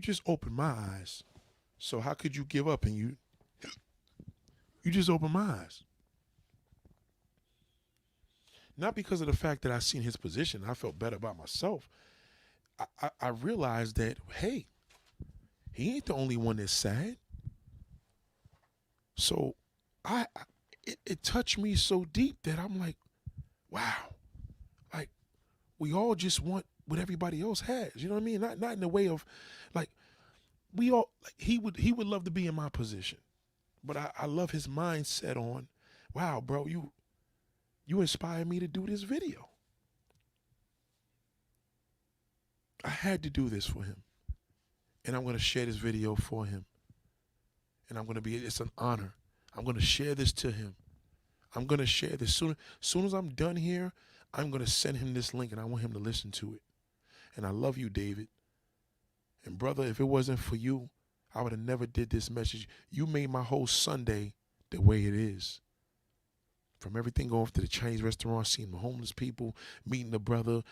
just opened my eyes. So how could you give up? And you just opened my eyes. Not because of the fact that I seen his position, I felt better about myself. I realized that, hey, he ain't the only one that's sad. So it touched me so deep that I'm like, wow, like we all just want what everybody else has. You know what I mean? Not in the way of like we all like he would love to be in my position. But I love his mindset on, wow, bro, you inspired me to do this video. I had to do this for him. And I'm going to share this video for him. And it's an honor. I'm going to share this to him. I'm going to share this. Soon as I'm done here, I'm going to send him this link and I want him to listen to it. And I love you, David. And brother, if it wasn't for you, I would have never did this message. You made my whole Sunday the way it is. From everything going to the Chinese restaurant, seeing the homeless people, meeting the brother,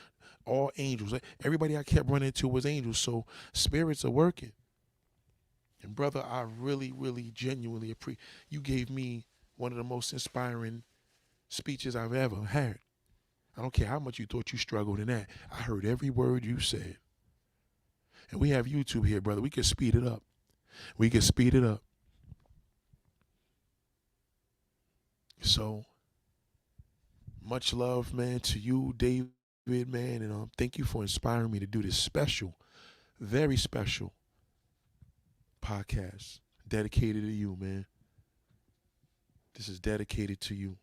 all angels. Everybody I kept running into was angels, so spirits are working. And brother, I really, really, genuinely appreciate you. Gave me one of the most inspiring speeches I've ever had. I don't care how much you thought you struggled in that. I heard every word you said. And we have YouTube here, brother. We can speed it up. We can speed it up. So much love, man, to you, David, man, and thank you for inspiring me to do this special, very special podcast dedicated to you, man. This is dedicated to you.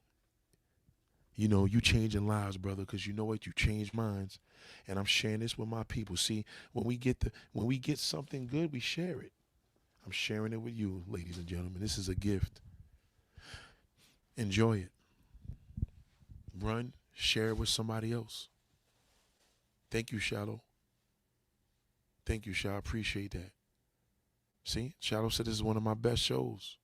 You know, you changing lives, brother, because you know what? You changed minds. And I'm sharing this with my people. See, when we get something good, we share it. I'm sharing it with you, ladies and gentlemen. This is a gift. Enjoy it. Run, share it with somebody else. Thank you, Shallow. Thank you, Shallow. I appreciate that. See, Shallow said this is one of my best shows.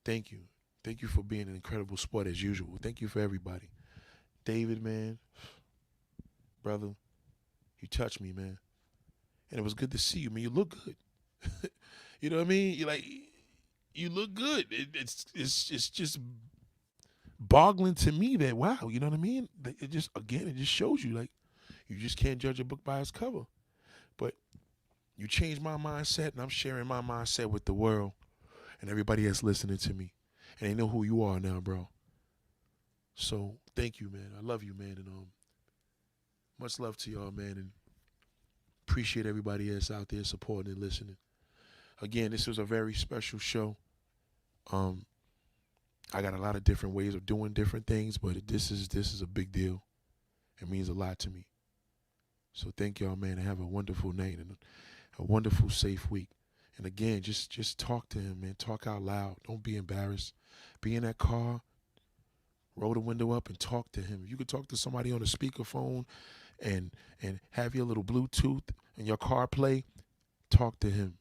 Thank you. Thank you for being an incredible sport as usual. Thank you for everybody. David, man, brother, you touched me, man. And it was good to see you, man. You look good. You know what I mean? You look good. It's just boggling to me that, wow, you know what I mean? It just shows you, like, you just can't judge a book by its cover. But you changed my mindset, and I'm sharing my mindset with the world and everybody that's listening to me. And they know who you are now, bro. So thank you, man. I love you, man. And much love to y'all, man. And appreciate everybody that's out there supporting and listening. Again, this was a very special show. I got a lot of different ways of doing different things, but this is a big deal. It means a lot to me. So thank y'all, man, and have a wonderful night and a wonderful, safe week. And again, just talk to him, man. Talk out loud. Don't be embarrassed. Be in that car, roll the window up and talk to him. If you could talk to somebody on a speakerphone and have your little Bluetooth and your car play, talk to him.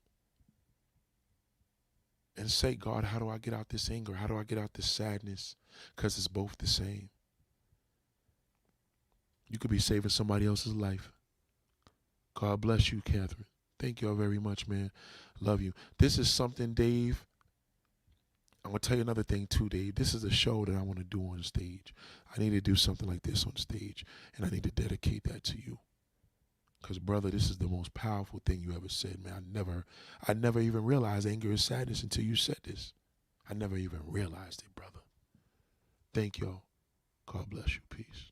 And say, God, how do I get out this anger? How do I get out this sadness? Because it's both the same. You could be saving somebody else's life. God bless you, Catherine. Thank y'all very much, man. Love you. This is something, Dave. I'm going to tell you another thing, too, Dave. This is a show that I want to do on stage. I need to do something like this on stage, and I need to dedicate that to you. Because, brother, this is the most powerful thing you ever said, man. I never even realized anger is sadness until you said this. I never even realized it, brother. Thank y'all. God bless you. Peace.